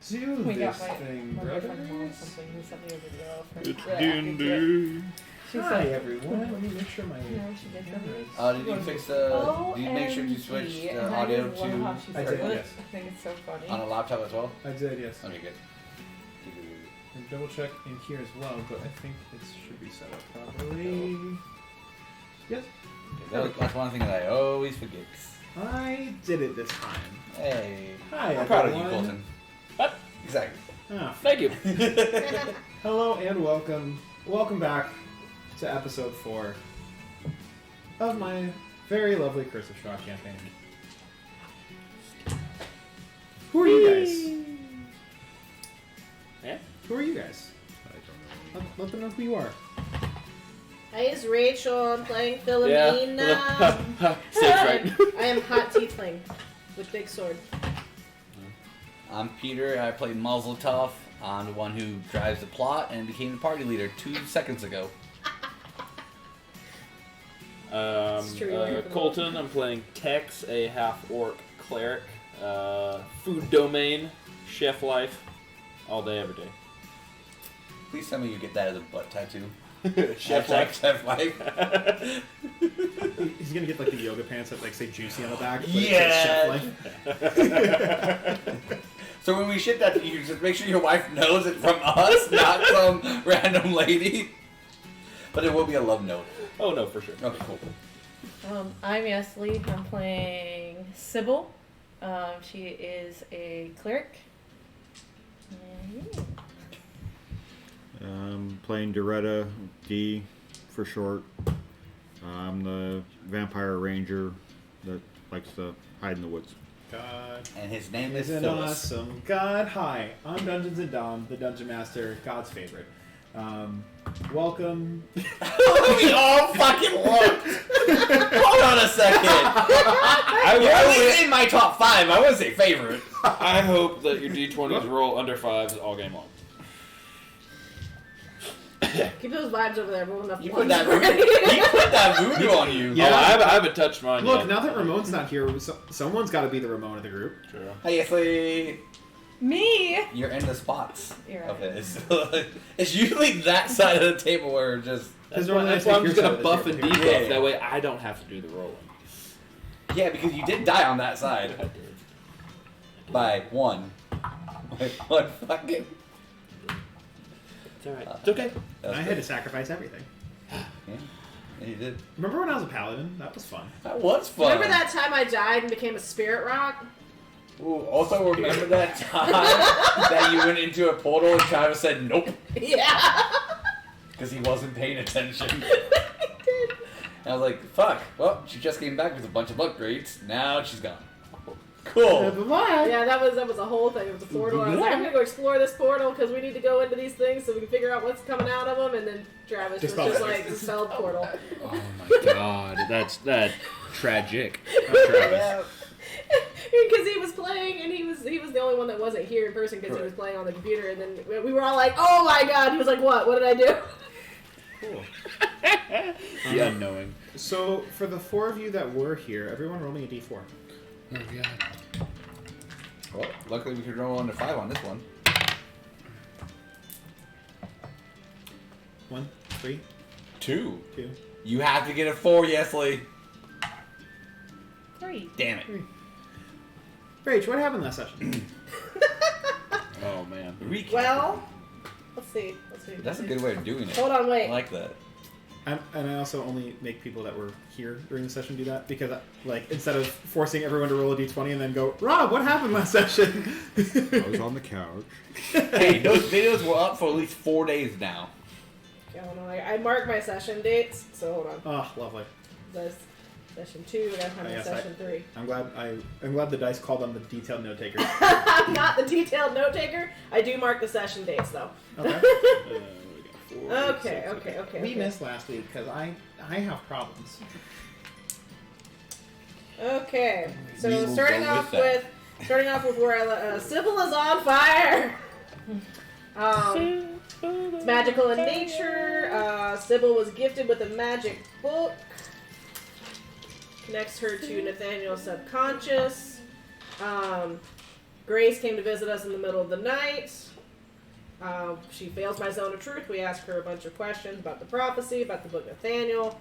Do We got this my thing, boyfriend mom brothers. something. He sent me a video. It's D&D. She's Hi like, everyone. Let me make sure my no, she did camera that. is. Did you fix the? Did you make sure you switched OMG, the and I audio just love how to she I said did, it. yes. I think it's so funny. on a laptop as well? I did, yes. Okay, good. And double check in here as well, but I think it should be set up properly. Yes. That's one thing that I always forget. I did it this time. Hey. Hi, I'm proud of you, everyone. Colton. What? Exactly. Ah, Thank you. hello and welcome. Welcome back to episode 4 of my very lovely Curse of Strahd campaign. Who are you guys? Yeah? Who are you guys? I don't know. Let them know who you are. Hi, it's Rachel. I'm playing Philomina. Yeah. Safe, right? I am hot tiefling with big sword. I'm Peter. I play Mazeltov. I'm the one who drives the plot and became the party leader 2 seconds ago. It's true, you are the Colton. I'm playing Tex, a half-orc cleric. Food domain, chef life, all day, every day. Please tell me you get that as a butt tattoo. Chef Hashtag life. Chef life. He's gonna get like the yoga pants that like say juicy on the back. But Yeah. It says Chef Life. So when we ship that to you, just make sure your wife knows it's from us, not some random lady. But it will be a love note. Oh no, for sure. Okay, cool. I'm Yeslie. I'm playing Sibyl. She is a cleric. Playing Doretta, D for short. I'm the vampire ranger that likes to hide in the woods. God And his name is is an Phyllis. awesome God. Hi, I'm Dungeons and Dom, the Dungeon Master, God's favorite. Welcome. We all fucking looked. Hold on a second. You're at least in my top 5. I wouldn't say favorite. I hope that your D20s roll under 5s all game long. Keep those vibes over there. Roll enough You ones. put that voodoo on you. Yeah. Oh, I haven't touched mine Look, yet. now that Ramon's not here, someone's got to be the Ramon of the group. True. Hey, Yeslie. Me. You're in the spots You're of right. it. It's usually that side of the table where it just... That's normally why, I that's why take I'm just your gonna side buff as and your debuff. pick. Yeah. That way I don't have to do the rolling. Yeah, because you did die on that side. I did. By 1. Like, 1 fucking... It's alright. It's okay. And I had to sacrifice everything. Yeah, you did. Remember when I was a paladin? That was fun. That was fun. Remember that time I died and became a spirit rock? Ooh, also remember that time that you went into a portal and Travis said nope Yeah. because he wasn't paying attention. I did. And I was like, fuck, well, she just came back with a bunch of upgrades. Now she's gone. Cool. Bye-bye. Yeah, that was a whole thing. It was a portal. I was like, I'm gonna go explore this portal because we need to go into these things so we can figure out what's coming out of them. And then Travis Dispelled was just it. like, dispelled portal. Oh my god, that's tragic. Travis. Because he was playing and he was the only one that wasn't here in person because he was playing on the computer. And then we were all like, oh my god. He was like, what? What did I do? Cool. The unknowing. So, for the 4 of you that were here, everyone roll me a d4. Oh god. Well, luckily we could roll under 5 on this one. 1, 3, 2. 2. You have to get a 4, Yeslie. 3. Damn it. Rach, what happened last session? Oh man. Recap. Well, let's see. That's a good way of doing it. Hold on, wait. I like that. And I also only make people that were here during the session do that because, like, instead of forcing everyone to roll a d20 and then go, Rob, what happened last session? I was on the couch. Hey, those videos were up for at least 4 days now. I don't know. I marked my session dates, so hold on. Oh, lovely. That's session 2, and I'm on session 3. I'm glad the dice called on the detailed note taker. I'm not the detailed note taker. I do mark the session dates, though. Okay. We got 4. Okay. We missed last week because I have problems. Okay, We so will starting go off with with where Sibyl is on fire. It's magical in nature. Sibyl was gifted with a magic book. Connects her to Nathaniel's subconscious. Grace came to visit us in the middle of the night. She fails my zone of truth. We ask her a bunch of questions about the prophecy, about the book Nathaniel.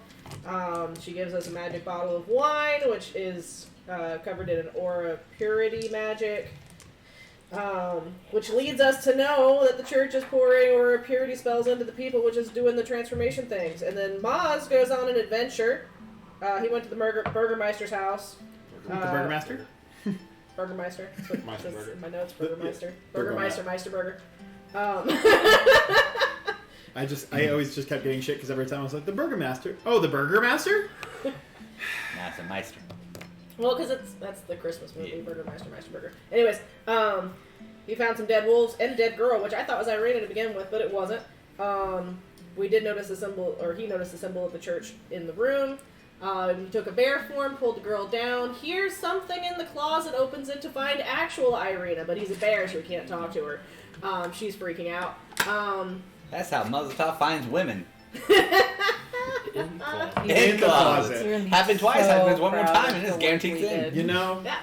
She gives us a magic bottle of wine, which is covered in an aura purity magic. Which leads us to know that the church is pouring or purity spells into the people, which is doing the transformation things. And then Maz goes on an adventure. He went to the Burgermeister's house. The Burgermaster? Burgermeister. Meister Burger. My notes, Burgermeister. Burger Burgermeister, Meisterburger. I always just kept getting shit because every time I was like, the Burgermaster. Oh, the Burgermaster? Nah, it's a Meister. Well, because that's the Christmas movie, Burgermeister, Meisterburger. Anyways, he found some dead wolves and a dead girl, which I thought was Irina to begin with, but it wasn't. We did notice the symbol, or he noticed the symbol of the church in the room. He took a bear form, pulled the girl down. Here's something in the closet, opens it to find actual Irina, but he's a bear, so he can't talk to her. She's freaking out. That's how Mazeltov finds women. In class. In the closet. Happened twice, happens one more proud time, of and it's the guaranteed work we thing. did. You know, Yeah.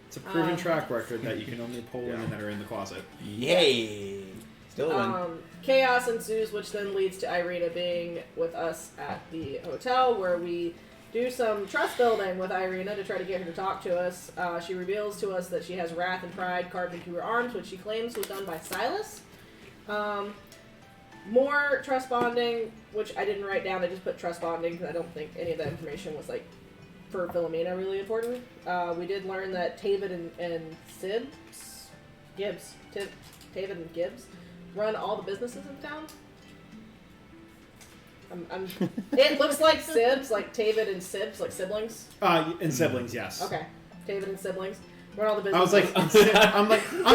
it's a proven track record that you can only pull women that are in the closet. Yay! Still a win. Chaos ensues, which then leads to Irina being with us at the hotel, where we do some trust building with Irina to try to get her to talk to us. She reveals to us that she has wrath and pride carved into her arms, which she claims was done by Silas. More trust bonding, which I didn't write down. I just put trust bonding because I don't think any of that information was, like, for Philomina really important. We did learn that Tavid and Tavid and Gibbs run all the businesses in town. It looks like Sibs, like Tavid and Sibs, like siblings. And siblings, yes. Okay, Tavid and siblings run all the I was businesses. I'm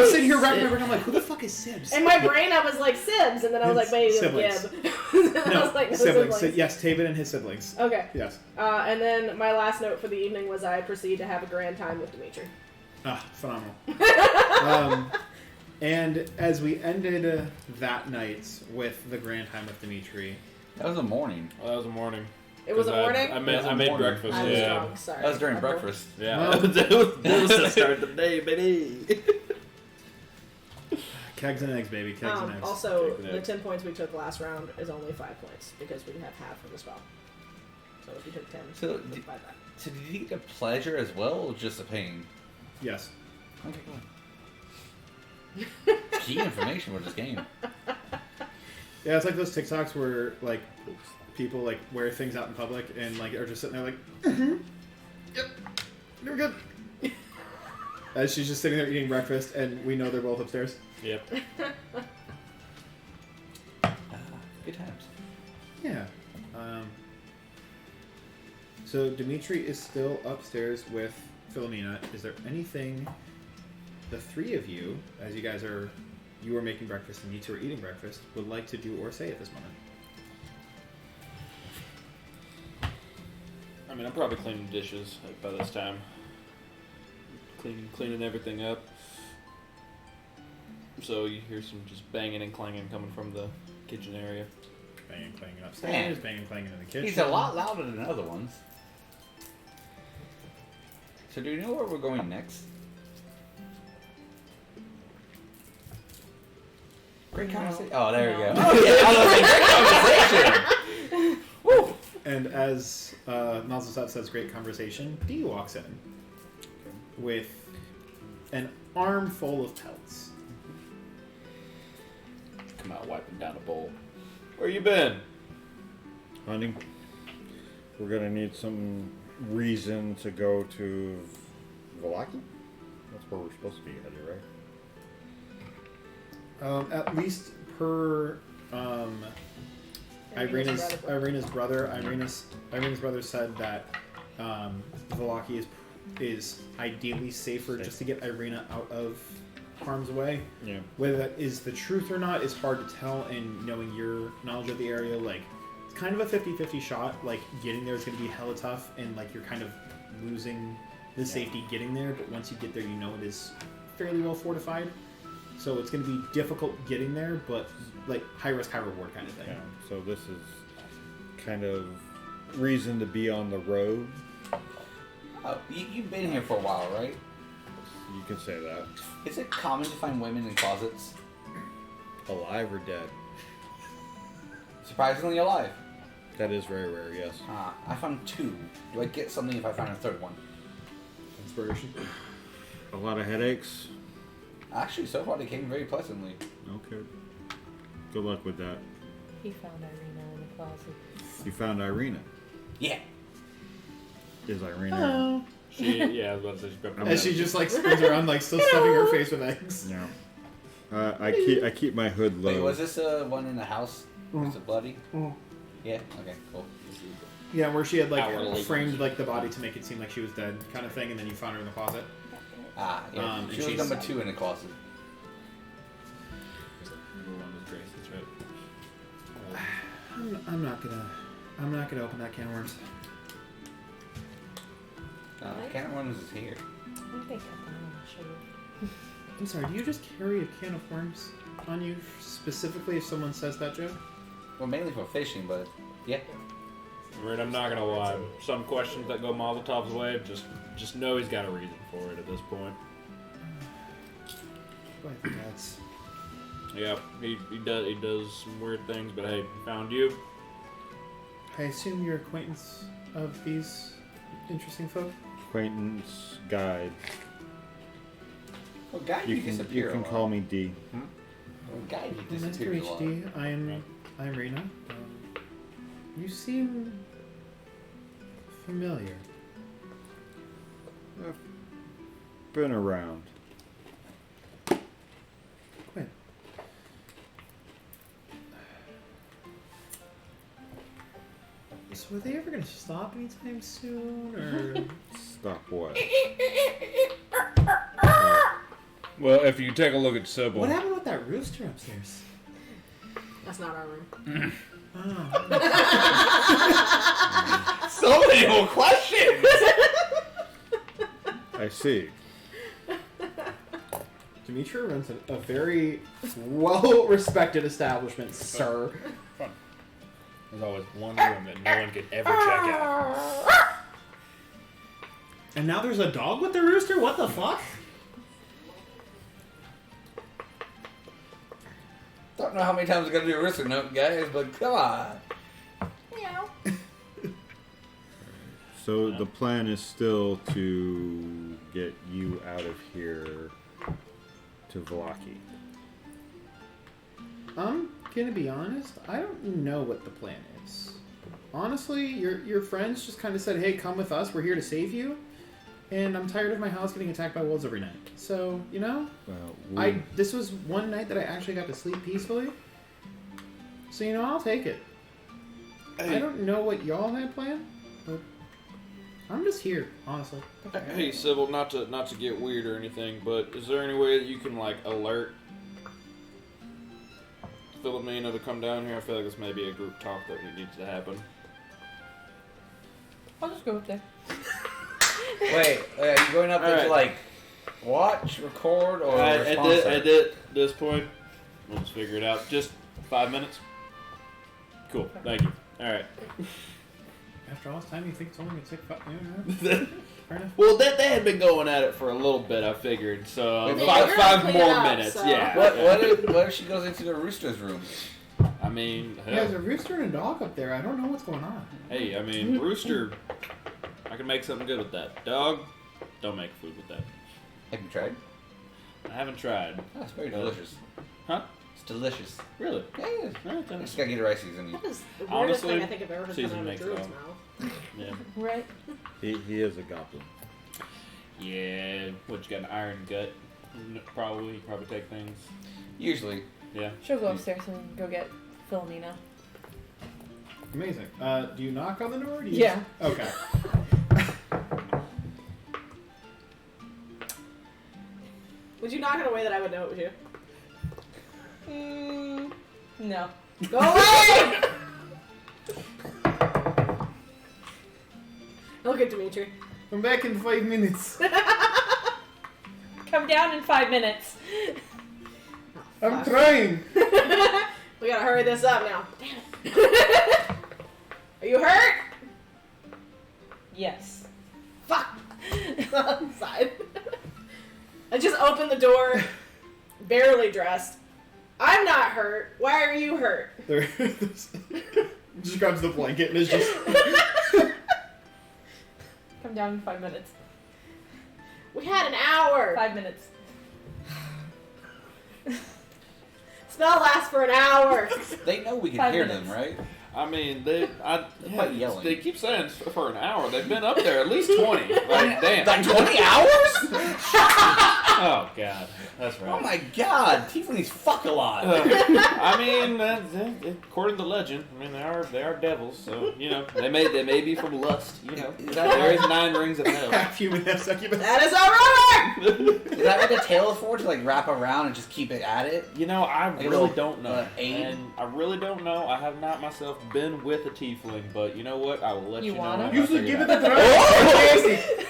sitting here wrapping my brain. I'm like, who the fuck is Sibs? In my brain, I was like Sibs, and then I was like, wait, Siblings. Gibb. I No, was like, no, siblings. Yes, Tavid and his siblings. Okay. Yes. And then my last note for the evening was I proceed to have a grand time with Dimitri. Phenomenal. And as we ended that night with the grand time with Dimitri, That was a morning. Well, that was a morning. It was a 'Cause morning? I It made, was a I made morning. breakfast. I was Yeah. drunk, sorry. That was during I'm breakfast. Yeah. Well- that was the start of the day, baby. kegs and eggs, baby, kegs and eggs. Also, Kegs and the eggs. 10 points we took last round is only 5 points because we have half from the spell. So if you took 10, So, it's did- 5 back. So did you get a pleasure as well, or just a pain? Yes. Okay, cool. Key information for this game. Yeah, it's like those TikToks where like people like wear things out in public and like are just sitting there like, yep, we're good. As she's just sitting there eating breakfast, and we know they're both upstairs. Yep. Good times. Yeah. So Dimitri is still upstairs with Philomina. Is there anything the three of you, as you guys are, you are making breakfast and you two are eating breakfast, would like to do or say at this moment? I mean, I'm probably cleaning dishes by this time. Cleaning everything up. So you hear some just banging and clanging coming from the kitchen area. Banging, clanging upstairs, banging, clanging in the kitchen. He's a lot louder than other ones. So do you know where we're going next? Great conversation. Oh, there we go. No. Oh, yeah. I was like, great conversation. Woo. And as Mazeltov says, great conversation, Dee walks in with an armful of pelts. Come out wiping down a bowl. Where you been? Hunting. We're gonna need some reason to go to Valaki? That's where we're supposed to be headed, right? At least per Irina's brother. Irina's brother said that Valaki is ideally safer just to get Irina out of harm's way. Yeah. Whether that is the truth or not is hard to tell, and knowing your knowledge of the area, like, it's kind of a 50-50 shot. Like, getting there is going to be hella tough, and, like, you're kind of losing the safety getting there, but once you get there, you know it is fairly well fortified. So it's going to be difficult getting there, but, like, high risk, high reward kind of thing. Yeah. So this is kind of reason to be on the road. Oh, you've been here for a while, right? You can say that. Is it common to find women in closets? Alive or dead? Surprisingly alive. That is very rare, yes. I found 2. Do I get something if I find a third one? Inspiration. A lot of headaches. Actually, so far they came very pleasantly. Okay. Good luck with that. He found Irina in the closet. You found Irina. Yeah. Is Irina? I was about to say she grabbed her As she just like spins around, like still stuffing her face with eggs. No. I keep my hood low. Wait, was this one in the house? Was it bloody? Yeah. Okay. Cool. Yeah, where she had like Hourly. framed like the body to make it seem like she was dead, kind of thing, and then you found her in the closet. Ah, yeah. And she was she's- number 2 in the closet. Number 1 was Grace, that's right. I'm not gonna open that can of worms. Can't run is here. I think I'm sure. I'm sorry. Do you just carry a can of worms on you specifically if someone says that, Joe? Well, mainly for fishing, but yeah. I mean, I'm not gonna lie. Some questions that go Mazeltov's way, just know he's got a reason for it at this point. But that's Yeah, he does some weird things, but hey, found you. I assume you're acquaintance of these interesting folk. Acquaintance, guide. Well, guy, You disappear can a lot. call me D. Well, guy, you Nice to disappeared meet a you, lot. D. I'm Irina. You seem familiar. Been around. Quinn. So are they ever gonna stop anytime soon, or? Stop what? Well, if you take a look at Sybil, What happened with that rooster upstairs? That's not our room. Oh. So many more questions! I see. Dimitri runs a very well-respected establishment, sir. there's always one room that no one could ever check out. And now there's a dog with the rooster? What the fuck? Don't know how many times I'm gonna do a wristler note, guys, but come on. So the plan is still to get you out of here to Vallaki. I'm gonna be honest, I don't know what the plan is. Honestly, your friends just kind of said, hey, come with us, we're here to save you. And I'm tired of my house getting attacked by wolves every night. So, you know, Well, this was one night that I actually got to sleep peacefully. So, you know, I'll take it. I don't know what y'all had planned, but I'm just here, honestly. Hey, Sybil, not to get weird or anything, but is there any way that you can like alert Philomina to come down here? I feel like this may be a group talk that needs to happen. I'll just go up there. Wait, are you going up there to, Alright. like, watch, record, or I respond? did. At this point, we'll just figure it out. Just 5 minutes. Cool. Thank you. All right. After all this time, you think it's only going to take 5 minutes? Fair enough. Well, they had been going at it for a little bit. I figured. So Wait, Yeah, you're five gonna more clean it up, minutes. so- Yeah. What if she goes into the rooster's room? I mean, hell, There's a rooster and a dog up there. I don't know what's going on. hey, I mean, Rooster. I can make something good with that. Dog, don't make food with that. Have you tried? I haven't tried. Oh, it's very delicious. Huh? It's delicious. Really? Yeah, it is. All right, then. Just gotta get the right seasoning. That is the weirdest Honestly, thing I think I've ever heard season come out of a makes druid's it mouth. Yeah. Right? he is a goblin. Yeah. What, you got an iron gut? Probably. You probably take things. Usually. Yeah. She'll go upstairs and go get Philomina. Amazing. Do you knock on the door? Or do you Yeah. Just... Okay. Would you knock in a way that I would know it was you? No. Go away! Look at Dimitri. I'm back in 5 minutes. Come down in 5 minutes. I'm trying. We gotta hurry this up now. Damn it. Are you hurt? Yes. Fuck. Outside. I just opened the door, barely dressed. I'm not hurt. Why are you hurt? There, just grabs the blanket and is just. Come down in 5 minutes. We had an hour. 5 minutes. Spell lasts for an hour. They know we can 5 hear minutes. them, right? I mean, quite yelling. They keep saying it's for an hour. They've been up there at least 20. Like, damn. Like 20 hours? Oh god, that's right. Oh my god, tieflings fuck a lot. I mean, according to legend, I mean they are devils, so you know they may be from lust. You know, there is 9 rings of hell. Half human, half succubus. That is alright! Is that what the tail is for? To like wrap around and just keep it at it? You know, I Like a really little, don't know, aid? and I really don't know. I have not myself been with a tiefling, but you know what? I will let You you know. wanna? when I Usually figure give it out. the throne.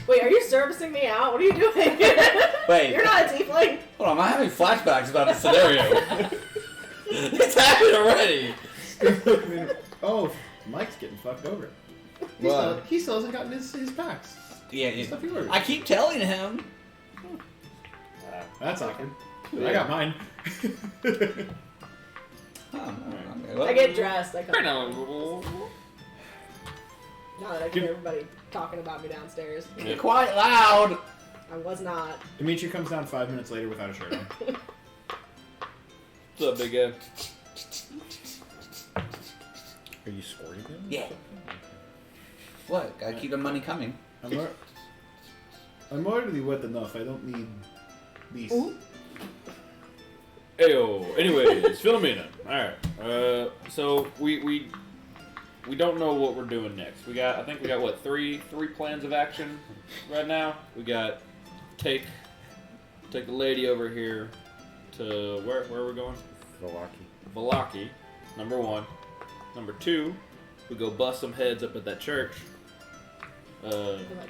Wait, are you servicing me out? What are you doing? Wait. You're not a tiefling. Hold on, I'm having flashbacks about the scenario. It's happened already. Oh, Mike's getting fucked over. What? He still hasn't gotten his packs. Yeah, Stuff he ordered. I keep telling him. That's awkward. Yeah. I got mine. I get dressed. I come No. now that I can hear everybody talking about me downstairs. You're quite loud. I was not. Dimitri comes down 5 minutes later without a shirt on. What's up, big guy? Are you scoring him? Yeah. What? Gotta keep the money coming. I'm already wet enough. I don't need these. Ayo. Anyways, Philomina. Alright. So we don't know what we're doing next. I think we got what, three plans of action right now? We got take the lady over here to where are we going? Valaki, number 1. Number 2, we go bust some heads up at that church. I like that one.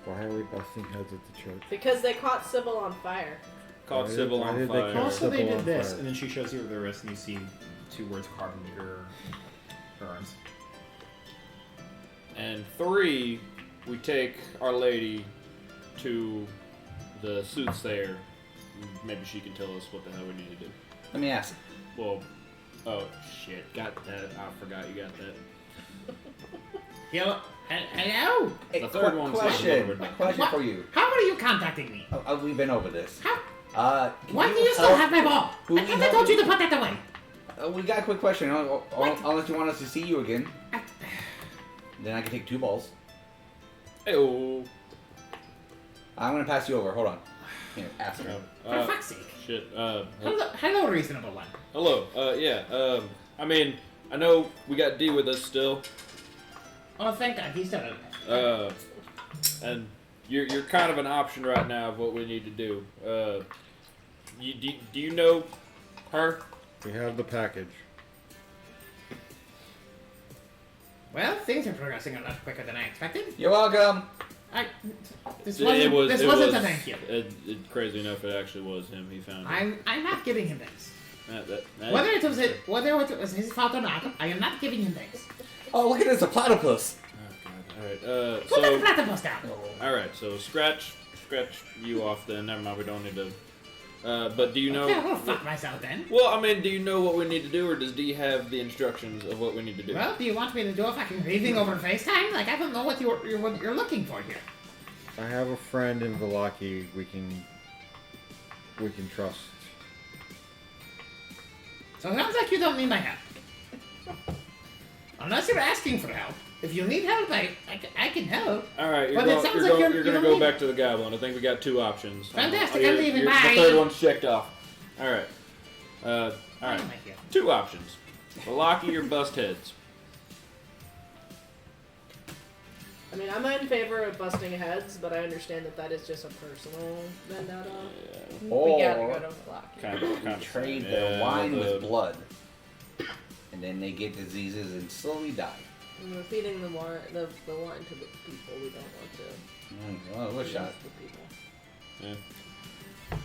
Why are we busting heads at the church? Because they caught Sybil on fire. Caught Sibyl why on did they fire. call Also, they Sybil did on this, fire. and then she shows you the wrist, and you see 2 words carved into her arms. And 3, we take Our Lady to the soothsayer. Maybe she can tell us what the hell we need to do. Let me ask. Well, oh shit, got that. I forgot you got that. Hello? The third one's question. not Question for you. How are you contacting me? We've been over this. How? Can Why do you still have my ball? Who I we thought I help told you you? to put that away. We got a quick question. Unless you want us to see you again, then I can take 2 balls. Hey-oh. I'm gonna pass you over. Hold on. Here, ask her. For fuck's sake. Shit. Hello, reasonable one. Hello. Yeah. I mean, I know we got D with us still. Oh, thank God, he's still alive. And you're kind of an option right now of what we need to do. Do you know her? We have the package. Well, things are progressing a lot quicker than I expected. You're welcome. This wasn't a thank you. Crazy enough, it actually was him. He found it. I'm not giving him thanks. That- Whether it was his fault or not, I am not giving him thanks. Oh, look at this, a platypus. Oh, God. All right. Put that So platypus down. all right. So scratch you off. Then never mind. We don't need to. But do you know? Okay, I'll fuck myself then. Well, I mean, do you know what we need to do, or does D have the instructions of what we need to do? Well, do you want me to do a fucking reading over FaceTime? Like, I don't know what you're looking for here. I have a friend in Valaki we can trust. So it sounds like you don't need my help. Unless you're asking for help. If you need help, I can help. All right, But it sounds like you're you gonna don't go need- back to the goblin. I think we got 2 options. Fantastic, Oh, I'm leaving. Bye. The third one's checked off. All right. All right. Oh, my God. 2 options: Valaki or bust heads. I mean, I'm in favor of busting heads, but I understand that is just a personal vendetta. We gotta go to Lock. Kind of Trade their wine with blood. And then they get diseases and slowly die. And we're feeding the wine to the people. We don't want to. Well, what feed shot? the people. Yeah.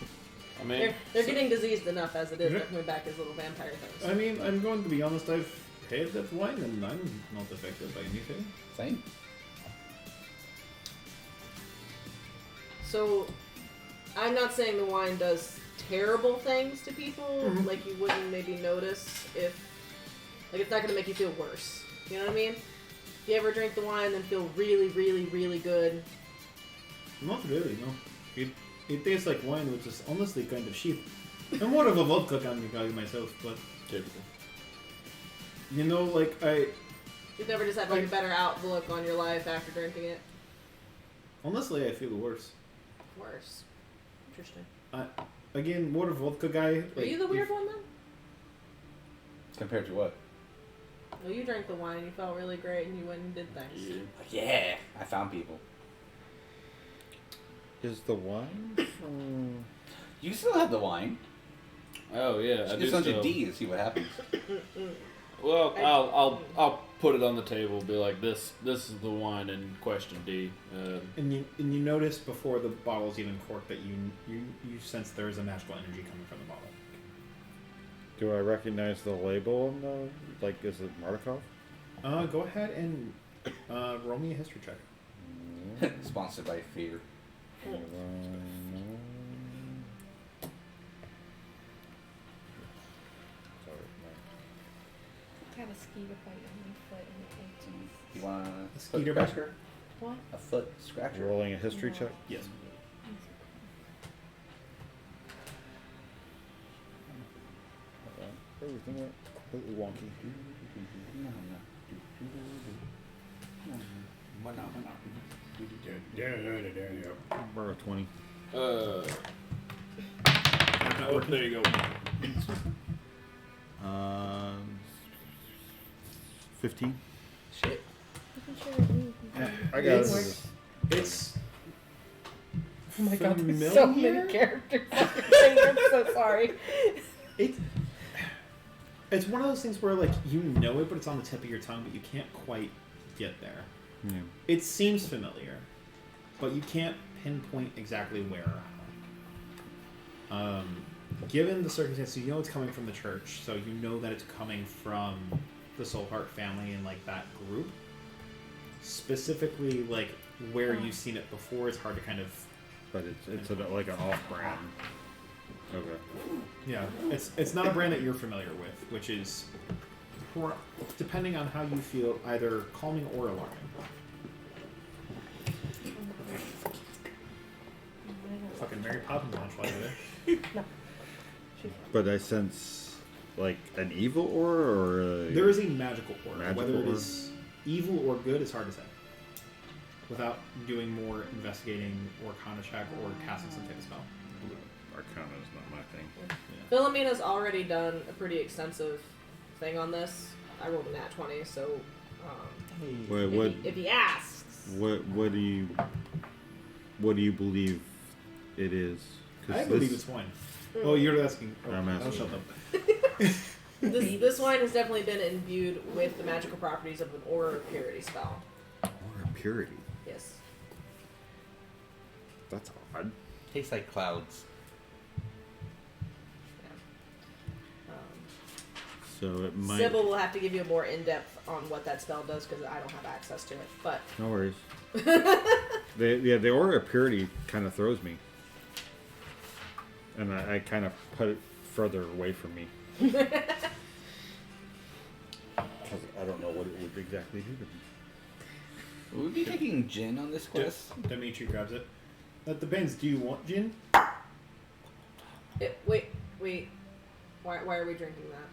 I mean, They're getting diseased enough as it is. They're coming back as little vampire things. I mean, I'm going to be honest. I've had that wine, and I'm not affected by anything. Same. So, I'm not saying the wine does terrible things to people, like you wouldn't maybe notice if, like it's not going to make you feel worse. You know what I mean? If you ever drink the wine and feel really, really, really good, Not really, no. It tastes like wine, which is honestly kind of cheap. I'm more of a vodka kind of guy myself, but Typical. you know, like You've never just had like a better outlook on your life after drinking it. honestly, I feel worse. Worse. Interesting. Again, more of a vodka guy. Are you the weird one then? Compared to what? Well, you drank the wine and you felt really great and you went and did things. Yeah, I found people. Is the wine from... You still have the wine. Oh yeah, I do Just under still. D and see what happens. Well, I'll put it on the table. Be like, this is the wine in question, D. And you notice before the bottle's even corked that you sense there is a magical energy coming from the bottle. Do I recognize the label on the... Like, is it Mazeltov? Go ahead and roll me a history check. Sponsored by Fear. I got a skeeter bite on my foot and it itches. You want a A foot skeeter bite? scratcher? What? A foot scratcher. Rolling a history check? Yes. Everything went completely wonky. Borrow 20. Oh, there you go. 15. Shit. I got It's- it. It's Oh my god, there's familiar. so many characters. I'm so sorry. It's one of those things where like you know it, but it's on the tip of your tongue, but you can't quite get there. Yeah. It seems familiar, but you can't pinpoint exactly where or how. Given the circumstances, you know it's coming from the church, so you know that it's coming from the Soulheart family and like that group. Specifically, like where you've seen it before, it's hard to kind of. But it's like an off-brand. Okay. Yeah, it's not a brand that you're familiar with, which is, depending on how you feel, either calming or alarming. Fucking Mary Poppins launch while you're there. But I sense like an evil aura or a... There is a magical aura. Magical Whether it aura? is evil or good is hard to say. Without doing more investigating or Arcana check or casting some type of spell. Arcana is not my thing. Philomena's already done a pretty extensive thing on this. I rolled a nat 20, so Wait, if, what? he, if he asks, What do you believe it is? 'Cause I believe this- it's wine. Oh, you're asking. Oh, I'm asking. I'll shut up. this wine has definitely been imbued with the magical properties of an aura of purity spell. Aura purity. Yes. That's odd. Tastes like clouds. So it might. Sibyl will have to give you a more in-depth on what that spell does because I don't have access to it. But No worries. The aura of purity kind of throws me, and I kind of put it further away from me because I don't know what it would exactly do to me. Will we be taking Jinn on this quest? Dimitri grabs it. That depends. Do you want gin? wait. Why are we drinking that?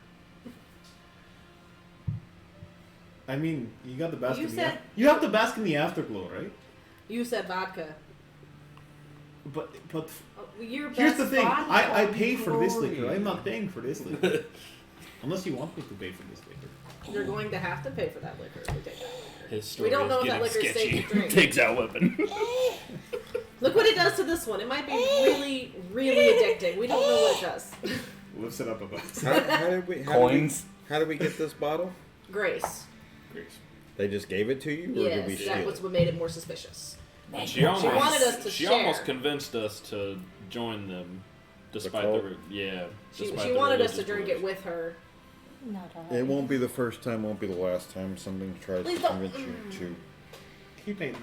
I mean, you got the bask. You said- you have the bask in the afterglow, right? You said vodka. But Your here's the best thing. vodka. I pay for this liquor. I'm not paying for this liquor. Unless you want me to pay for this liquor. You're going to have to pay for that liquor if we take that liquor. His story We don't know is if that getting liquor's safe to sketchy. drink. Takes out weapon. Look what it does to this one. It might be really, really addicting. We don't know what it does. Lifts it up a bit. How did we? Coins. How did we get this bottle? Grace. They just gave it to you, or did we Yes, steal that it? was what made it more suspicious. She almost wanted us to she share. almost convinced us to join them, despite cult? She despite the wanted us to religious drink beliefs. it with her. Not all. It won't be the first time, won't be the last time something tries Please to don't- convince you to. Keep paying me.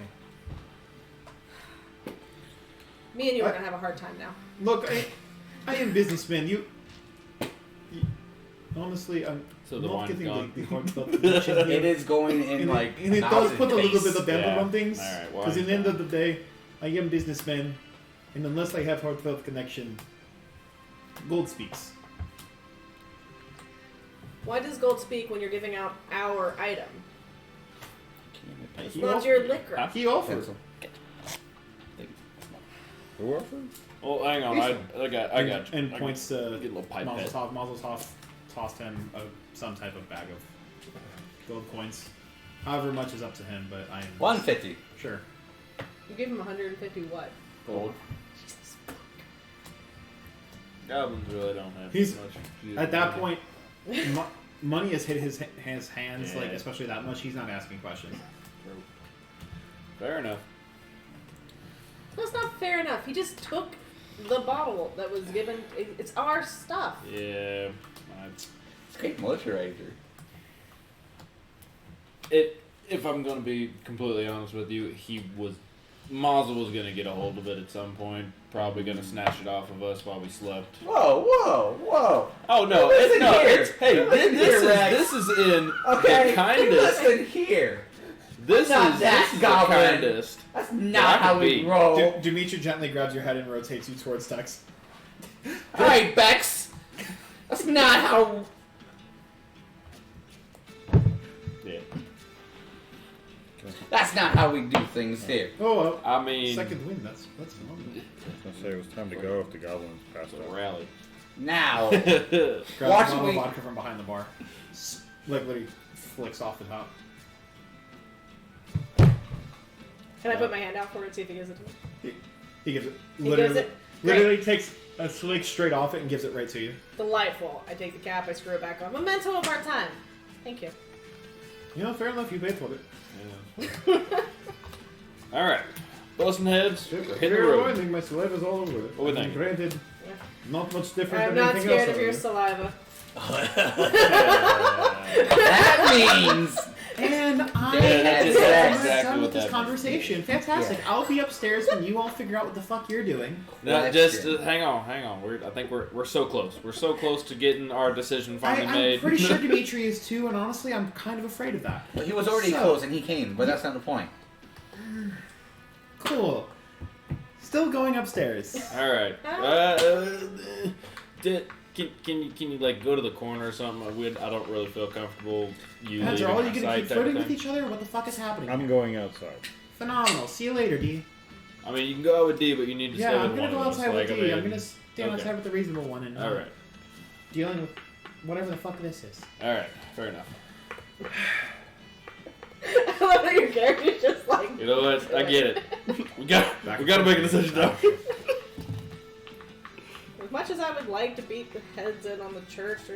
Me and you are going to have a hard time now. Look, I am businessman. You honestly, I'm So the not wine's getting gone. the heartfelt connection here. It is going in and like. and it does put a little bit of damper Yeah. on things. Alright, well, Because in the end I'm of the day, I am businessman, and unless I have heartfelt connection, Gold speaks. Why does gold speak when you're giving out our item? It's He not offered- your liquor. He offered. Who offered? Well, hang on. I got you. And I points get a to little pipette. Mazeltov. Mazeltov tossed him some type of bag of gold coins. However much is up to him, but I am 150 sure. You gave him 150 what? gold. Jesus. Goblins really don't have He's- much. At that point, money has hit his hands, Yeah. like especially that much. He's not asking questions. Fair enough. That's not fair enough. He just took the bottle that was given. It's our stuff. Yeah. It's great moisturizer. If I'm gonna be completely honest with you, Mazel was gonna get a hold of it at some point. Probably gonna snatch it off of us while we slept. Whoa, whoa, whoa. Oh no! Listen here. Hey, Listen here, Rex. this is in Okay, the kindest. listen here. This Not is that this is goblin. the kindest. That's That not how could we be. roll. Dimitri gently grabs your head and rotates you towards Tex. Alright, Bex. That's not how. Yeah. That's not how we do things here. Oh, well. I mean, Second win. That's phenomenal. I was gonna say it was time to go if the goblins passed it's a out. rally. Now. Grabs Watch a bottle of me- vodka from behind the bar. Like literally flicks off the top. Can I put my hand out for it and see if he gives it to me? He gives it. He gives it. Literally takes a swig straight off it and gives it right to you. Delightful. I take the cap. I screw it back on. Memento of our time. Thank you. You know, fair enough. You paid for it. All right, busting heads. Hit the Fair road. I think my saliva's all over it. What we I mean, think? Granted, Yeah. not much different I'm than not anything scared else. of your over saliva. That means. And I Yeah, that's had exactly done what with this that conversation. Fantastic. I'll be upstairs when you all figure out what the fuck you're doing. No, Question. just hang on. I think we're so close. We're so close to getting our decision finally I'm made. pretty sure Dimitri is too, and honestly, I'm kind of afraid of that. Well, he was already So- close and he came, but that's not the point. Cool. Still going upstairs. All right. Can you like go to the corner or something? I don't really feel comfortable. You That's leaving all. my You gonna sight keep type of flirting with thing. each other? What the fuck is happening? I'm going outside. Phenomenal. See you later, D. I mean, you can go out with D, but you need to stay Yeah, with I'm gonna one go of us. outside with Like, D. I I'm mean, gonna stand okay. outside with the reasonable one and All right. dealing with whatever the fuck this is. All right. Fair enough. I love that your character's just like. You know what? I get it. We got to make a decision now. As much as I would like to beat the heads in on the church, we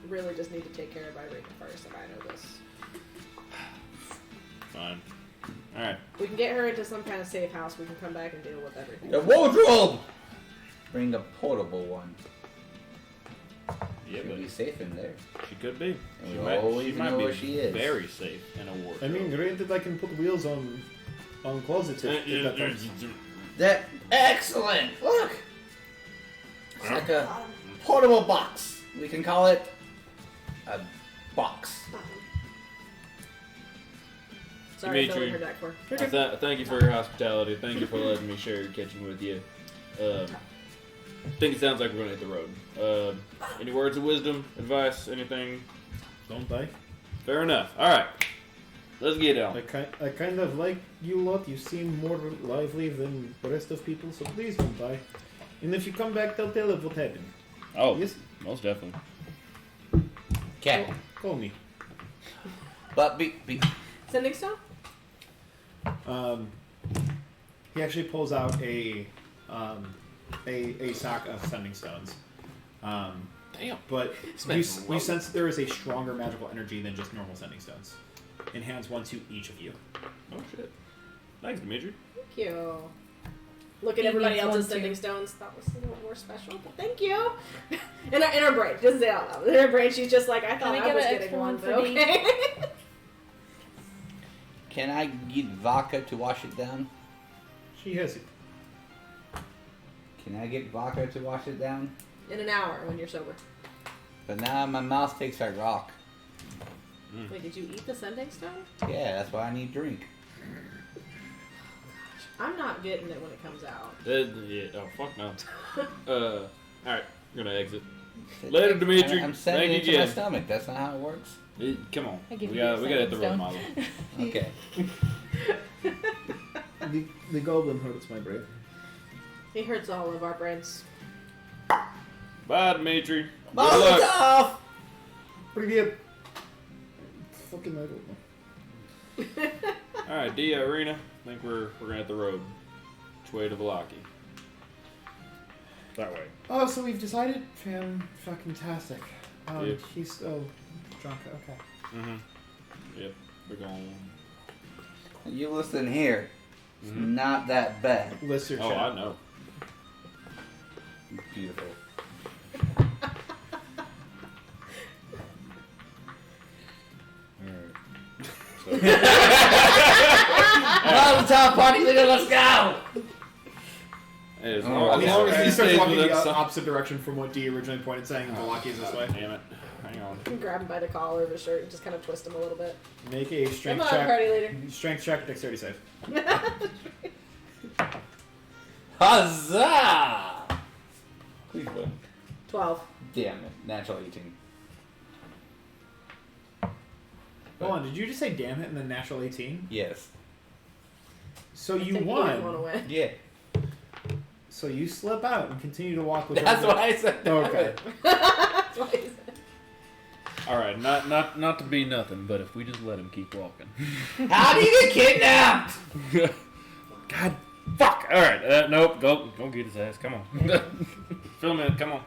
really just need to take care of Irene first, and I know this. Fine. All right. We can get her into some kind of safe house. We can come back and deal with everything. The wardrobe! Bring a portable one. Yeah, She'll but be safe in there. she could be. And we always know be where she is. very safe in a war. I mean, granted, I can put wheels on closets if that helps. That excellent! Look! It's like a portable box. We can call it a box. Sorry, Dimitri. filling her deck for. Thank you for your hospitality. Thank you for letting me share your kitchen with you. I think it sounds like we're gonna hit the road. Any words of wisdom, advice, anything? Don't die. Fair enough. All right, let's get on. I kind of like you lot. You seem more lively than the rest of people, so please don't die. And if you come back, tell of what happened. Oh, Yes? most definitely. Okay. Call me. But be Sending stone? He actually pulls out a sack of sending stones. Damn. But man's you loaded. sense there is a stronger magical energy than just normal sending stones. And hands one to each of you. Oh shit. Thanks, Dimitri. Thank you. Look at He everybody needs else's one, sending too. stones. That was a little more special, but thank you. In her brain, she doesn't say it out loud. In her brain, she's just like, I thought I I get was an getting extra one, one but for D? okay. Can I get vodka to wash it down? She has it. Can I get vodka to wash it down? In an hour when you're sober. But now my mouth tastes like rock. Wait, did you eat the sending stone? Yeah, that's why I need drink. I'm not getting it when it comes out. Yeah. Oh fuck no. Alright, I'm gonna exit. Later, Dimitri. I'm sending Thank it you into my again. stomach. That's not how it works. Come on. I We give you gotta hit the road, stone. Mazel. Okay. The goblin hurts my brain. He hurts all of our brains. Bye, Dimitri. Good luck. Mazeltov! Pretty good. Fucking I don't know. Alright, D Arena. I think we're gonna hit the road. Which way to Velaki? That way. Oh, so we've decided? Fucking-tastic. Yeah. He's still drunk. Okay. Mm-hmm. Yep, we're going. You listen here. It's not that bad. Lister Oh, chat. I know. Beautiful. Alright. Mazeltov, party leader, let's go! Hey, as Oh, long He as he starts stays walking within the some... opposite direction from what D originally pointed, saying Velaki is this way. Damn it. Hang on. You can grab him by the collar of his shirt and just kind of twist him a little bit. Make a Come strength on, check. party leader. Strength check, dexterity save. Huzzah! Please win. 12. Damn it. Natural 18. Hold on, did you just say damn it and then natural 18? Yes. So you He didn't want to won. win. Yeah. So you slip out and continue to walk with That's why I said that. Okay. That's what he said. Alright, not to be nothing, but if we just let him keep walking. How do you get kidnapped? God, fuck! Alright, nope, go get his ass, come on. Philomina, come on.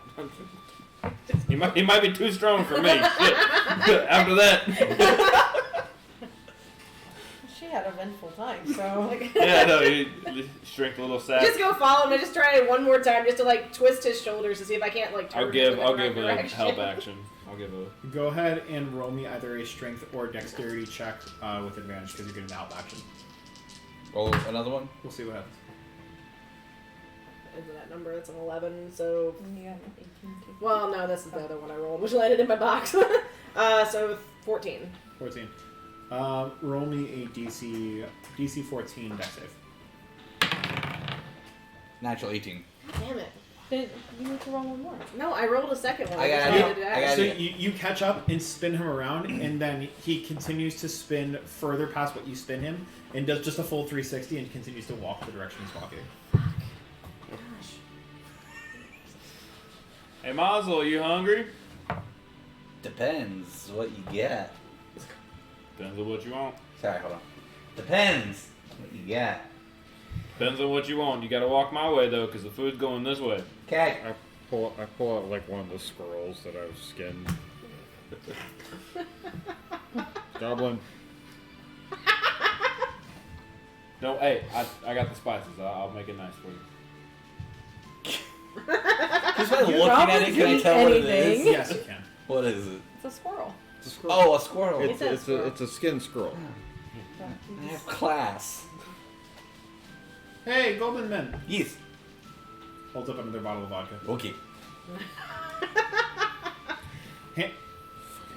He might be too strong for me. Shit. After that. She had a vengeful time, so. Yeah, no, he strength a little sack. Just go follow him and just try it one more time just to like twist his shoulders to see if I can't like turn I'll him give in the right a direction. help action. I'll give a Go ahead and roll me either a strength or dexterity check with advantage because you're getting the help action. Roll another one. We'll see what happens. Into that number, that's an 11, so... Yeah, 18 too. Well, no, this is the other one I rolled, which landed in my box. So 14. 14. Roll me a DC 14 dex save. Natural 18. Damn it. Then you need to roll one more. No, I rolled a second one. I got just it. landed I got So it. you catch up and spin him around, and then he continues to spin further past what you spin him, and does just a full 360 and continues to walk the direction he's walking. Gosh. Hey Mazel, you hungry? Depends what you get. Depends on what you want. Sorry, hold on. Depends what you get. Depends on what you want. You gotta walk my way though, because the food's going this way. Okay. I pull out like one of the squirrels that I've skinned. Goblin. No, hey, I got the spices. I'll make it nice for you. Just by looking at it, can I tell what it anything. is? Yes, you can. What is it? It's a squirrel. It's a squirrel. Oh, a squirrel. It's a a squirrel. it's a skinned squirrel. I have class. Hey, Golden Men. Yes. Holds up another bottle of vodka. Okay.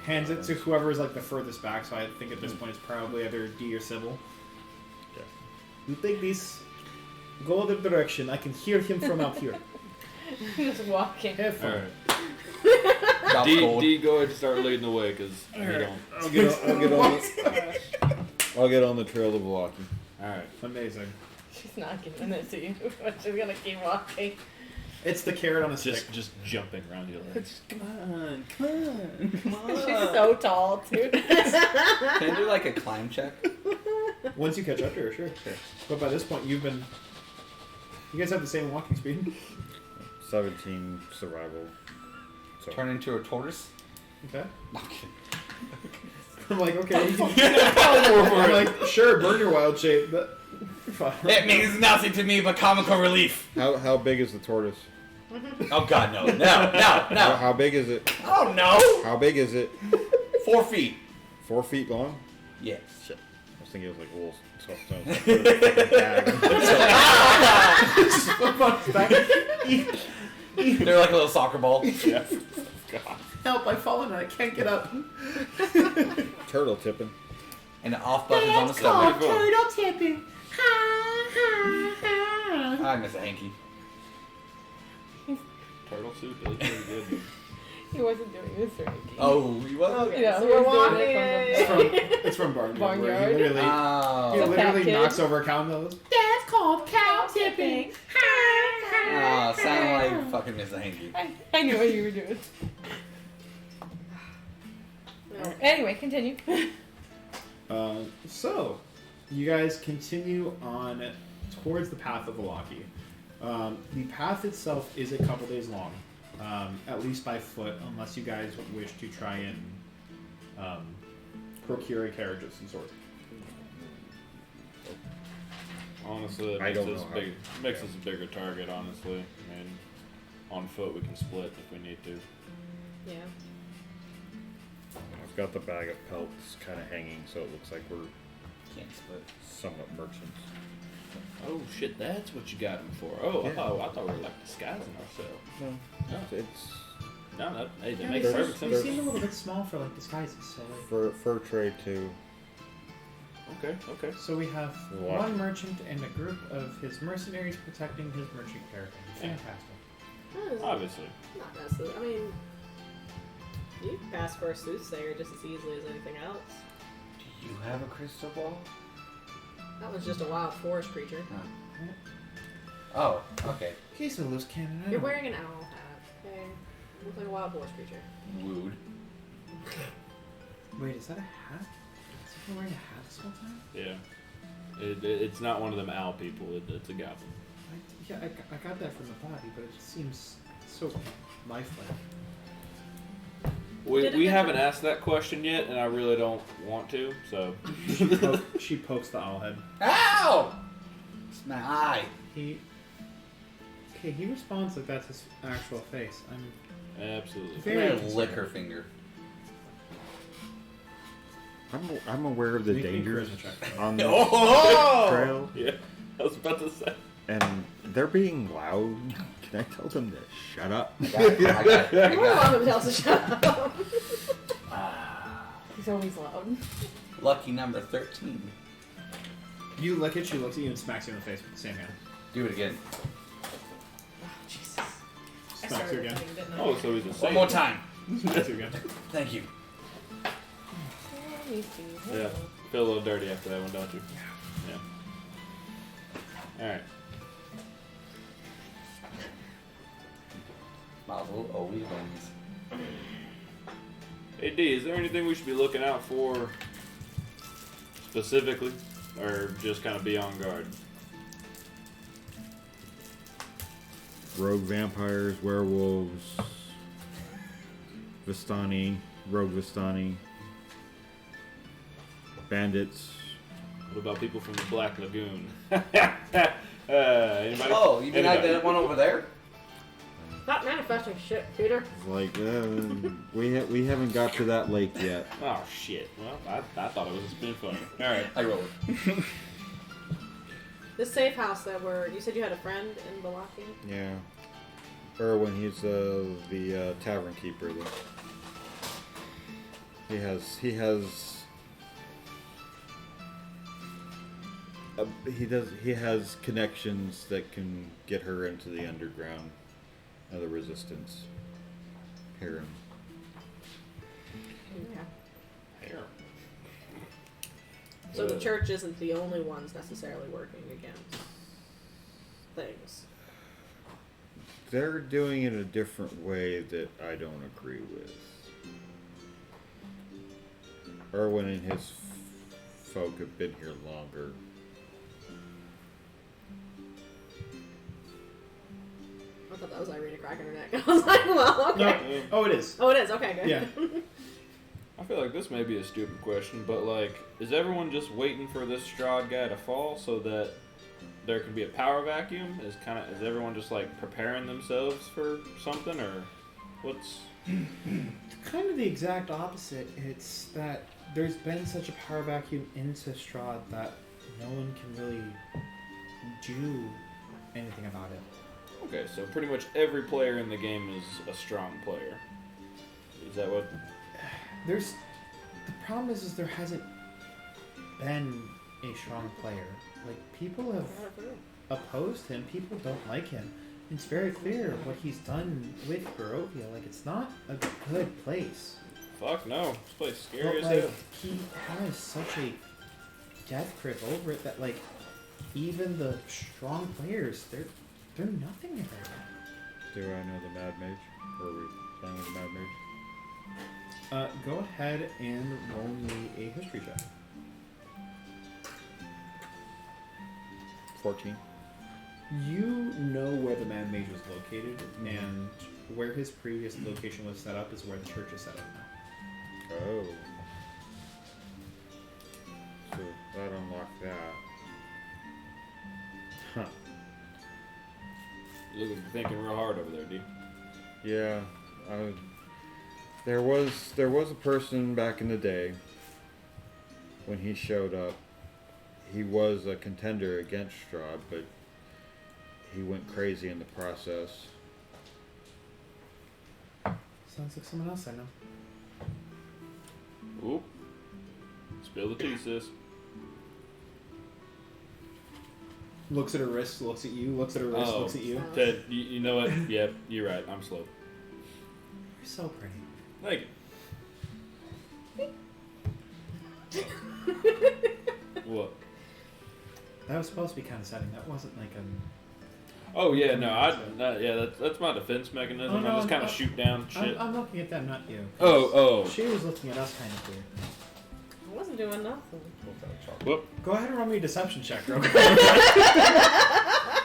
Hands it to whoever is like the furthest back, so I think at this point it's probably either D or Sybil. Yeah. You take this, go the direction. I can hear him from out here. Just walking. Have fun. Alright. Drop cold. D, go ahead and start leading the way, because you don't. I'll get on the trail of Velaki. Alright. Amazing. She's not giving it to you. She's gonna keep walking. It's the carrot on a stick. Just jumping around your legs. Come on, come on, come on. She's so tall, too. Can I do like a climb check? Once you catch up to her, sure. But by this point, you guys have the same walking speed. 17 survival. So Turn into a tortoise? Okay. Okay. I'm like, okay. I'm like, sure, burn your wild shape, but It means nothing to me but comical relief. how big is the tortoise? Oh god, no. No. How big is it? Oh no! How big is it? 4 feet. 4 feet long? Yes. Shit. I was thinking it was like a little soft bag. They're like a little soccer ball. Yeah. God. help! I've fallen and I can't get up. Turtle tipping. And the off button's on the stomach. turtle tipping. I miss a hanky. turtle soup is really good. He wasn't doing this right. Oh, you wasn't? Okay, You know, so he we're was doing walking. it from the It's from Barnyard. Where Barnyard? he literally, Oh. he It's a fat literally kid. knocks over a cow and goes, That's called cow tipping. Oh, sounded like fucking Miss Hanky. I knew what you were doing. No. Anyway, continue. So, you guys continue on towards the path of Valaki. The path itself is a couple days long, at least by foot, unless you guys wish to try and procure a carriage of some sort. Honestly, it I makes, don't us, know how- big, makes us a bigger target, honestly. I mean, on foot we can split if we need to. Yeah. I've got the bag of pelts kind of hanging, so it looks like we're Can't split. somewhat merchants. Oh shit, that's what you got him for. Oh, Yeah. I thought we were like disguising ourselves. No, No, it's no, that, hey, that Yeah, makes they perfect seem- sense. They seem a little bit small for like disguises. So fur trade too. Okay. so we have Wow. one merchant and a group of his mercenaries protecting his merchant caravan. Fantastic. That is Obviously. not necessarily. I mean, you can pass for a soothsayer just as easily as anything else. Do you have a crystal ball? That was just a wild forest creature. Oh, okay. Case of a loose cannon. I You're don't- wearing an owl hat. Okay. Looks like a wild forest creature. Wooed. Wait, is that a hat? Is he wearing a hat this whole time? Yeah. It's not one of them owl people. It's a goblin. I got that from the body, but it just seems so lifelike. Did it We get haven't the- asked that question yet, and I really don't want to. So. She pokes the owl head. Ow! It's my eye. He responds like that's his actual face. I'm Absolutely. I'm very gonna concerned. lick her finger. I'm aware of the Make me a dangers charisma check. on the Oh! trail, Yeah, I was about to say. and they're being loud. Can I tell them to shut up? I got it. I got it. I One got of them tells to shut up. He's always loud. it. Lucky number 13. You lick it, she looks at you and smacks you in the face with the same hand. Do it again. Jesus. I Smacks you started again. thinking, didn't I? Oh, so he's a One saint. more time. Smacks you again. Thank you. Let me see. Yeah. Feel a little dirty after that one, don't you? Yeah. Alright. Mazel always wins. Hey D, is there anything we should be looking out for specifically? Or just kind of be on guard? Rogue vampires, werewolves, Vistani, rogue Vistani, bandits. What about people from the Black Lagoon? Anybody? Oh, you mean like Anybody? that one over there? Stop manifesting shit, Peter. It's like we haven't got to that lake yet. Oh shit. Well, I thought it was just being funny. Alright. I rolled. This safe house that you said you had a friend in Balaki? Yeah, Erwin, he's the tavern keeper. He has connections that can get her into the underground of the resistance. Here. Yeah. So the church isn't the only ones necessarily working against things. They're doing it a different way that I don't agree with. Erwin and his folk have been here longer. I thought that was Irina cracking her neck. I was like, well, okay. No. Oh, it is. Oh, it is. Okay, good. Yeah. I feel like this may be a stupid question, but like, is everyone just waiting for this Strahd guy to fall so that there can be a power vacuum? Is everyone just like preparing themselves for something, or what's? Kind of the exact opposite. It's that there's been such a power vacuum into Strahd that no one can really do anything about it. Okay, so pretty much every player in the game is a strong player. Is that what? The problem is there hasn't been a strong player. Like, people have opposed him. People don't like him. It's very clear what he's done with Barovia. Like, it's not a good place. Fuck no. This place is scary But, as hell. like, he has such a death grip over it that, like, even the strong players, they're nothing to her. Do I know the Mad Mage? Or are we playing with the Mad Mage? Go ahead and roll me a history check. 14. You know where the Mad Mage was located, and where his previous location was set up is where the church is set up now. Oh. So that unlocked that. Huh. You look like you're thinking real hard over there, dude. Yeah. There was a person back in the day when he showed up. He was a contender against Strahd, but he went crazy in the process. Sounds like someone else I know. Oop. Spill the tea, sis. Looks at her wrist, looks at you, looks at her wrist, Oh. looks at you. Ted, you know what? Yep, you're right. I'm slow. You're so pretty. Thank you. What? That was supposed to be condescending. That wasn't like a... Oh yeah, no, that's my defense mechanism. Oh, no, I just kind no. of shoot down shit. I'm looking at them, not you. Oh. She was looking at us kind of weird. I wasn't doing nothing. Whoop. Go ahead and roll me a deception check, real quick. What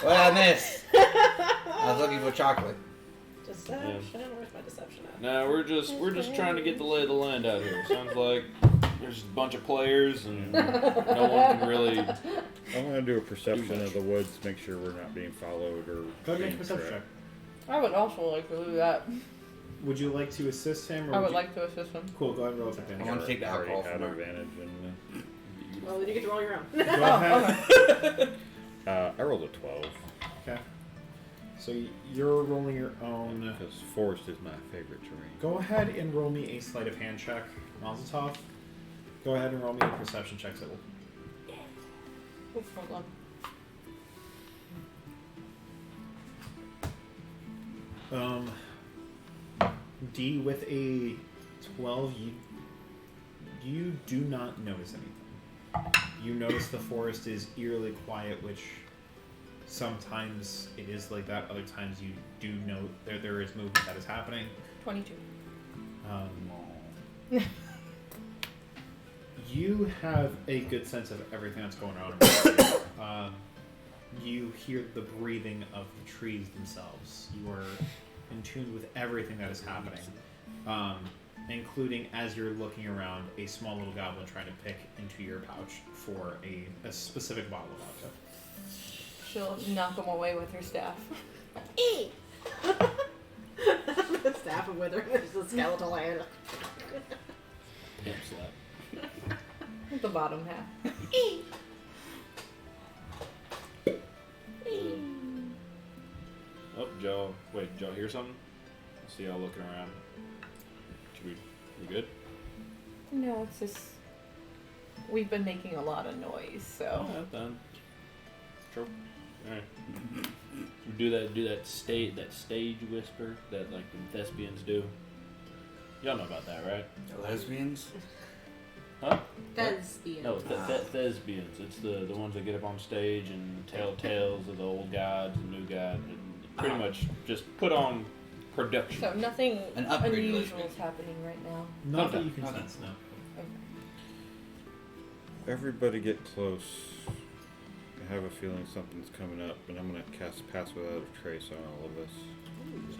did I miss? I was looking for chocolate. Deception. Where's my deception at? Nah, we're just trying to get the lay of the land out here. Sounds like there's a bunch of players and no one can really. I'm gonna do a perception of the woods, make sure we're not being followed or. Go ahead and make a being perception check. tracked. I would also like to do that. Would you like to assist him? Or I would you... like to assist him. Cool, go ahead and roll with I advantage. want to take the Already alcohol had from her. advantage and Well, then you get to roll your own. Go ahead. I rolled a 12 Okay. So you're rolling your own. because forest is my favorite terrain. Go ahead and roll me a sleight of hand check, Mazeltov. Go ahead and roll me a perception check, Sibyl. Oops, hold on. D with a 12, you do not notice anything. You notice the forest is eerily quiet, which sometimes it is like that. Other times you do know there is movement that is happening. 22. You have a good sense of everything that's going on around you. You hear the breathing of the trees themselves. You are in tune with everything that is happening, including, as you're looking around, a small little goblin trying to pick into your pouch for a specific bottle of vodka. She'll knock him away with her staff. The staff of withering. There's the skeletal hand. Pimp slap. The bottom half. Oh, Joe. Wait, Joe, hear something? I see y'all looking around. We good? No, it's just we've been making a lot of noise, so Oh, done. True. All right. Do that stage whisper that like the thespians do. Y'all know about that, right? The lesbians? Huh? Thespian. No, thespians. It's the ones that get up on stage and tell tales of the old gods and new gods, and pretty much just put on production. so nothing An upgrade unusual lesbian. is happening right now. Not that Okay. you can Okay. sense, no. Okay. Everybody get close. I have a feeling something's coming up, and I'm gonna cast Pass Without a Trace on all of us.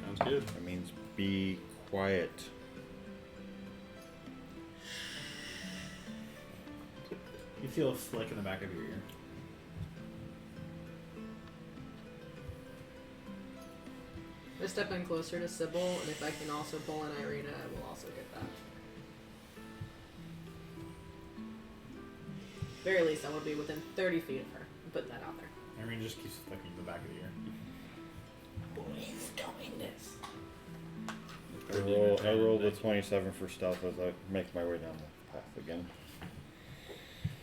Sounds good. That means be quiet. You feel a flick in the back of your ear. I step in closer to Sibyl, and if I can also pull in Irina, I will also get that. Very least, I want to be within 30 feet of her. I'm putting that out there. Irene just keeps flicking in the back of the ear. Who is doing this? I rolled a 27 for stealth as I make my way down the path again.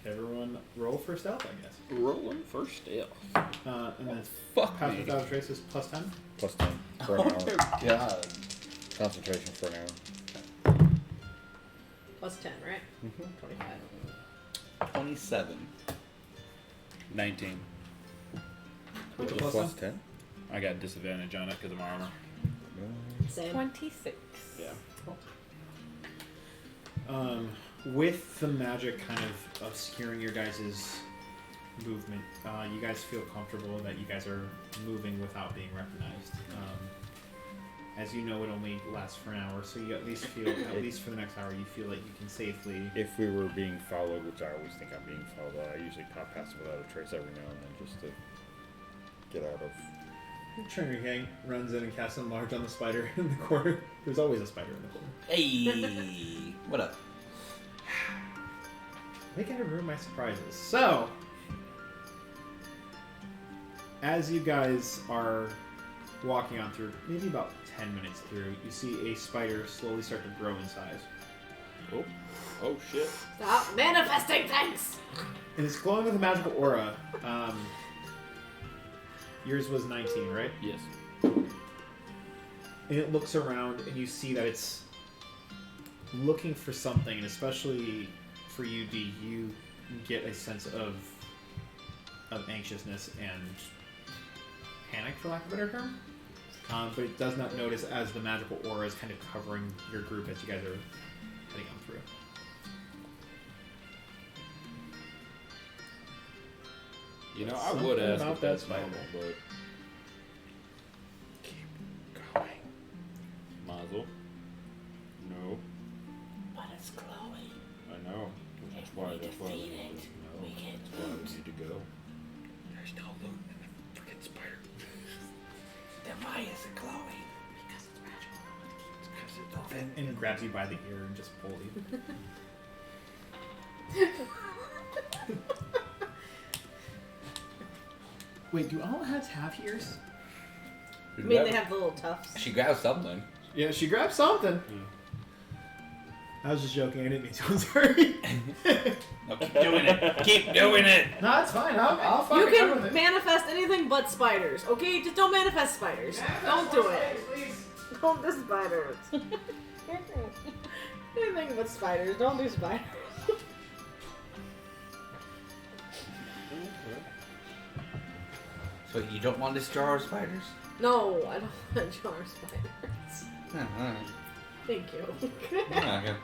Everyone roll for stealth, I guess. Rolling for stealth. And then Fuck pass me. without a trace is plus 10. Plus 10 for Oh an hour. my god. Concentration for an hour. Plus 10, right? Mm-hmm. 25. 27. 19. What's the Plus plus 10? I got disadvantage on it because of my armor. Same. 26. Yeah. With the magic kind of obscuring your guys' movement, you guys feel comfortable that you guys are moving without being recognized. As you know, it only lasts for an hour, so you at least feel, at least for the next hour, you feel like you can safely... If we were being followed, which I always think I'm being followed, I usually pop past without a trace every now and then just to get out of... Trainer Gang runs in and casts Enlarge on the spider in the corner. There's always a spider in the corner. Hey, what up? They gotta ruin my surprises. So, as you guys are walking on through, maybe about 10 minutes through, you see a spider slowly start to grow in size. Oh shit. Stop manifesting things! And it's glowing with a magical aura. Yours was 19, right? Yes. And it looks around and you see that it's looking for something, and especially for you, D, you get a sense of anxiousness and panic, for lack of a better term. But it does not notice as the magical aura is kind of covering your group as you guys are heading on through. You know, I Something would ask about if that's that spider. normal, but Keep going. Mazel. No, But it's glowing. I know. That's why. That's why. defeat it, No, we get that's why we need to go. There's no loot in the freaking spider. Then why is it glowing? And grabs you by the ear and just pulls you. Wait, do all hats have ears? I mean, they have the little tufts. She grabbed something. Yeah, she grabbed something. I was just joking. I didn't mean to. I'm sorry. No, keep doing it. Keep doing it. No, it's fine. I'll You fucking run with can it. manifest anything but spiders, okay? Just don't manifest spiders. Don't do it. Don't do spiders. Anything but spiders. Don't do spiders. So you don't want this jar of spiders? No, I don't want jar spiders. Alright. Thank you. Okay.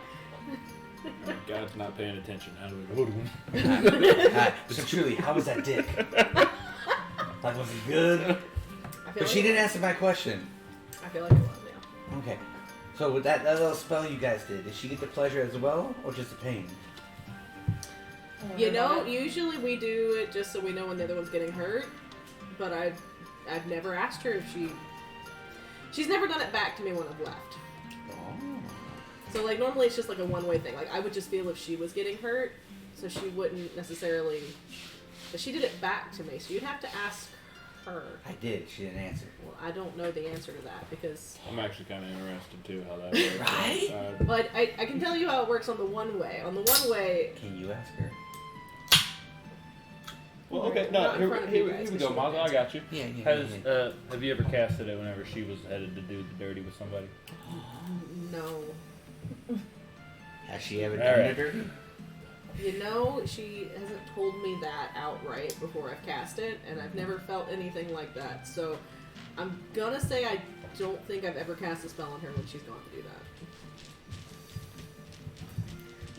God's not paying attention. How do we go to him? So truly, how was that dick? Like, was it good? I feel But like she didn't answer my question. I feel like it was, yeah. Okay. So with that little spell you guys did she get the pleasure as well, or just the pain? You know, usually we do it just so we know when the other one's getting hurt, but I've never asked her if she's never done it back to me when I've left. Oh. So like normally it's just like a one-way thing. Like I would just feel if she was getting hurt, so she wouldn't necessarily. But she did it back to me, so you'd have to ask her. I did. She didn't answer. Well, I don't know the answer to that because. I'm actually kind of interested too how that works. Right? But I can tell you how it works on the one way. On the one way, Can you ask her? Well, okay, no, Not in here, front of here, you here guys, we but go, she Mazel. I got you. Yeah. Have you ever casted it whenever she was headed to do the dirty with somebody? no. Has she ever All done right. it dirty? You know, she hasn't told me that outright before I've cast it, and I've never felt anything like that. So I'm gonna say I don't think I've ever cast a spell on her when she's going to do that.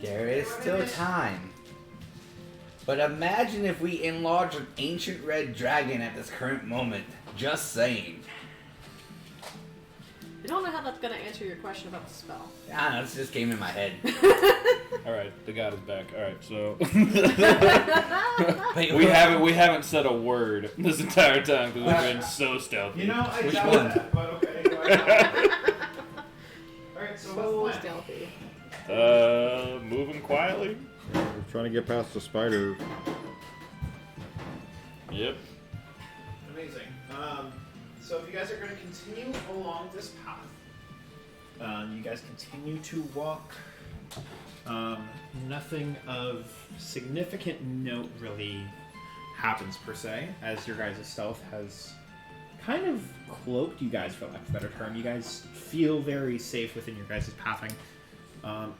There is still time. But imagine if we enlarge an ancient red dragon at this current moment. Just saying. I don't know how that's gonna answer your question about the spell. I don't know, this just came in my head. All right, the god is back. All right, so Wait, we haven't said a word this entire time because we've been so stealthy. You know, I Which doubt one? that, but okay. Go ahead. Alright, so So what's the plan? stealthy. Moving quietly. We're trying to get past the spider. Yep. Amazing. So if you guys are going to continue along this path, you guys continue to walk Nothing of significant note really happens per se, as your guys' stealth has kind of cloaked you guys, for lack of a better term. You guys feel very safe within your guys' pathing.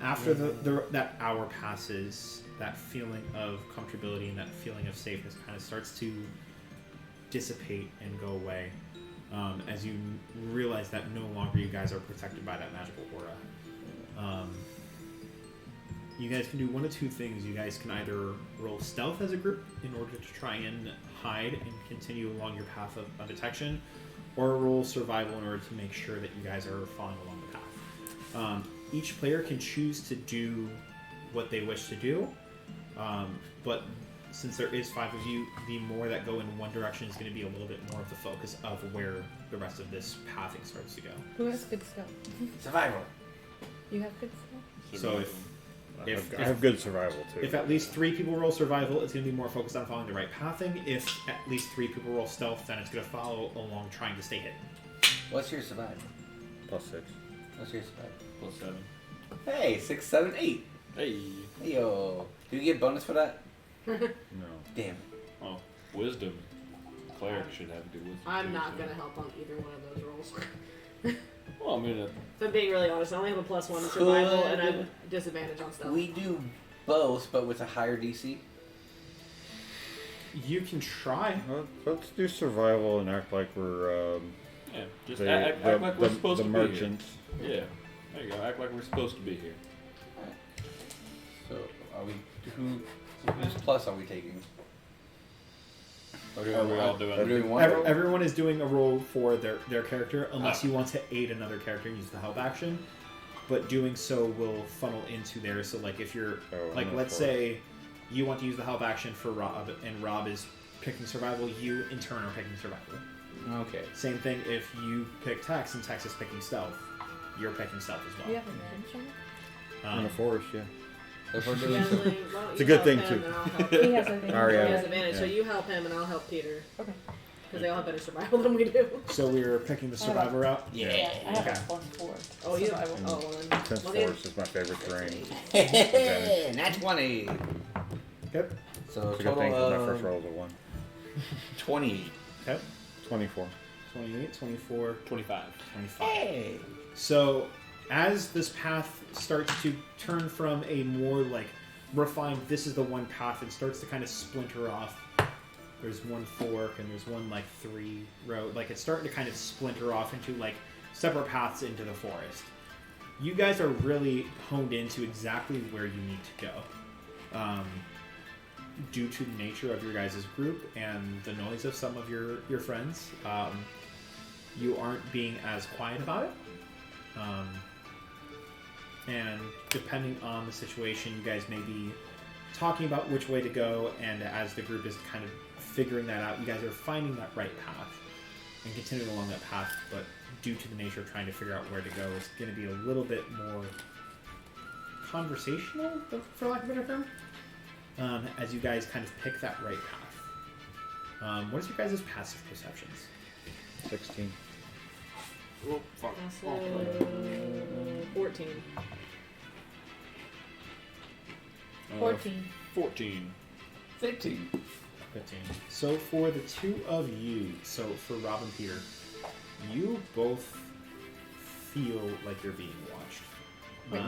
After that hour passes, that feeling of comfortability and that feeling of safeness kind of starts to dissipate and go away, as you realize that no longer you guys are protected by that magical aura. You guys can do one of two things. You guys can either roll stealth as a group in order to try and hide and continue along your path of detection, or roll survival in order to make sure that you guys are following along the path. Each player can choose to do what they wish to do, but since there is 5 of you, the more that go in one direction is going to be a little bit more of the focus of where the rest of this pathing starts to go. Who has good stuff? Survival. You have good stuff? So I have good survival too. if at least 3 people roll survival, it's going to be more focused on following the right pathing. If at least 3 people roll stealth, then it's going to follow along trying to stay hidden. What's your survival? +6. What's your survival? +7. Hey, 6, 7, 8. Hey. Yo. Do you get bonus for that? No. Damn. Oh, wisdom. Cleric should have good wisdom. I'm too, not so. gonna help on either one of those rolls. Well, I mean, If I'm being really honest, I only have a +1 to survival, and I have a disadvantage on stealth. We do both, but with a higher DC. You can try. Let's do survival and act like we're yeah, just the, act the, like we're the, supposed the to merchants. be here. Yeah, there you go. Act like we're supposed to be here. So, are we... Whose plus are we taking? Or do Are we all we're doing? doing one roll? Everyone is doing a roll for their character, unless you want to aid another character and use the help action. But doing so will funnel into theirs. So, like, if you're... like, let's say you want to use the help action for Rob, and Rob is picking survival, you, in turn, are picking survival. Okay. Same thing if you pick Tex and Tex is picking stealth. You're picking stealth as You well. have advantage on it? In the forest, yeah. If we're doing Yeslie, why don't It's a you good help thing, him too. and I'll help He him. has advantage. Alright, He yeah. has advantage, so Yeah. you help him and I'll help Peter. Okay. Because they all have better survival than we do. So we're picking the survivor route. I have Okay. a +4. Oh, you survival. Oh, well then. Since well, then- forest is my favorite terrain. Hey, nat 20. Yep. So It's a good total thing 'cause my first of roll was a 1. 28. Okay. 24. 28, 24, 25. 25. Hey. So, as this path starts to turn from a more like refined, this is the one path, and starts to kind of splinter off. There's one fork, and there's one like 3 road. Like it's starting to kind of splinter off into like separate paths into the forest. You guys are really honed into exactly where you need to go, due to the nature of your guys' group and the noise of some of your friends. You aren't being as quiet about it. And depending on the situation, you guys may be talking about which way to go, and as the group is kind of figuring that out, you guys are finding that right path and continuing along that path, but due to the nature of trying to figure out where to go, it's going to be a little bit more conversational, for lack of a better term, as you guys kind of pick that right path. What is your guys' passive perceptions? 16. Oh, fuck. Also, 14. 14. 14. 15. 15. So for the 2 of you, so for Rob and Peter, you both feel like you're being watched. Wait.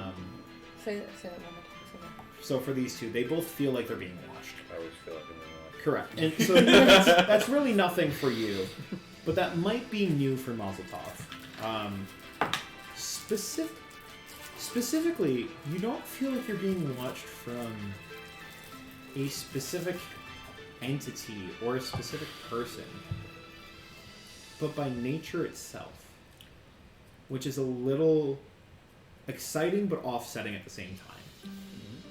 Say that one more time. So for these 2, they both feel like they're being watched. I always feel like I'm in Correct. And so that's really nothing for you, but that might be new for Mazeltov. Specifically, you don't feel like you're being watched from a specific entity or a specific person, but by nature itself, which is a little exciting but offsetting at the same time.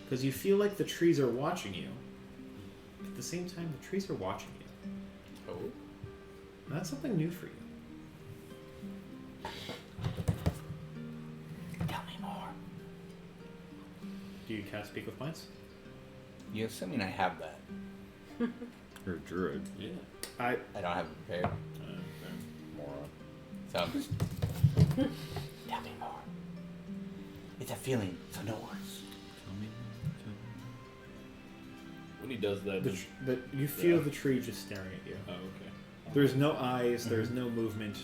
Because you feel like the trees are watching you, but at the same time the trees are watching you. Oh. And that's something new for you. Tell me more. Do you cast Speak with Minds? You assuming I have that? You're a druid. Yeah. I don't have it prepared. Moron. So I'm just... Tell me more. It's a feeling, so no words. When he does that, You feel the tree just staring at you. oh, okay. There's no eyes. There's no movement.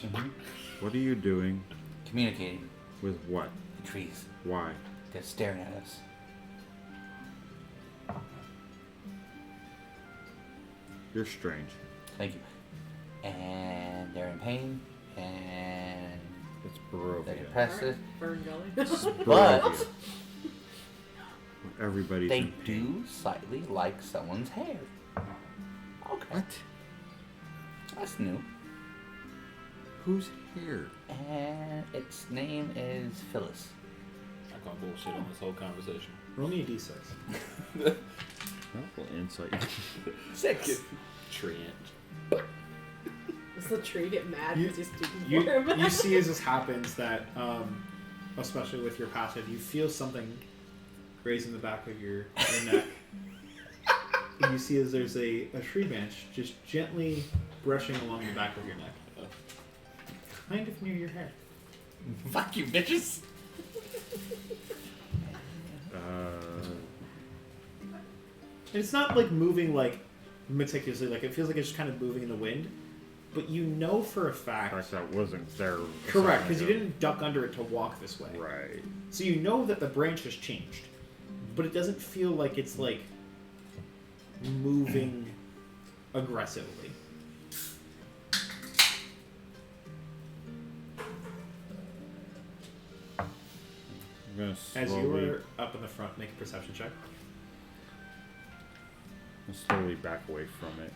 What are you doing? Communicating. With what? The trees. Why? They're staring at us. You're strange. Thank you. And they're in pain, and It's they're Barovia. depressed. Fern Gully. Barovia. Everybody's They in pain. do slightly like someone's hair. Okay. What? That's new. Who's here? And its name is Phyllis. I call bullshit on this whole conversation. Roll me a d6. Helpful insight. 6. Tree Does the tree get mad You- because he's speaking You, for him? you see as this happens that, especially with your passive, you feel something raise in the back of your neck. And you see as there's a tree branch just gently brushing along the back of your neck. Kind of near your hair. Fuck you, bitches. And it's not like moving like meticulously, like it feels like it's just kind of moving in the wind. But you know for a fact. In fact, that wasn't there. Correct, because you didn't duck under it to walk this way. Right. So you know that the branch has changed. But it doesn't feel like it's like moving aggressively. I'm gonna As you slowly, were up in the front, make a perception check. slowly back away from it.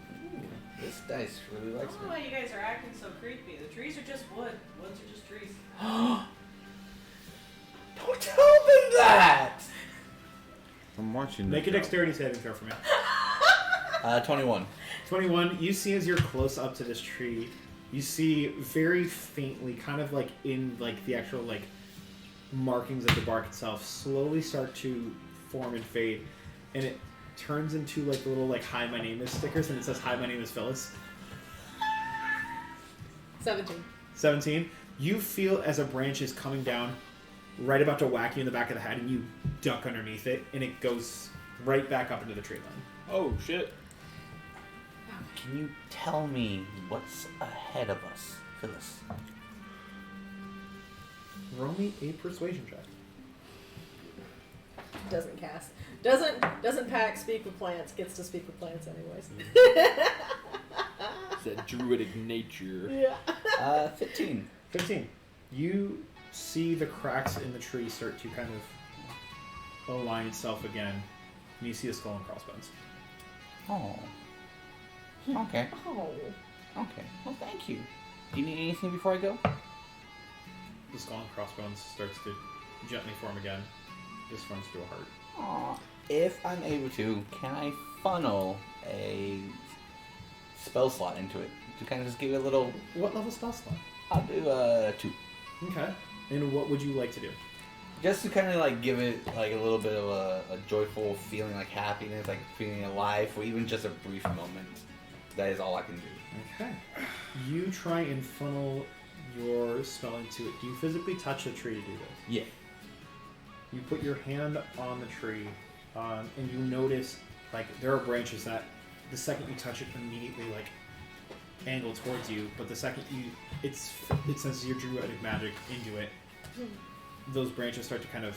This dice really I likes don't know me. why you guys are acting so creepy. The trees are just wood. Woods are just trees. Don't tell me that! I'm watching. Make a this dexterity saving throw for me. 21. 21, you see as you're close up to this tree, you see very faintly, kind of like in like the actual like markings of the bark itself, slowly start to form and fade, and it turns into like the little like "Hi, my name is" stickers, and it says "Hi, my name is Phyllis." 17. 17. You feel as a branch is coming down, right about to whack you in the back of the head, and you duck underneath it, and it goes right back up into the tree line. Oh shit! Can you tell me what's ahead of us, Phyllis? Roll me a persuasion check. Doesn't cast. Doesn't pack speak with plants. Gets to speak with plants anyways. It's that druidic nature. Yeah. 15. 15. You see the cracks in the tree start to kind of align itself again, and you see a skull and crossbones. Oh. Okay. Oh. Okay. Well, thank you. Do you need anything before I go? The skull and crossbones starts to gently form again. This forms to a heart. Aw. If I'm able to, can I funnel a spell slot into it? To kind of just give it a little... What level spell slot? I'll do 2. Okay. And what would you like to do? Just to kind of like give it like a little bit of a joyful feeling, like happiness, like feeling alive for even just a brief moment. That is all I can do. Okay. You try and funnel your spell into it. Do you physically touch the tree to do this? Yeah. You put your hand on the tree, and you notice, like, there are branches that the second you touch it immediately, like, angle towards you, but the second it senses your druidic magic into it, those branches start to kind of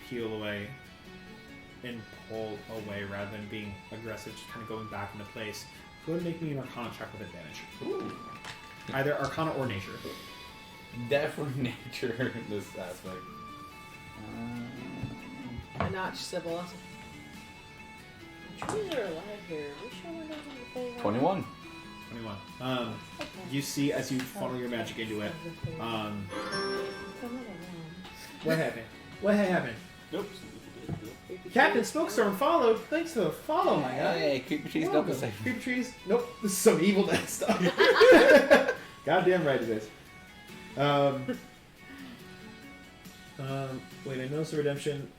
peel away and pull away rather than being aggressive, just kind of going back into place. Go ahead and make me an Arcana check with advantage. Ooh. Either Arcana or Nature. Definitely nature in this aspect. A notch, Sibyl. The trees are alive here. We sure we're not going to play 21. 21. You see as you funnel your magic into it, what happened? What happened? Nope. Captain Smokestorm followed. Thanks for the follow, my guy. Hey, creepy trees don't say. Creepy trees. Nope. This is some evil dead stuff. Goddamn right it is. Wait, I noticed the redemption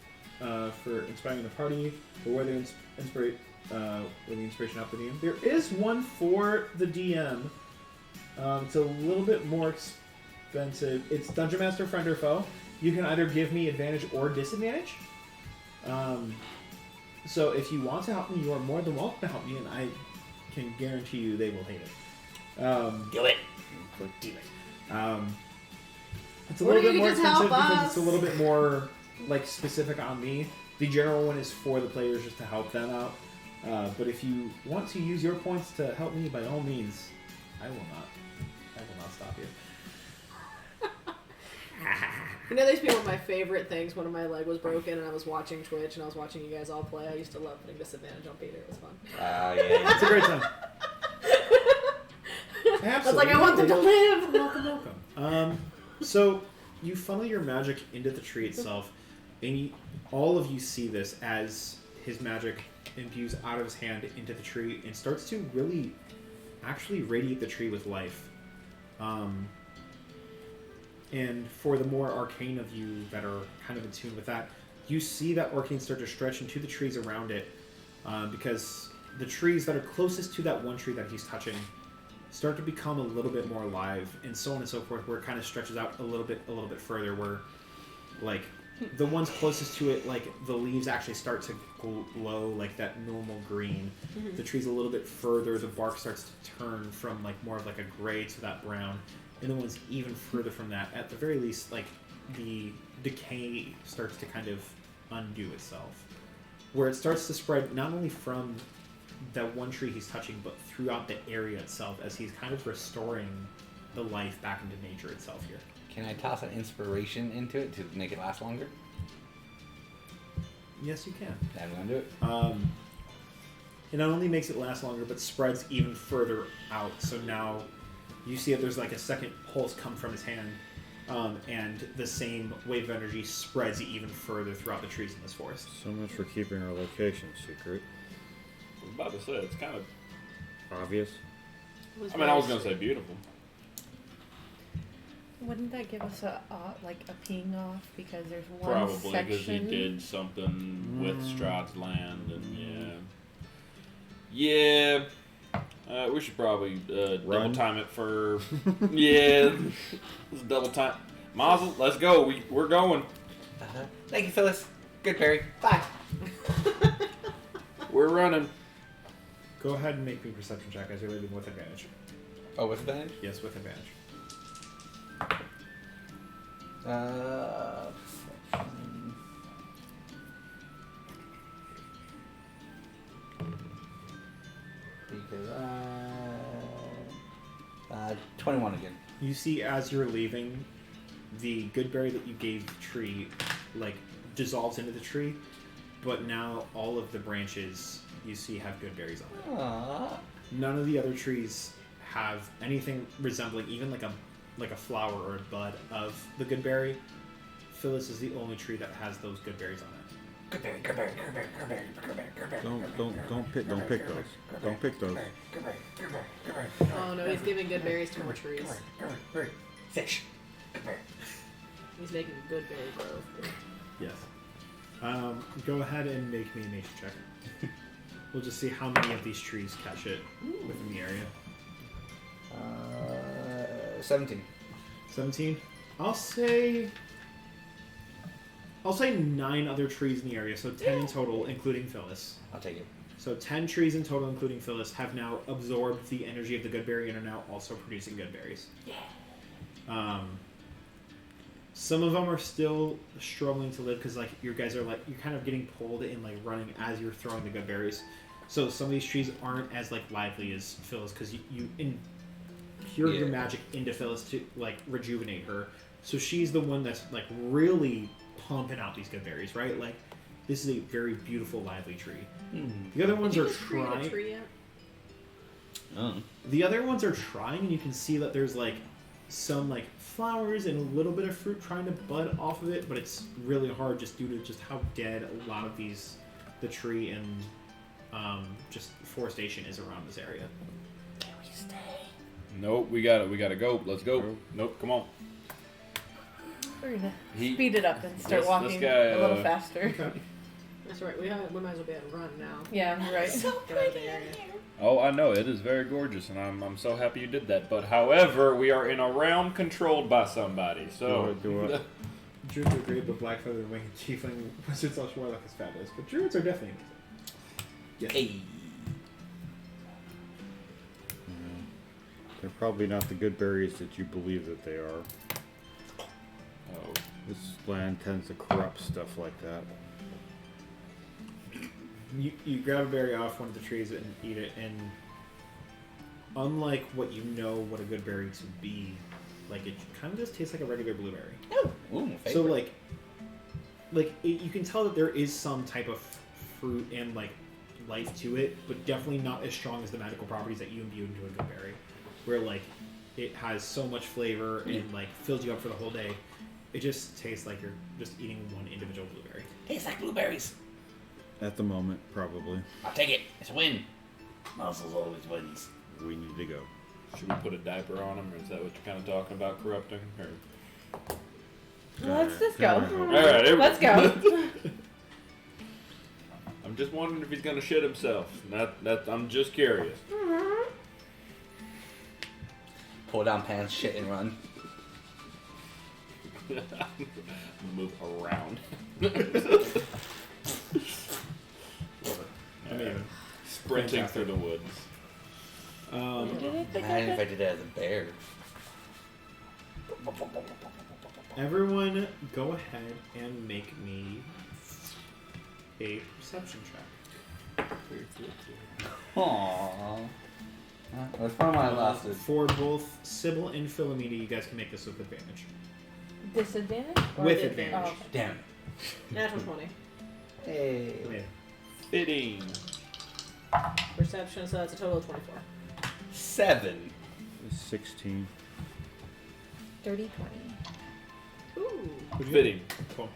for inspiring the party, but where the inspiration up the DM. There is one for the DM. It's a little bit more expensive. It's Dungeon Master Friend or Foe. you can either give me advantage or disadvantage. So if you want to help me, you are more than welcome to help me, and I can guarantee you they will hate it. Do it. It's a Or little you bit more can just help expensive because us. it's a little bit more like specific on me. The general one is for the players just to help them out. But if you want to use your points to help me, by all means, I will not stop you. You know, they used to be one of my favorite things when my leg was broken and I was watching Twitch and I was watching you guys all play. I used to love putting disadvantage on Peter. It was fun. Yeah. It's a great time. I was like, I want them to live. Welcome. So you funnel your magic into the tree itself, and all of you see this as his magic imbues out of his hand into the tree and starts to really actually radiate the tree with life. And for the more arcane of you that are kind of in tune with that, you see that arcane start to stretch into the trees around it, because the trees that are closest to that one tree that he's touching start to become a little bit more alive, and so on and so forth, where it kind of stretches out a little bit further, where like the ones closest to it, like the leaves actually start to glow like that normal green. Mm-hmm. The tree's a little bit further, the bark starts to turn from like more of like a gray to that brown, and the ones even further from that, at the very least, like the decay starts to kind of undo itself, where it starts to spread not only from that one tree he's touching, but throughout the area itself, as he's kind of restoring the life back into nature itself here. Can I toss an inspiration into it to make it last longer? Yes, you can. I'm gonna do it. It not only makes it last longer, but spreads even further out. So now you see that there's like a second pulse come from his hand, and the same wave of energy spreads even further throughout the trees in this forest. So much for keeping our location secret. I was about to say, it's kind of... Obvious. I mean, I was going to say beautiful. Wouldn't that give us a peeing off because there's one Probably, because he section? did something with Strahd's land, and yeah. We should probably double time it for... yeah, let's double time. Mazel, let's go. We're going. Thank you, Phyllis. Good, Perry. Bye. We're running. Go ahead and make me a perception check as you're leaving with advantage. Oh, with advantage? Yes, with advantage. Because 21 again. You see, as you're leaving, the good berry that you gave the tree, like, dissolves into the tree, but now all of the branches you see have good berries on it. Aww. None of the other trees have anything resembling even like a flower or a bud of the good berry. Phyllis is the only tree that has those good berries on it. Good berry, good berry, good berry, good berry, good berry, good berry. Don't pick those. Don't pick those. Oh no, he's giving good berries to more trees. Fish. Good berry. He's making good berry growth. Yes. Go ahead and make me a nature check. We'll just see how many of these trees catch it within the area. 17. 17. I'll say 9 other trees in the area, so 10 in total, including Phyllis. I'll take it. So 10 trees in total, including Phyllis, have now absorbed the energy of the good berry and are now also producing good berries. Yeah. Some of them are still struggling to live because, like, you guys are like, you're kind of getting pulled and like running as you're throwing the good berries. So some of these trees aren't as like lively as Phyllis because you pour your magic into Phyllis to like rejuvenate her. So she's the one that's like really pumping out these good berries, right? Like, this is a very beautiful, lively tree. The other ones are trying. A tree yet? The other ones are trying, and you can see that there's like some like flowers and a little bit of fruit trying to bud off of it, but it's really hard just due to just how dead a lot of the tree and just forestation is around this area. Can we stay? Nope, we gotta go. Let's go. Nope, come on. We're gonna speed it up and start this walking guy, a little faster. That's right. We might as well be able to run now. Yeah, right. So pretty in here. Oh, I know, it is very gorgeous, and I'm so happy you did that. But however, we are in a realm controlled by somebody, so... Do it. Druids are great, but black feather and winged tiefling wizard slash warlock is fabulous. But druids are definitely amazing. Yes. Hey. They're probably not the good berries that you believe that they are. Oh. This land tends to corrupt stuff like that. You grab a berry off one of the trees and eat it, and unlike what you know what a good berry to be, like it kind of just tastes like a regular blueberry. Oh, ooh, my So favorite. you can tell that there is some type of fruit and like life to it, but definitely not as strong as the magical properties that you imbue into a good berry, where like it has so much flavor and like fills you up for the whole day. It just tastes like you're just eating one individual blueberry. Tastes like blueberries. At the moment, probably. I'll take it. It's a win. Muscles always wins. We need to go. Should we put a diaper on him, or is that what you're kind of talking about, corrupting? Or... Let's just go. All right, here we Let's go. I'm just wondering if he's gonna shit himself. I'm just curious. Pull down pants, shit, and run. Move around. Amazing. Sprinting through the woods. Imagine if I did that as a bear. Everyone, go ahead and make me a perception check. Aww. That's one of my last. For both Sibyl and Philomina, you guys can make this with advantage. Disadvantage? Or With did- advantage. Oh, okay. Damn it. Natural 20. Hey. Yeah. Fitting. Perception, so that's a total of 24. 7. 16. 30, 20. Ooh. Fitting. Cool.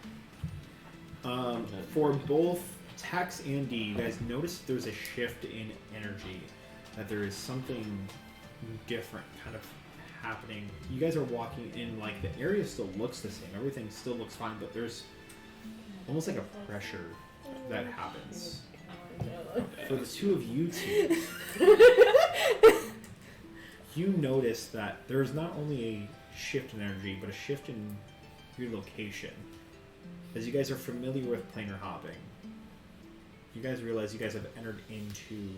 For both Tex and D, you guys notice there's a shift in energy. That there is something different kind of happening. You guys are walking in, like, the area still looks the same. Everything still looks fine, but there's almost like a pressure that happens. For the two of you two, you notice that there's not only a shift in energy, but a shift in your location. As you guys are familiar with planar hopping, you guys realize you guys have entered into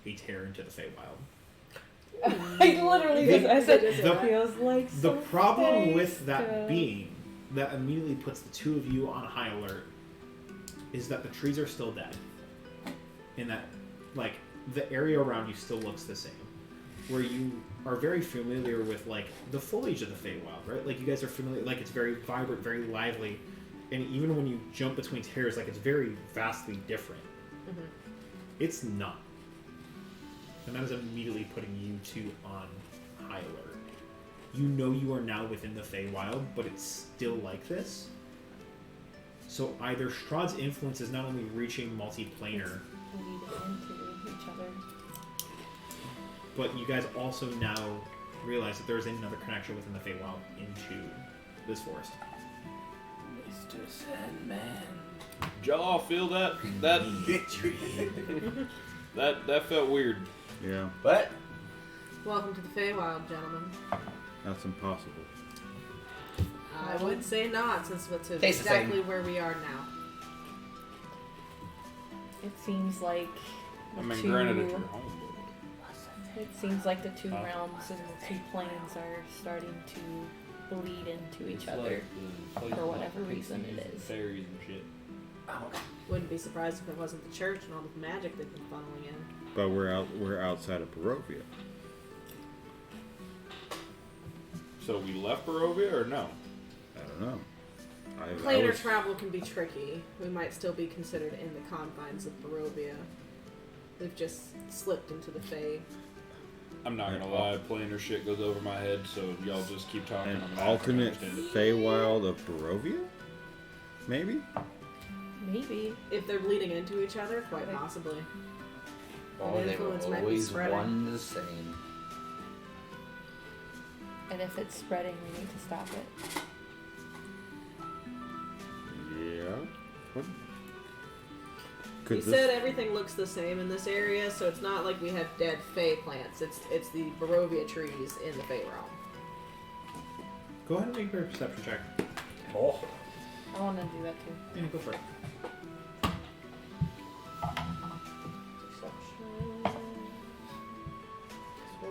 a tear into the Feywild. I literally just, I said, The- feels like The some problem with space that to- being that immediately puts the two of you on high alert is that the trees are still dead. And that, like, the area around you still looks the same. Where you are very familiar with, like, the foliage of the Feywild, right? Like, you guys are familiar, like, it's very vibrant, very lively. And even when you jump between tears, like, it's very vastly different. Mm-hmm. It's not. And that is immediately putting you two on high alert. You know you are now within the Feywild, but it's still like this. So either Strahd's influence is not only reaching multiplanar, Leading into each other. but you guys also now realize that there's another connection within the Feywild into this forest. Mr. Sandman. Did y'all feel that? That felt weird. Yeah, What? Welcome to the Feywild, gentlemen. that's impossible. I would say not, since that's Tastes the same. exactly where we are now. It seems like I the mean, two, granted, it's your home, it seems like the two realms and the two planes are starting to bleed into but each other. for whatever reason it is. Fairies and shit. Wouldn't be surprised if it wasn't the church and all the magic they've been funneling in. But we're outside of Barovia. So we left Barovia or no? I don't know. I Planar was- travel can be tricky. We might still be considered in the confines of Barovia. We've just slipped into the Fey. I'm not gonna lie, planar shit goes over my head, so y'all just keep talking. An I'm not gonna alternate understand it. Feywild of Barovia? Maybe? Maybe. If they're bleeding into each other, quite possibly. Oh, The they were influence might be always spreading. one the same. And if it's spreading, we need to stop it. Yeah. What? He Could said everything looks the same in this area, so it's not like we have dead Fey plants. It's the Barovia trees in the Fey realm. Go ahead and make your perception check. Oh. I want to do that too. Yeah, go for it.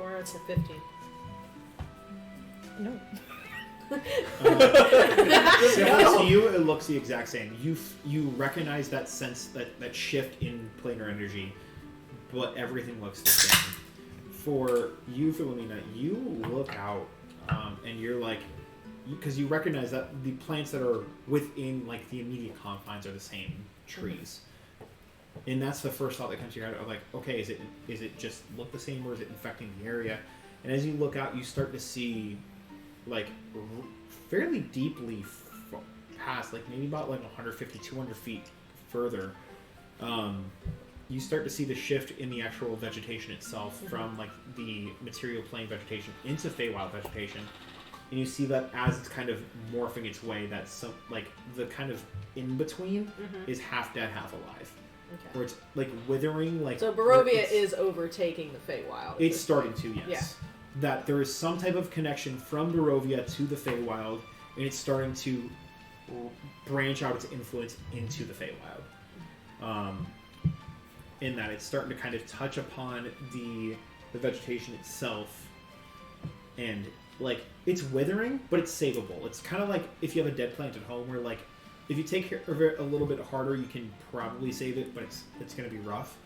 Or it's a 15. No. Similar to you, it looks the exact same. You recognize that sense, that shift in planar energy, but everything looks the same. For you, Philomina, you look out, and you're like, because you recognize that the plants that are within like the immediate confines are the same trees, and that's the first thought that comes to your head. Of like, okay, is it just look the same, or is it infecting the area? And as you look out, you start to see like fairly deeply past, like maybe about like 150, 200 feet further, you start to see the shift in the actual vegetation itself from like the material plane vegetation into Feywild vegetation. And you see that as it's kind of morphing its way, that some like the kind of in between is half dead, half alive. Okay. Where it's like withering, like So Barovia is overtaking the Feywild. at it's this starting point. to, yes. That there is some type of connection from Barovia to the Feywild, and it's starting to branch out its influence into the Feywild. In that it's starting to kind of touch upon the vegetation itself, and like it's withering, but it's savable. It's kind of like if you have a dead plant at home, where like if you take care of it a little bit harder, you can probably save it, but it's going to be rough.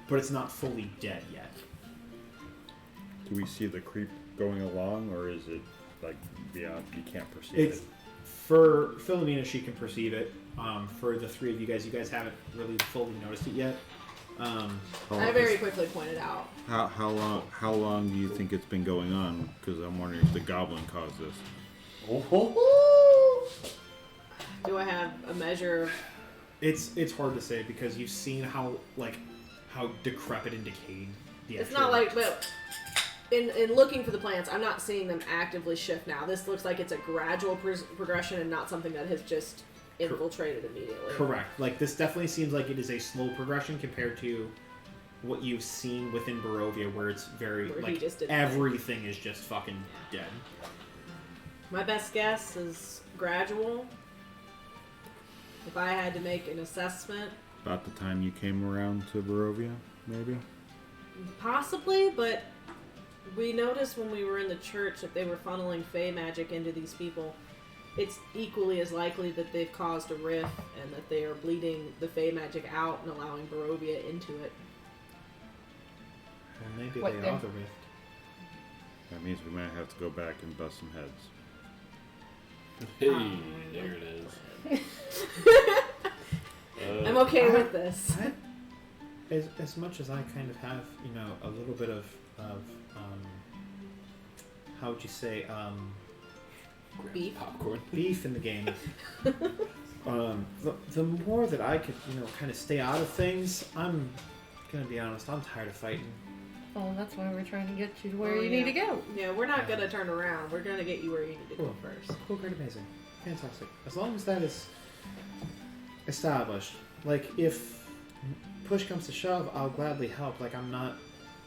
But it's not fully dead yet. Do we see the creep going along, or is it like beyond? You can't perceive It's it. for Philomina, she can perceive it. For the three of you guys haven't really fully noticed it yet. I very quickly pointed out. How long do you think it's been going on? Because I'm wondering if the goblin caused this. Do I have a measure of... It's hard to say because you've seen how decrepit and decayed the It's actual... not like... But in looking for the plants, I'm not seeing them actively shift now. This looks like it's a gradual progression and not something that has just infiltrated immediately. Correct. Like, this definitely seems like it is a slow progression compared to what you've seen within Barovia, where it's very, Where he like, just did everything is just fucking dead. My best guess is gradual. If I had to make an assessment, About the time you came around to Barovia, maybe? possibly, but we noticed when we were in the church that they were funneling Fey magic into these people. It's equally as likely that they've caused a rift and that they are bleeding the Fey magic out and allowing Barovia into it. Well, maybe What they then? are the rift. That means we might have to go back and bust some heads. Hey, there it is. I'm okay with this. As much as I kind of have, a little bit of how would you say, Beef. Popcorn. beef in the game. The more that I could, kind of stay out of things, I'm gonna be honest, I'm tired of fighting. Oh, that's why we're trying to get you to where Oh, you yeah. need to go. Yeah, we're not gonna turn around. We're gonna get you where you need to go Cool. first. Cool, great, amazing. Fantastic. As long as that is established. Like, if push comes to shove, I'll gladly help. Like, I'm not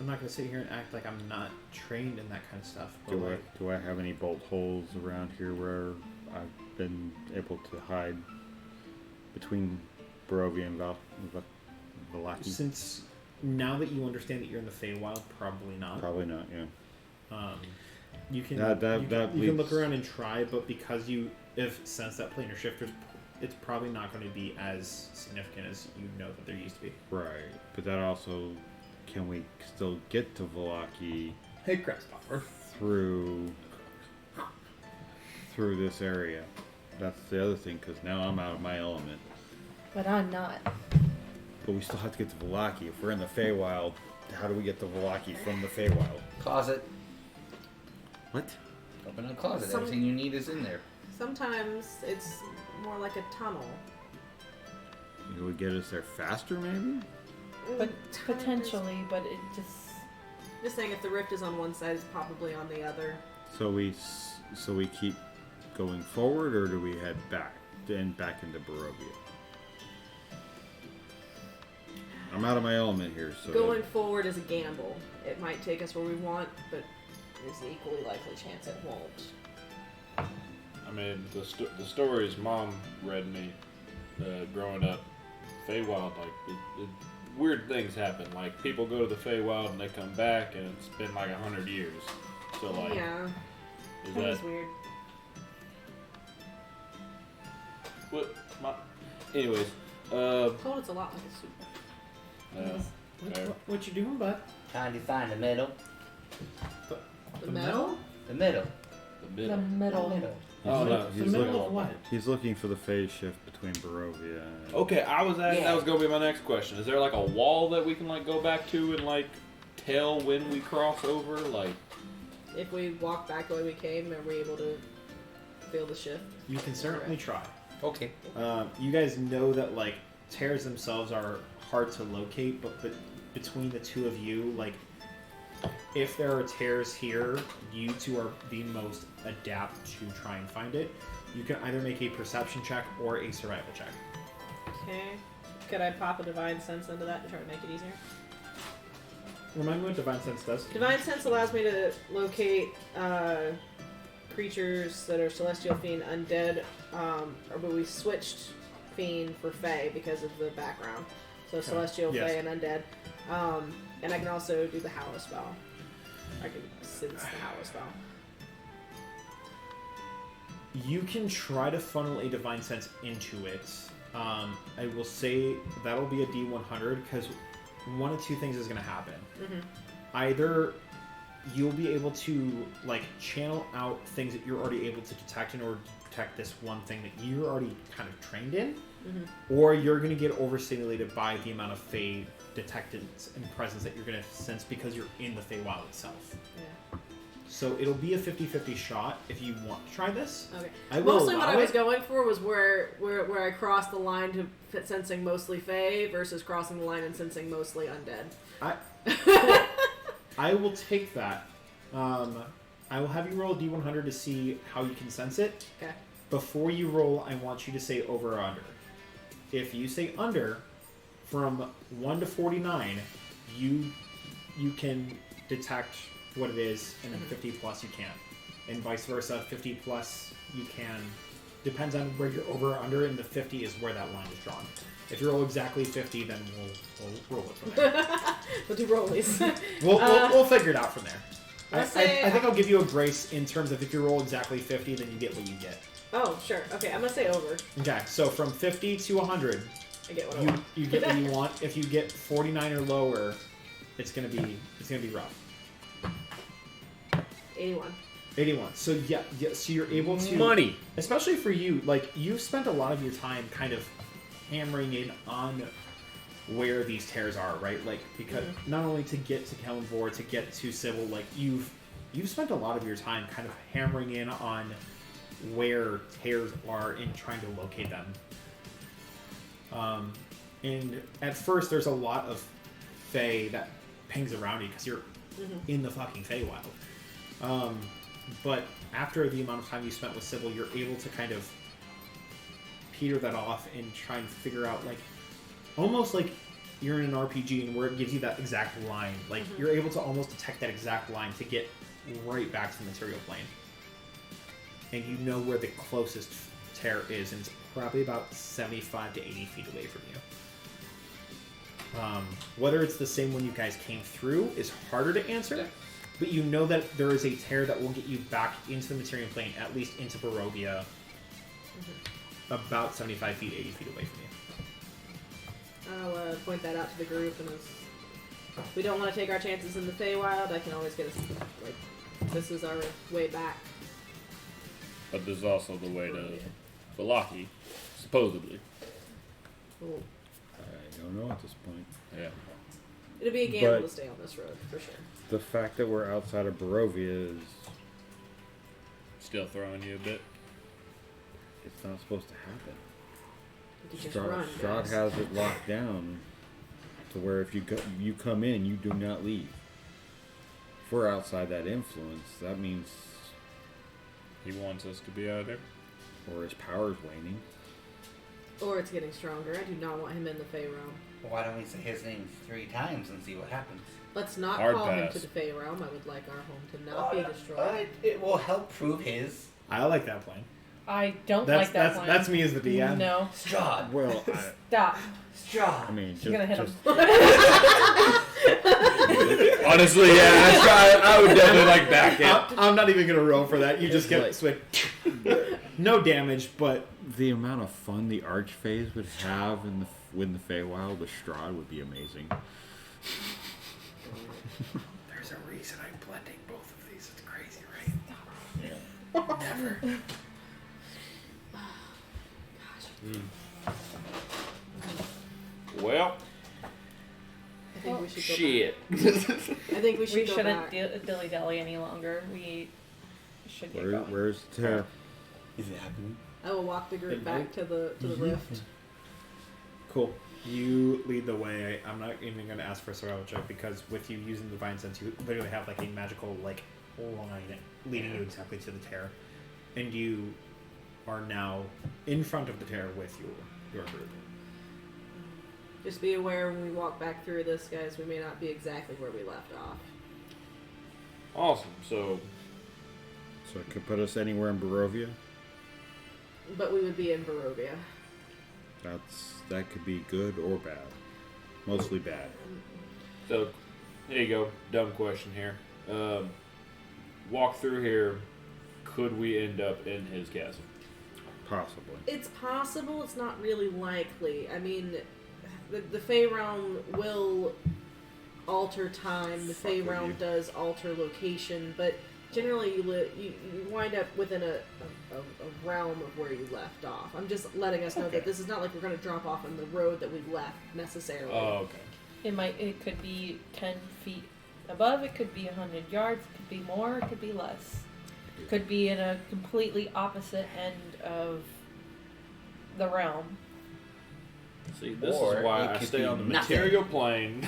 gonna sit here and act like I'm not trained in that kind of stuff. But Do I have any bolt holes around here where I've been able to hide between Barovia and Valaki? since now that you understand that you're in the Feywild, probably not. Probably not, yeah. You can That you can look leaves- around and try, but because you have sensed that planar shift, it's probably not going to be as significant as you know that there used to be. Right, but that also, can we still get to Valaki Hey, crap, popcorn. through this area? That's the other thing, because now I'm out of my element. But I'm not. But we still have to get to Valaki. If we're in the Feywild, how do we get to Valaki from the Feywild? Closet. What? Open a closet. Some- Everything you need is in there. Sometimes it's more like a tunnel. It would get us there faster, maybe? But potentially, but it just... Just saying, if the rift is on one side, it's probably on the other. So we keep going forward, or do we head back into Barovia? I'm out of my element here, so Going forward is a gamble. It might take us where we want, but there's an equally likely chance it won't. I mean, the stories Mom read me growing up, Feywild, like, weird things happen. Like, people go to the Feywild and they come back, and it's been like 100 years. So, like, Yeah. is That that... was weird. What? Anyways, Told it's a lot like a soup. What you doing, bud? Trying to find the middle. The metal? The middle. the The middle. middle. Oh, no. The middle of what? He's looking for the phase shift between Barovia and... Okay, that was Yeah. going to be my next question. Is there like a wall that we can like go back to and like tell when we cross over? Like, If we walk back the way we came, are we able to feel the shift? You can certainly try. Okay. You guys know that like tears themselves are hard to locate, but between the two of you, like if there are tears here, you two are the most adept to try and find it. You can either make a perception check or a survival check. Okay. Could I pop a divine sense into that to try to make it easier? Remind me what divine sense does. Divine sense allows me to locate creatures that are celestial, fiend, undead, but we switched fiend for fey because of the background. So celestial, Yes. fey, and undead. And I can also do the hallow spell. I can sense the hallow spell. You can try to funnel a divine sense into it. I will say that'll be a D100 because one of two things is going to happen. Mm-hmm. Either you'll be able to like channel out things that you're already able to detect in order to detect this one thing that you're already kind of trained in, or you're going to get overstimulated by the amount of Fey detectance and presence that you're going to sense because you're in the Feywild itself. Yeah. So it'll be a 50-50 shot if you want to try this. Okay. I will Mostly what allow I was it. going for was where I crossed the line to fit sensing mostly fey versus crossing the line and sensing mostly undead. I will take that. I will have you roll a D100 to see how you can sense it. Okay. Before you roll, I want you to say over or under. If you say under, from 1 to 49, you can detect what it is, and then 50 plus you can't. And vice versa, 50 plus you can. Depends on where you're over or under, and the 50 is where that line is drawn. If you roll exactly 50, then we'll roll it from there. We'll do rollies. We'll figure it out from there. Let's I say- think I'll give you a grace in terms of if you roll exactly 50, then you get what you get. Oh, sure. Okay, I'm gonna say over. Okay, so from 50 to 100, I get what I want. you get what you want. If you get 49 or lower, it's gonna be rough. 81. 81. So yeah, so you're able to money. especially for you. Like you've spent a lot of your time kind of hammering in on where these tears are, right? Like because not only to get to Kellenvor, to get to Sibyl, like you've spent a lot of your time kind of hammering in on where tears are and trying to locate them. And at first, there's a lot of Fey that pings around you because you're in the fucking Feywild. But after the amount of time you spent with Sibyl, you're able to kind of peter that off and try and figure out, like, almost like you're in an RPG and where it gives you that exact line. Like, you're able to almost detect that exact line to get right back to the material plane. And you know where the closest tear is, and it's probably about 75 to 80 feet away from you. Whether it's the same one you guys came through is harder to answer, but you know that there is a tear that will get you back into the material plane, at least into Barovia, about 75 feet, 80 feet away from you. I'll point that out to the group, and if we don't want to take our chances in the Feywild, I can always get us, like, this is our way back. But there's also the way to Valaki, supposedly. Cool. I don't know at this point. Yeah. It'd be a gamble But- to stay on this road, for sure. The fact that we're outside of Barovia is... Still throwing you a bit. It's not supposed to happen. You just run. Strahd guys. has it locked down to where if you come in and you do not leave. If we're outside that influence, that means... He wants us to be out there. Or his power's waning. Or it's getting stronger. I do not want him in the Fey realm. Well, why don't we say his name 3 times and see what happens? Let's not Hard call him pass. to the Fey realm. I would like our home to not be destroyed. It will help prove his. I like that plan. I don't That's like that that's plan. that's me as the DM. No. Strahd. Well, Stop. Strahd. I mean, You're gonna hit just him. Honestly, yeah, I would definitely like back it. I'm not even gonna roll for that. You just get switch. No damage, but the amount of fun the Archphase would have in the Feywild with Strahd would be amazing. there's a reason I'm blending both of these. It's crazy, right? Never. Well, I think we should go shit. back. I think we should We go shouldn't back. dilly-dally any longer. We should get Where, going. where's the tear? Is it happening? I will walk the group Big back to the rift. Cool. You lead the way. I'm not even going to ask for a survival check because with you using Divine Sense, you literally have like a magical like line leading you exactly to the tear, and you are now in front of the tear with your group. Just be aware when we walk back through this, guys. We may not be exactly where we left off. Awesome. So, So it could put us anywhere in Barovia. But we would be in Barovia. That could be good or bad. Mostly bad. so here you go. Dumb question here. Walk through here. Could we end up in his castle? Possibly. It's possible. It's not really likely. I mean, the Fey realm will alter time. The Fey Fuck with realm you. does alter location, but generally you wind up within a realm of where you left off. I'm just letting us know Okay. that this is not like we're going to drop off on the road that we left necessarily. Oh, okay. It could be 10 feet above. It could be 100 yards. It could be more. It could be less. It could be in a completely opposite end of the realm. See, this Or is why it I could stay be on the nothing. material plane.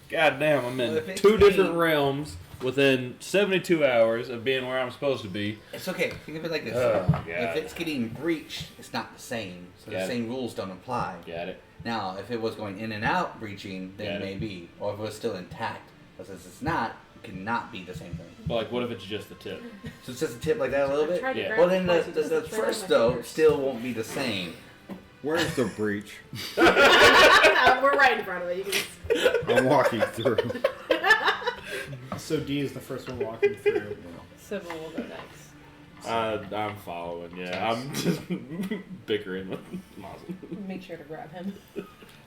God damn, I'm Well, in if it's 2 different getting- realms within 72 hours of being where I'm supposed to be. It's okay. Think of it like this. Oh, God. If it's getting breached, it's not the same. So Got the it. same rules don't apply. Got it. Now, if it was going in and out breaching, then Got it. maybe. Or if it was still intact. But since it's not, it cannot be the same thing. But like, what if it's just the tip? So it's just a tip like that a little I've bit? tried to Yeah. grab Well, it then twice, the it just slips right first, out of my though, fingers. still won't be the same. Where's the breach? We're right in front of it. You can just... I'm walking through. So D is the first one walking through. Sybil will go next. I'm following. Yeah, I'm just bickering with Mazel. Make sure to grab him.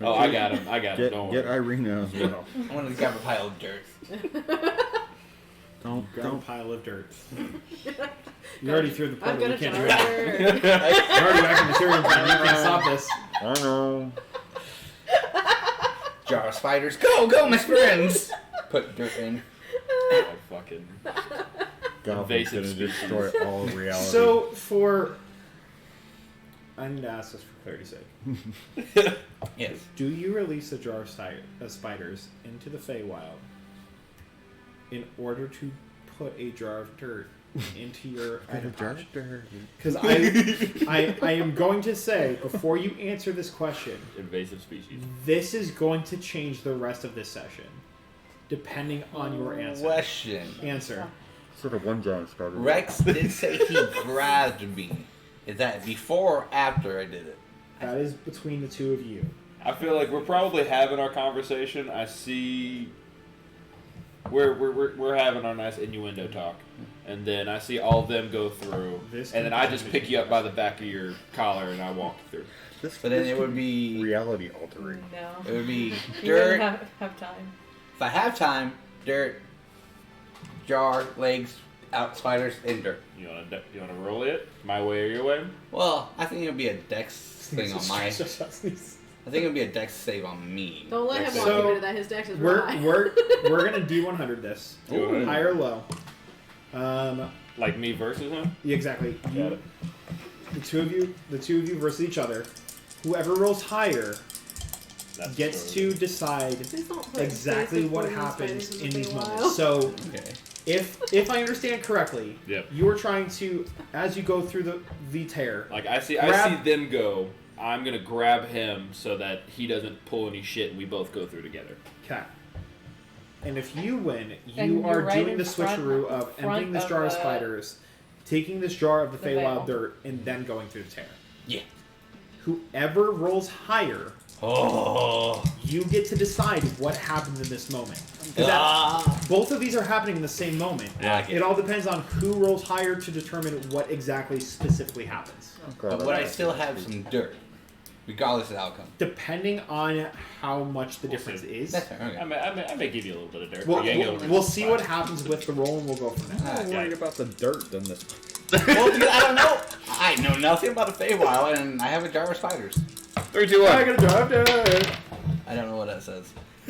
Oh, I got him. I got him. Get, Don't get worry. Irina as well. I want to grab a pile of dirt. Grab a Don't. pile of dirt. You already threw the I'm portal. gonna You can't do it. charge her. You're already back in the material plane. You can't stop this. I know. Jar of spiders. Go, my friends! Put dirt in. Oh, fucking. Goblin's Invasive gonna species. destroy all reality. So for, I need to ask this for clarity's sake. Yes. Do you release a jar of spiders into the Feywild in order to put a jar of dirt into your item pouch? Because I am going to say, before you answer this question, Invasive species. this is going to change the rest of this session, depending on your answer. Question. Sort of one giant spider. Rex did say he grabbed me. Is that before or after I did it? That is between the two of you. I feel like we're probably having our conversation. I see. We're having our nice innuendo talk, and then I see all of them go through, This and then I just pick you up by the back of your collar and I walk you through. But then it would be reality altering. No. it would be You wouldn't dirt. have time. If I have time, dirt, jar, legs, out spiders, and dirt. You wanna roll it? My way or your way? Well, I think it would be a dex thing on my. I think it would be a dex save on me. Don't let him Dex walk save. So, you into that. His dex is We're high. we're gonna D100 this, Ooh. high or low. Like me versus him? Yeah, exactly. Got it. The two of you versus each other. Whoever rolls higher That's gets true. to decide Please don't put exactly faces what poison happens spiders in a these big while. moments. So, Okay. if I understand correctly, Yep. you are trying to, as you go through the tear, Like I see Grab- them go. I'm gonna grab him so that he doesn't pull any shit, and we both go through together. okay. And if you win, And you you're are right doing in the front- switcheroo of front emptying this of jar of the- spiders taking this jar of the The Feywild veil. dirt and then going through the tear. Yeah. Whoever rolls higher, Oh. you get to decide what happens in this moment. 'Cause both of these are happening in the same moment. Yeah, I get It all depends on who rolls higher to determine what exactly specifically happens. But would I still have some dirt, regardless of the outcome? Depending on how much the difference is. That's fair. Okay. I may give you a little bit of dirt. We'll, You ain't we'll, gonna we'll win see the what fight. happens with the roll, and we'll go from there. I'm more worried about the dirt than this. Well, because I don't know. I know nothing about a Feywild, and I have a jar of spiders. 3, 2, 1. I gotta drive down. I don't know what that says.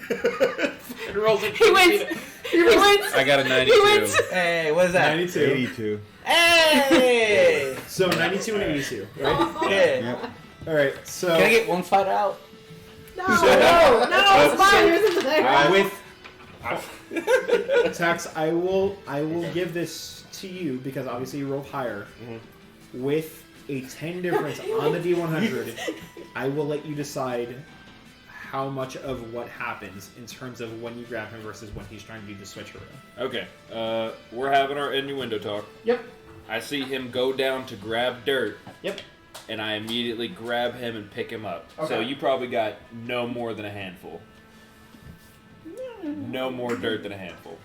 It rolls it. He wins. He wins. I got a 92. He wins. Hey, what is that? 92. 82. Hey! So 92 and 82, right? Yeah. Yep. All right. So Can I get one spider out? No, it's fine. Yours is there. with Tax, I will give this to you because obviously you rolled higher. With a 10 difference on the D100, I will let you decide how much of what happens in terms of when you grab him versus when he's trying to do the switcheroo. Okay, we're having our innuendo talk. Yep. I see him go down to grab dirt. Yep. And I immediately grab him and pick him up. So Okay. you probably got no more than a handful. No more dirt than a handful.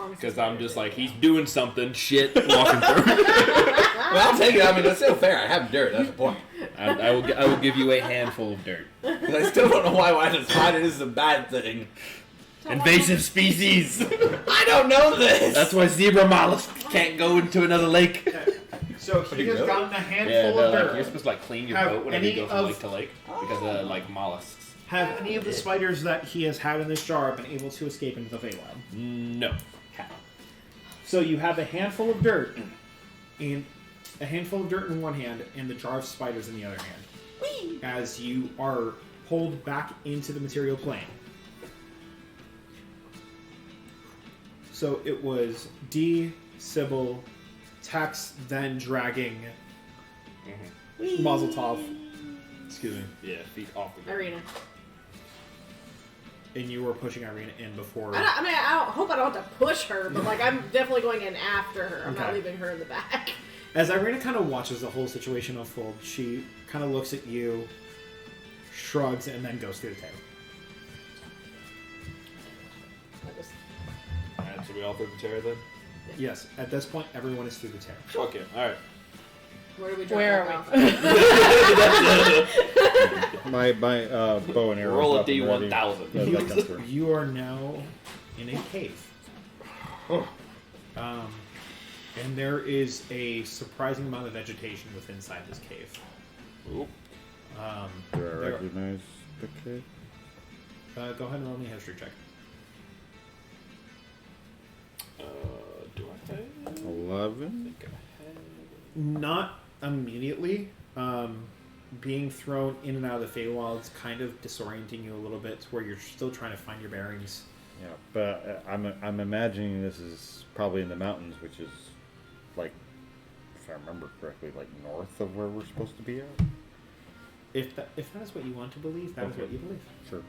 Because I'm just like, he's doing something, shit, walking through. Well, I'll take it. I mean, that's still fair. I have dirt. That's the point. I will give you a handful of dirt. 'Cause I still don't know why the spider is a bad thing. Invasive species. I don't know this. That's why zebra mollusks can't go into another lake. So he has gotten a handful Yeah, no, of like, dirt. you're supposed to like clean your Have boat whenever you any go from of- lake to lake because of like mollusks. Have any of the spiders that he has had in this jar been able to escape into the Feywild? No. So you have a handful of dirt, and a handful of dirt in one hand, and the jar of spiders in the other hand. As you are pulled back into the material plane. So it was D, Sibyl, Tex, then dragging Mazeltov. Excuse me. Yeah, feet off the ground. Irina. And you were pushing Irina in before. I hope I don't have to push her, but like I'm definitely going in after her. I'm not Okay. leaving her in the back. As Irina kind of watches the whole situation unfold, she kind of looks at you, shrugs, and then goes through the tail. Alright, so we all through the terror then? Yes, at this point, everyone is through the tear. Okay, alright. Where do we drop Where back are off? My bow and arrow. Roll a up and ready. D1000. Yeah, that comes through. You are now in a cave. And there is a surprising amount of vegetation within inside this cave. Oop. Do I there- recognize the kid? Go ahead and roll me a history check. Do I have? 11. Not immediately. Being thrown in and out of the Feywild's kind of disorienting you a little bit, to where you're still trying to find your bearings. Yeah, but I'm imagining this is probably in the mountains, which is like, if I remember correctly, like north of where we're supposed to be at. If that is what you want to believe, that is Okay. what you believe. Sure.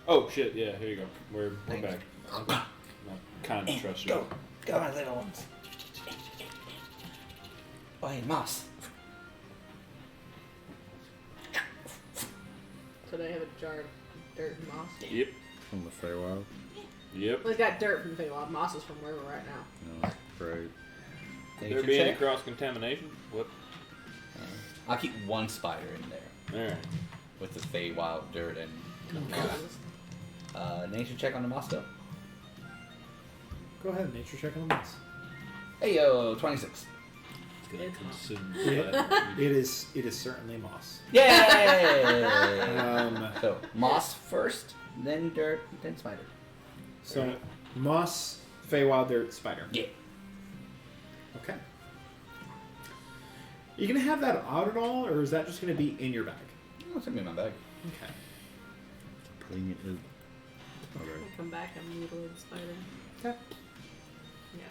Oh shit, yeah, here you go. We're Thanks. back. I kind of trust you. Go. Go, my little ones. Oh, hey, mouse. So they have a jar of dirt and moss. Yep. From the Feywild. Yep. Well, it's got dirt from the Feywild. Moss is from where we're at now. No, great. There be any cross contamination? What? I'll keep one spider in there Alright. with the Feywild dirt and moss. Nature check on the moss though. Go ahead, nature check on the moss. Hey yo, 26. It's gonna consume It is certainly moss. Yay! So moss first, then dirt, then spider. So moss, Feywild, dirt, spider. Yeah. Okay. You gonna have that out at all, or is that just gonna be in your bag? Oh, send me my bag. Okay. Putting it in. Okay. I come back, I'm mutilated spider. Okay. Yeah,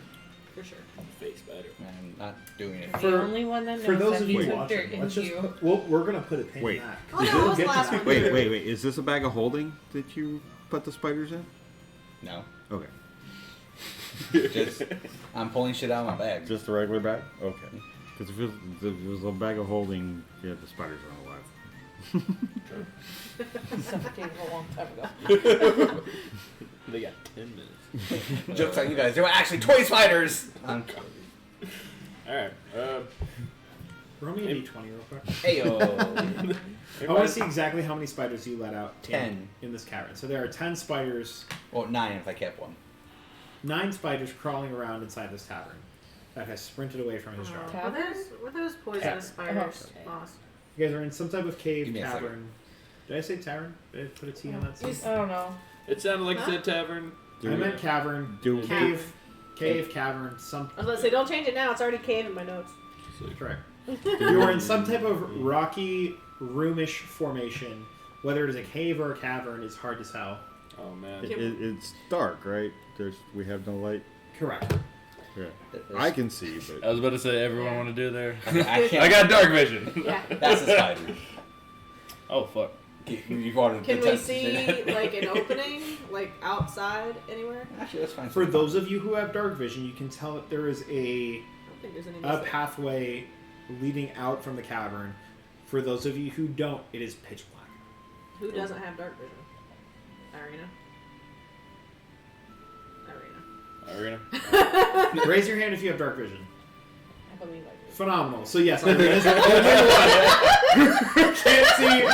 for sure. face spider. I'm not doing it. The For- only one that knows For those that of he you took watching, dirt let's into just you. put, well, we're gonna put a pin Wait. in that. Oh, no, We'll it was get to last that. one. Wait. Is this a bag of holding that you put the spiders in? No. Okay. Just, I'm pulling shit out of my bag. Just a regular bag? Okay. Because if it was a bag of holding, yeah, the spiders are alive. Suffocated a long time ago. They got 10 minutes. Jokes on you guys. They were actually toy spiders. All right. Roll me a d20 real quick. Heyo. I want to see exactly how many spiders you let out 10. in this cavern. So there are 10 spiders, Well, 9 if I kept one. 9 spiders crawling around inside this tavern that has sprinted away from his jar. Were those poisonous spiders? Lost. You guys are in some type of cave, Give me a cavern. Did I say tavern? Did I put a T on that? I don't know. It sounded like it said tavern. I meant cavern. Cave, cavern, some. I was going to say, don't change it now. It's already cave in my notes. Correct. You are in some type of rocky, roomish formation. Whether it is a cave or a cavern is hard to tell. Oh man. It's dark, right? We have no light. Correct. Yeah. I can see, but I was about to say, everyone want to do there? I can't. I got dark vision. Yeah. That's a spider. Oh fuck. You wanted Can to we test see it. like an opening, like outside anywhere? Actually, that's fine. For those of you who have dark vision, you can tell that there is I don't think there's any. a pathway leading out from the cavern. For those of you who don't, it is pitch black. Who doesn't have dark vision? Irina. Raise your hand if you have dark vision. I believe I do. Phenomenal. So yes, Irina's the only one who can't see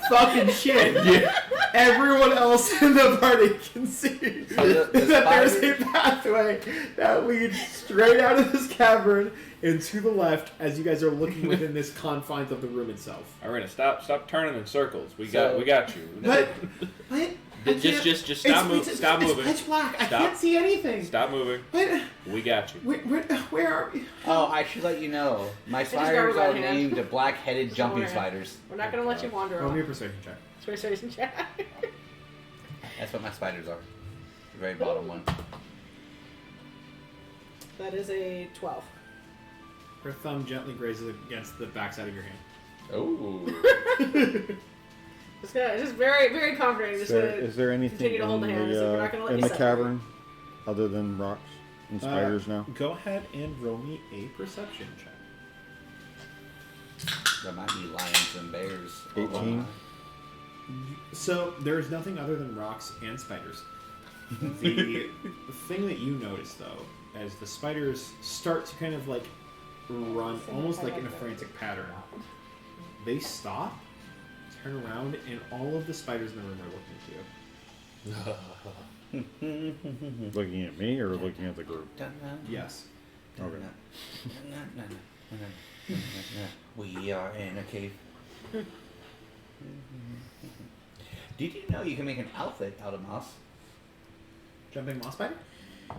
fucking shit. Everyone else in the party can see the that there's spider- a pathway that leads straight out of this cavern and to the left as you guys are looking within this confines of the room itself. Irina, stop turning in circles. We So- got you. What? Just stop moving. Stop moving. It's pitch black. I Stop. can't see anything. Stop moving. What? We got you. Where are we? Oh, I should let you know. My just got spiders my are hand. named black-headed jumping Somewhere. spiders. We're not gonna let you wander Roll me a off. persuasion check. Persuasion check. That's what my spiders are. The very bottom one. That is a 12. Her thumb gently grazes against the backside of your hand. Oh. Just very, very confident. Just is there anything continue to hold the hand. We're not gonna let in you the separate. cavern other than rocks and spiders now? Go ahead and roll me a perception check. There might be lions and bears. 18. So there's nothing other than rocks and spiders. The thing that you notice though, as the spiders start to kind of like run almost like in a frantic pattern, they stop, turn around, and all of the spiders in the room are looking at you. Looking at me or looking at the group? Yes. Okay. We are in a cave. Did you know you can make an outfit out of moss? Jumping moss spider?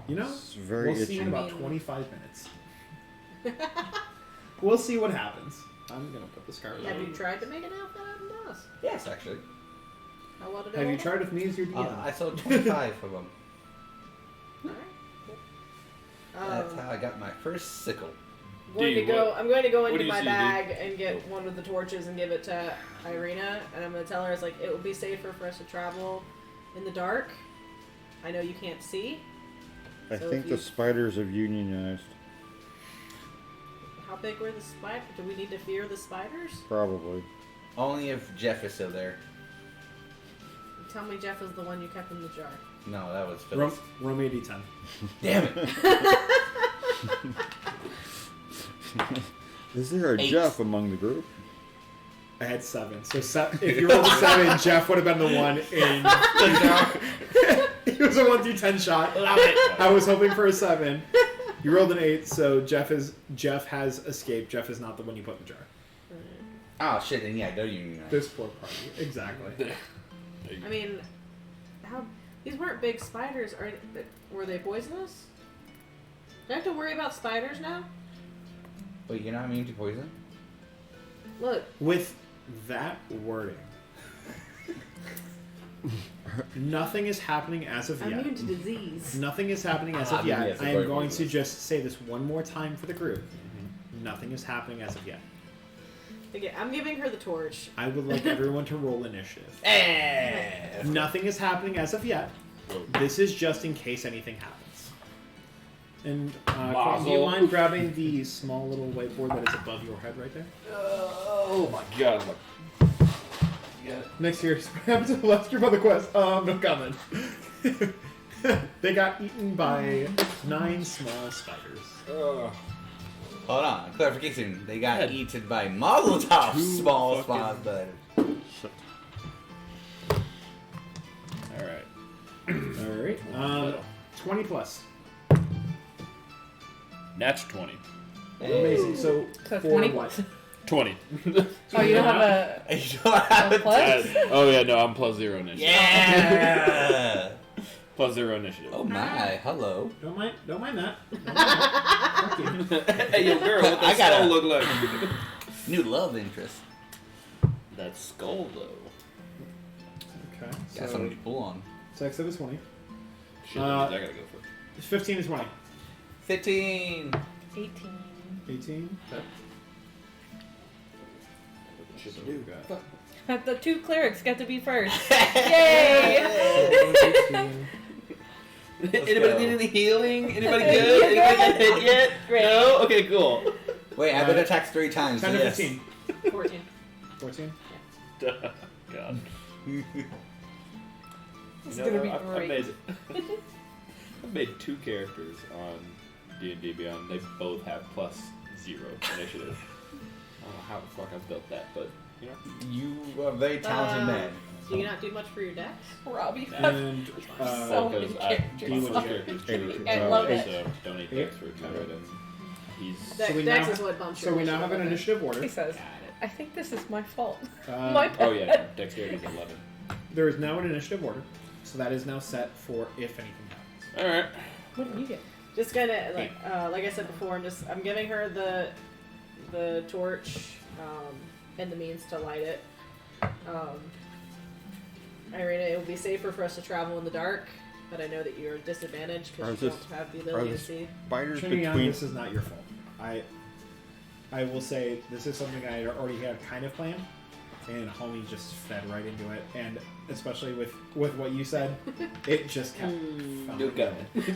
You know, It's very we'll see in itchy. about 25 minutes. We'll see what happens. I'm gonna put the scarlet Have on. you tried to make an outfit out of moss? Yes, actually. How well did it Have you hold up? tried with me as your DM? I sold 25 of them. Alright, cool. That's how I got my first sickle. I'm going to go what do into you my see, bag and get one of the torches and give it to Irina, and I'm going to tell her, it's like, it will be safer for us to travel in the dark. I know you can't see. I So think if the you- spiders have unionized. How big were the spiders? Do we need to fear the spiders? Probably. Only if Jeff is still there. Tell me Jeff is the one you kept in the jar. No, that was Roll, Phyllis. roll me a d10. Damn it! Is there a 8. Jeff among the group? I had 7. So if you rolled a 7, Jeff would have been the one in. It was a 1d10 shot. Love it. I was hoping for a 7. You rolled an 8, so Jeff has escaped. Jeff is not the one you put in the jar. Oh shit! And yeah, don't you? This poor party. Exactly. I mean, these weren't big spiders. Were they poisonous? Do I have to worry about spiders now? Wait, you're not immune to poison? Look, With that wording, nothing is happening as of I'm yet. immune to disease. Nothing is happening as Ah, of maybe yet. that's a I am very going good to one. just say this one more time for the group. Nothing is happening as of yet. Okay, I'm giving her the torch. I would like everyone to roll initiative. Eh. Nothing is happening as of yet. This is just in case anything happens. And Colton, do you mind grabbing the small little whiteboard that is above your head right there? Oh my god. Yeah. Next year, what happened to the last group on the quest? No comment. They got eaten by 9 small spiders. Hold on, clarification. They got eaten by Mazeltov's small spiders. Alright. Alright. 20 plus. Natch 20. Amazing. So, So for 20 what? 20. Oh, you don't have a You don't have a plus? Oh yeah, no, I'm plus 0 initiative. Yeah! Plus 0 initiative. Oh my, hello. Don't mind that. Hey, yo, girl, what I that gotta- skull look like? New love interest. That skull, though. Okay. Got something to pull on. So except is 20. Shit, I gotta go for it. 15 is 20. 15. 18. 18. Okay. Shit to do, But the 2 clerics got to be first. Yay! 18. Anybody need any healing? Anybody You good? Anybody good? get hit yet? Great. No? Okay, cool. Wait, I've been attacked 3 times. 10 so to yes. 15. 14. 14. God. This is You know, gonna be I've great. I've made 2 characters on D&D Beyond. They both have plus 0 initiative. I don't know how the fuck I've built that, but you know. You are a very talented man. Do you not do much for your decks? Robbie. And So many Because characters. my character's I love it. so donate decks for Conrad, and he's So we Dex now- is what bumps so your we now have an initiative order. He says, I think this is my fault. Uh, My bad. oh yeah, dexterity's 11. There is now an initiative order, so that is now set for if anything happens. All right. What did you get? Just kind of like I said before, I'm giving her the torch and the means to light it. Irina, it would be safer for us to travel in the dark, but I know that you're disadvantaged Are because you this- don't have the are ability to this- see. Spiders Turning on, between. this is not your fault. I will say this is something I already had kind of planned, and Homie just fed right into it, and especially with what you said, it just kept. You got it.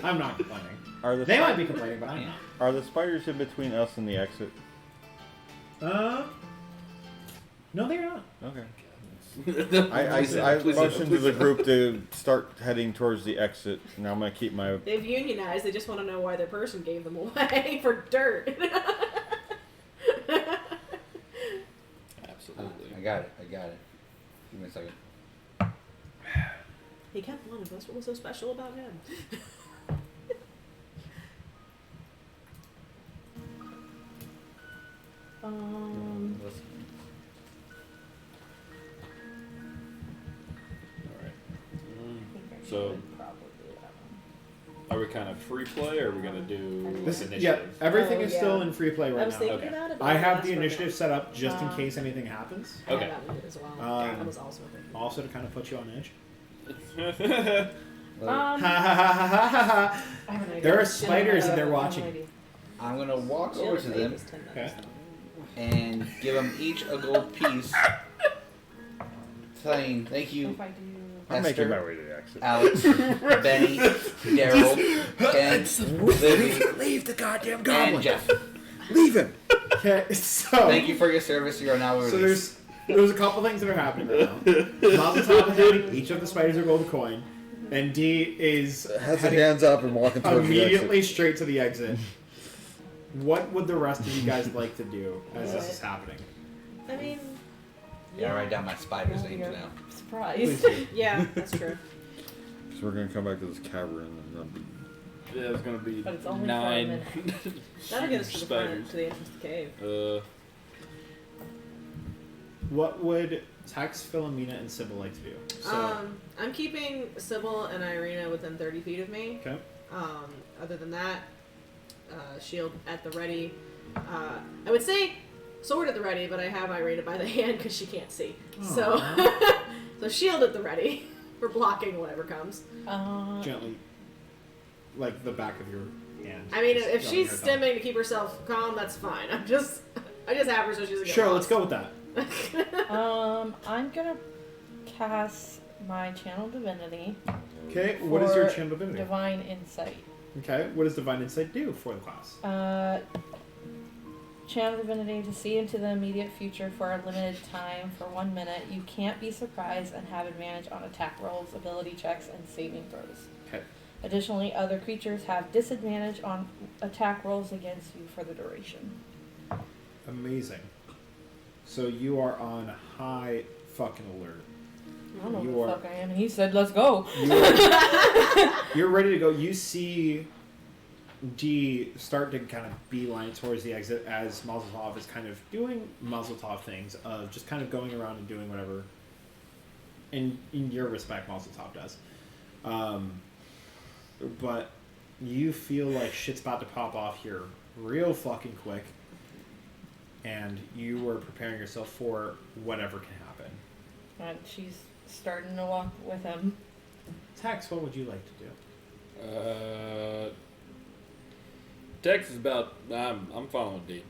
I'm not complaining. Are the They spi- might be complaining, but I'm Are the spiders in between us and the exit? not. No, they're not. Okay. I Please motioned to the group to start heading towards the exit. Now I'm gonna keep my. They've unionized. They just want to know why their person gave them away for dirt. Absolutely. I got it. Give me a second. He kept one of us. What was so special about him? Listen. All right. So, are we kind of free play, or are we gonna do This, initiative? yeah, everything Oh, is yeah. still in free play I right was now. thinking Okay. about it. but I have asked the for initiative it. set up just in case anything happens. I Okay. have that one as well. Um, I was also thinking. Also to kind of put you on edge. Um, Ha ha ha ha ha ha. I have an idea. There are Jill, spiders and I they're have an watching. idea. I'm gonna walk Jill over to paid them us $10. Okay. and give them each a gold piece, saying thank you, If I do. I'm making my Esther, way to the exit. Alex, Benny, Daryl, Ken, Libby, Leave the goddamn and Jeff. Leave him. Okay, so Thank you for your service. You are now So released. there's a couple things that are happening right now. Mazeltov is having each of the spiders a gold coin, and D is Has his heading hands up and walking towards the immediately exit. straight to the exit. What would the rest of you guys like to do as this is happening? I mean, Yeah, write down my spiders' names You're now. surprised. yeah, that's true. So we're gonna come back to this cavern and then Yeah, it's gonna be But it's only for a 9 minute. That'll get us to the front, spiders. to the entrance to the cave. What would Tex, Philomina, and Sibyl like to do? So, I'm keeping Sibyl and Irina within 30 feet of me. okay. Other than that, shield at the ready. I would say sword at the ready, but I have Irina by the hand because she can't see. So, so shield at the ready for blocking whatever comes. Gently, like the back of your hand. I mean, Just if rubbing she's her thumb. stimming to keep herself calm, that's fine. I just have her so she doesn't get Sure, lost. let's go with that. I'm gonna cast my channel divinity Okay, what is your for channel divinity? Divine Insight. Okay, what does Divine Insight do for the class? Channel Divinity to see into the immediate future for a limited time for 1 minute. You can't be surprised and have advantage on attack rolls, ability checks, and saving throws. Okay. Additionally, other creatures have disadvantage on attack rolls against you for the duration. Amazing. So you are on high fucking alert. I don't know You who the are- fuck I am, and he said, "Let's go." You're ready to go. You see D start to kind of beeline towards the exit as Mazeltov is kind of doing Mazeltov things of just kind of going around and doing whatever. In your respect, Mazeltov does. But you feel like shit's about to pop off here real fucking quick. And you were preparing yourself for whatever can happen. And she's starting to walk with him. Tex, what would you like to do? Tex is about. I'm following D.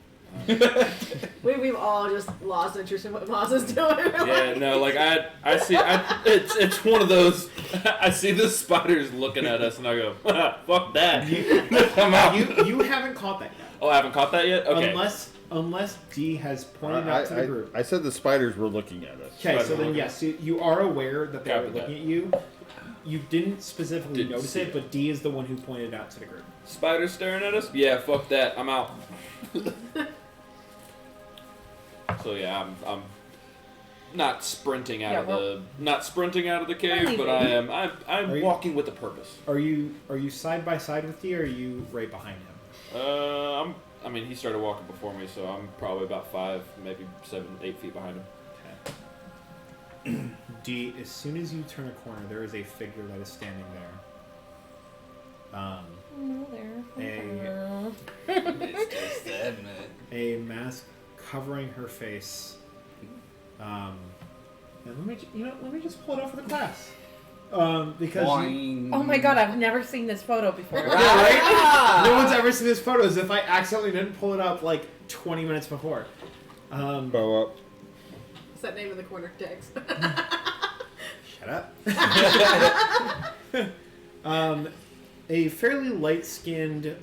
We've all just lost interest in what Moz is doing. Yeah, no, like I see. It's one of those. I see the spiders looking at us, and I go, "Fuck that!" I'm out. You haven't caught that yet. Oh, I haven't caught that yet. Okay. Unless D has pointed out to the group. I said the spiders were looking at us. Okay, so then yes, you are aware that they were Copy that. looking at you. You didn't specifically Didn't notice see it, it. but D is the one who pointed it out to the group. Spiders staring at us? Yeah, fuck that. I'm out. So yeah, I'm not sprinting out of the cave, but I'm Are you- walking with a purpose. Are you side by side with D, or are you right behind him? I mean, he started walking before me, so I'm probably about 5, maybe 7, 8 feet behind him. D, as soon as you turn a corner, there is a figure that is standing there. No, there. It's just that, man. A mask covering her face. And let me just pull it up for the class. Because Boing. Oh my god, I've never seen this photo before. Yeah, right? No one's ever seen this photo, as if I accidentally didn't pull it up like 20 minutes before. Bow up. What's that name of the corner? Tex. Shut up. A fairly light-skinned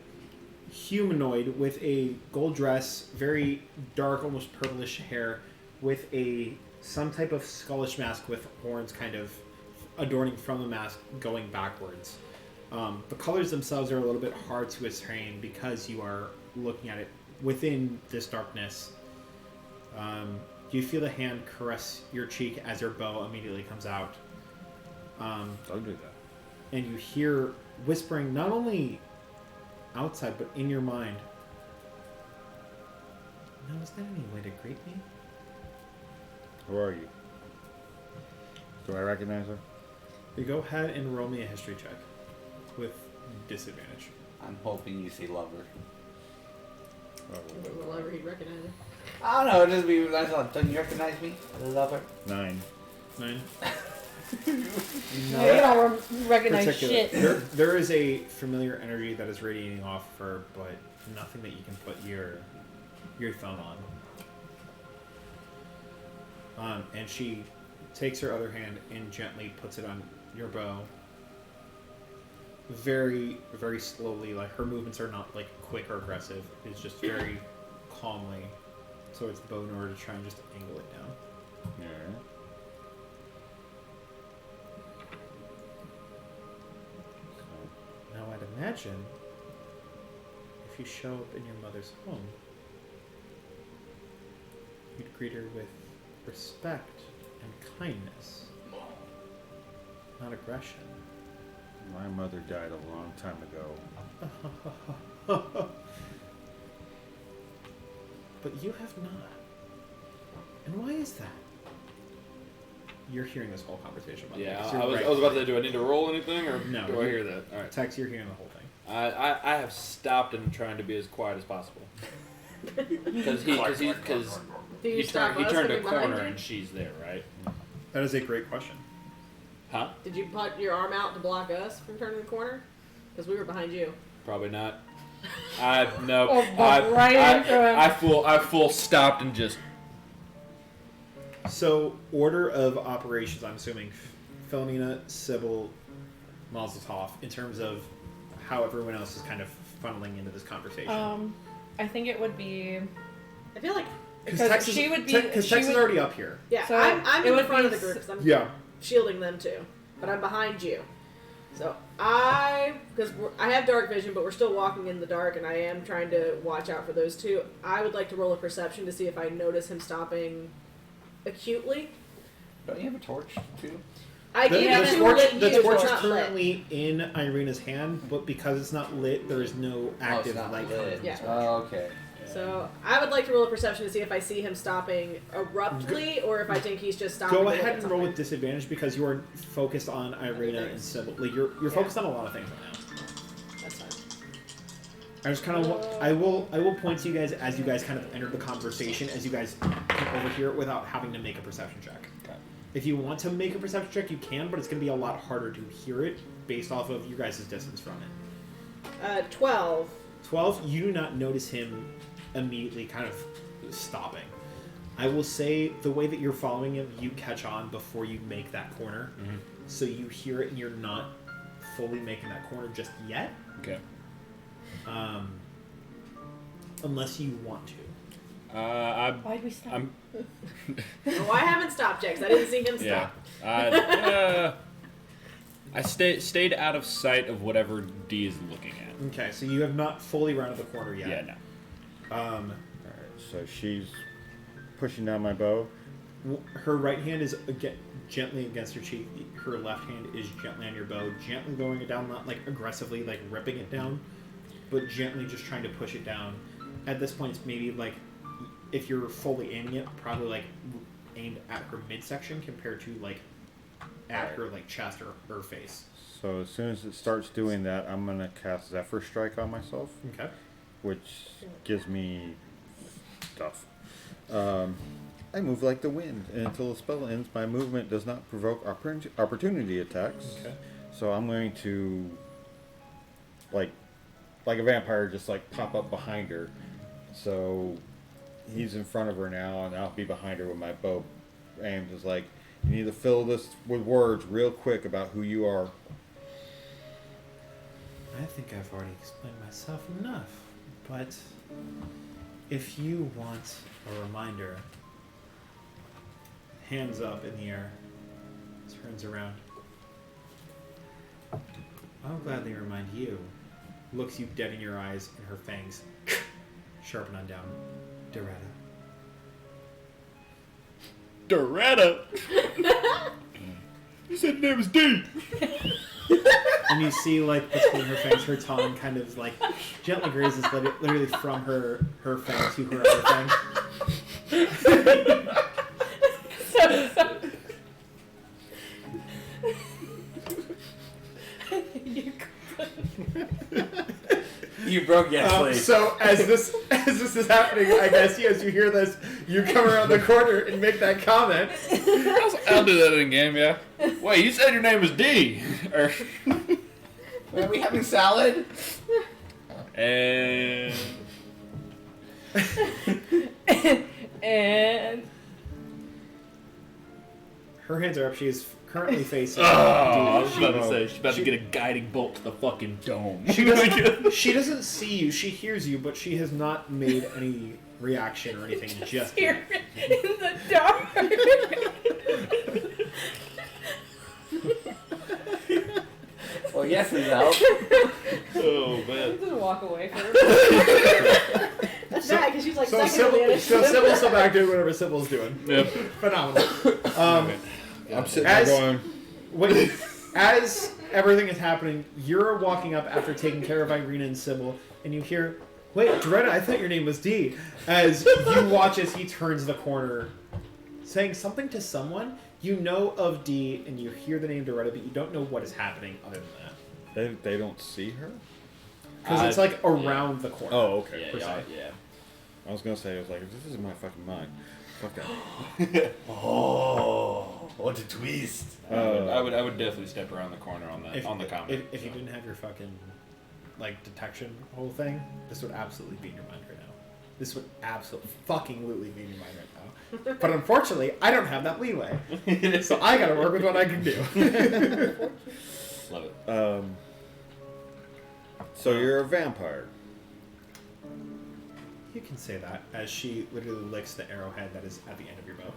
humanoid with a gold dress, very dark, almost purplish hair, with some type of skullish mask with horns kind of adorning from the mask going backwards. The colors themselves are a little bit hard to ascertain because you are looking at it within this darkness. You feel the hand caress your cheek as your bow immediately comes out. Don't do that. And you hear whispering not only outside but in your mind. Now, is that any way to greet me? Who are you? Do I recognize her? You go ahead and roll me a history check with disadvantage. I'm hoping you say lover. Whatever he'd recognize it. I don't know, just be nice. Don't you recognize me? Lover. 9. 9. Yeah, you don't recognize Particular. shit. There is a familiar energy that is radiating off of her, but nothing that you can put your thumb on. And she takes her other hand and gently puts it on your bow. Very, very slowly. Like, her movements are not like quick or aggressive. It's just very calmly towards the bow in order to try and just angle it down. Yeah. Now I'd imagine if you show up in your mother's home, you'd greet her with respect and kindness, not aggression. My mother died a long time ago. But you have not. And why is that? You're hearing this whole conversation, by the way, Yeah, 'cause I you're was right. about to. Do I need to roll anything, or No. do I hear that? All right. Tex, you're hearing the whole thing. I have stopped and trying to be as quiet as possible. Because he Do you stop us turned a coming behind corner you? and she's there, right? That is a great question. Huh? Did you put your arm out to block us from turning the corner? Because we were behind you. Probably not. I no. Oh, but right into him. I full stopped and just. So, order of operations, I'm assuming Philomina, Sibyl, Mazeltov in terms of how everyone else is kind of funneling into this conversation? I think it would be I feel like because Texas, she would be. Because she Texas is would- already up here. yeah, So I'm it in the would front of be the group because I'm Yeah. shielding them too, but I'm behind you. So because I have dark vision, but we're still walking in the dark, and I am trying to watch out for those two. I would like to roll a perception to see if I notice him stopping acutely. Don't you have a torch too? I The, gave the him torch, lit the use, torch it's is not lit. currently in Irina's hand, but because it's not lit, there is no active not light lit. coming from the Yeah. torch. Oh, okay. So I would like to roll a perception to see if I see him stopping abruptly, or if I think he's just stopping. Go to look ahead at and roll something. with disadvantage because you are focused on Irina and Sibyl. Like you're focused on a lot of things right now. That's fine. I just kind of I will point to you guys as you guys kind of enter the conversation as you guys can overhear it without having to make a perception check. Okay. If you want to make a perception check, you can, but it's going to be a lot harder to hear it based off of your guys' distance from it. 12. 12, you do not notice him immediately kind of stopping. I will say the way that you're following him, you catch on before you make that corner. Mm-hmm. So you hear it and you're not fully making that corner just yet. Okay. Unless you want to. Why'd we stop? I'm. Oh, I haven't stopped yet 'cause I didn't see him Yeah. stop. I stayed out of sight of whatever D is looking at. Okay, so you have not fully rounded the corner yet. Yeah, no. Alright, so she's pushing down my bow. Her right hand is gently against your cheek. Her left hand is gently on your bow, gently lowering it down, not like aggressively, like ripping it down, but gently just trying to push it down. At this point, it's maybe like if you're fully aiming it, probably like aimed at her midsection compared to like at her like chest or her face. So as soon as it starts doing that, I'm gonna cast Zephyr Strike on myself, Okay. which gives me stuff. I move like the wind, and until the spell ends, my movement does not provoke opportunity attacks. Okay. So I'm going to, like a vampire, just like pop up behind her. So he's in front of her now, and I'll be behind her with my bow aimed. Is like, you need to fill this with words real quick about who you are. I think I've already explained myself enough, but if you want a reminder, hands up in the air, turns around. I'll gladly remind you. Looks you dead in your eyes, and her fangs sharpen on down. Doretta. Doretta! You said your name was D! And you see, like, between her fangs, her tongue kind of, like, gently grazes literally from her fang to her other fang. You broke Yeslie. So as this is happening, I guess as you hear this, you come around the corner and make that comment. I'll do that in game, yeah. Wait, you said your name was D! Or, Are we having salad? and... And Her hands are up. She is currently facing. Oh, I was Dude, about to say, she's about to get a guiding bolt to the fucking dome. she doesn't see you. She hears you, but she has not made any reaction or anything just here yet. in the dark. Well, Yeslie's out. Oh, man. Just walk away from her. That's bad because she's like So second on the Sibyl's still back doing whatever Sibyl's doing. Yep. Phenomenal. I'm sitting there As- going, Wait, as everything is happening, you're walking up after taking care of Irina and Sibyl, and you hear, "Wait, Doretta, I thought your name was D." As you watch as he turns the corner, saying something to someone. You know of D, and you hear the name Doretta, but you don't know what is happening other than that. they don't see her? Because it's like around the corner. Oh, okay. Yeah, per se. yeah. I was gonna say, I was like, this is my fucking mind. Fuck that. Oh, what a twist. I would definitely step around the corner on that If, on the comment. if you didn't have your fucking like detection whole thing, this would absolutely be in your mind right now. This would absolutely be in your mind right now. But unfortunately, I don't have that leeway. So I gotta work with what I can do. Love it. So you're a vampire. You can say that as she literally licks the arrowhead that is at the end of your bow.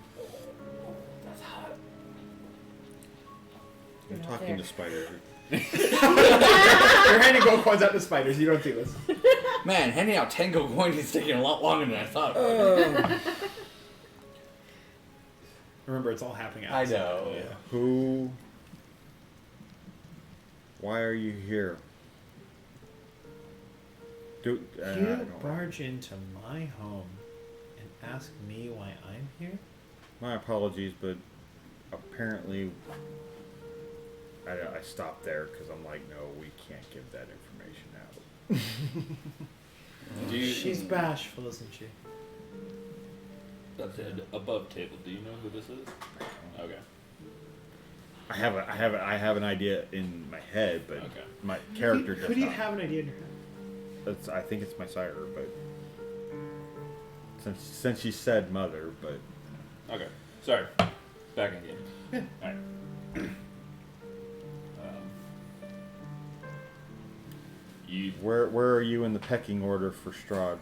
That's hot. You're You're not talking there. to spiders. You're handing gold coins out to spiders. You don't do this. Man, handing out 10 gold coins is taking a lot longer than I thought. Remember, it's all happening I outside. know. Yeah. Who? Why are you here? You barge into my home and ask me why I'm here? My apologies, but apparently I stopped there because I'm like, no, we can't give that information out. She's bashful, isn't she? That's it. Above table. Do you know who this is? Okay. I have an idea in my head, but Okay. my character does Who do you not. have an idea in your head? I think it's my sire, but since she said mother, but Okay. Sorry. Back in game. Yeah. Alright. You. where are you in the pecking order for Strahd?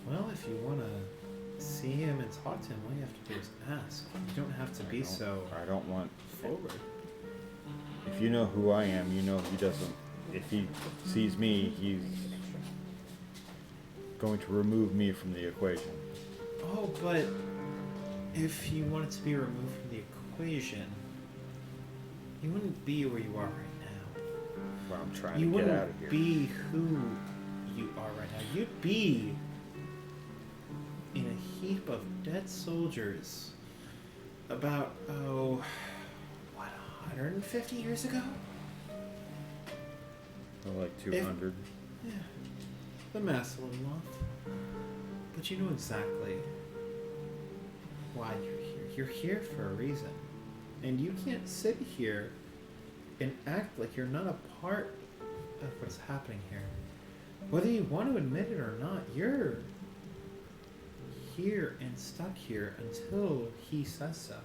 Well, if you want to see him and talk to him, all you have to do is ask. You don't have to be so I don't want. forward. If you know who I am, you know he doesn't. If he sees me, he's going to remove me from the equation. Oh, but if you wanted to be removed from the equation, you wouldn't be where you are right now. Well, I'm trying You to get out wouldn't of here. be who you are right now. You'd be in a heap of dead soldiers about, 150 years ago? Like 200. Yeah, the math's a little off. But you know exactly why you're here. You're here for a reason. And you can't sit here and act like you're not a part of what's happening here. Whether you want to admit it or not, you're here and stuck here until he says so.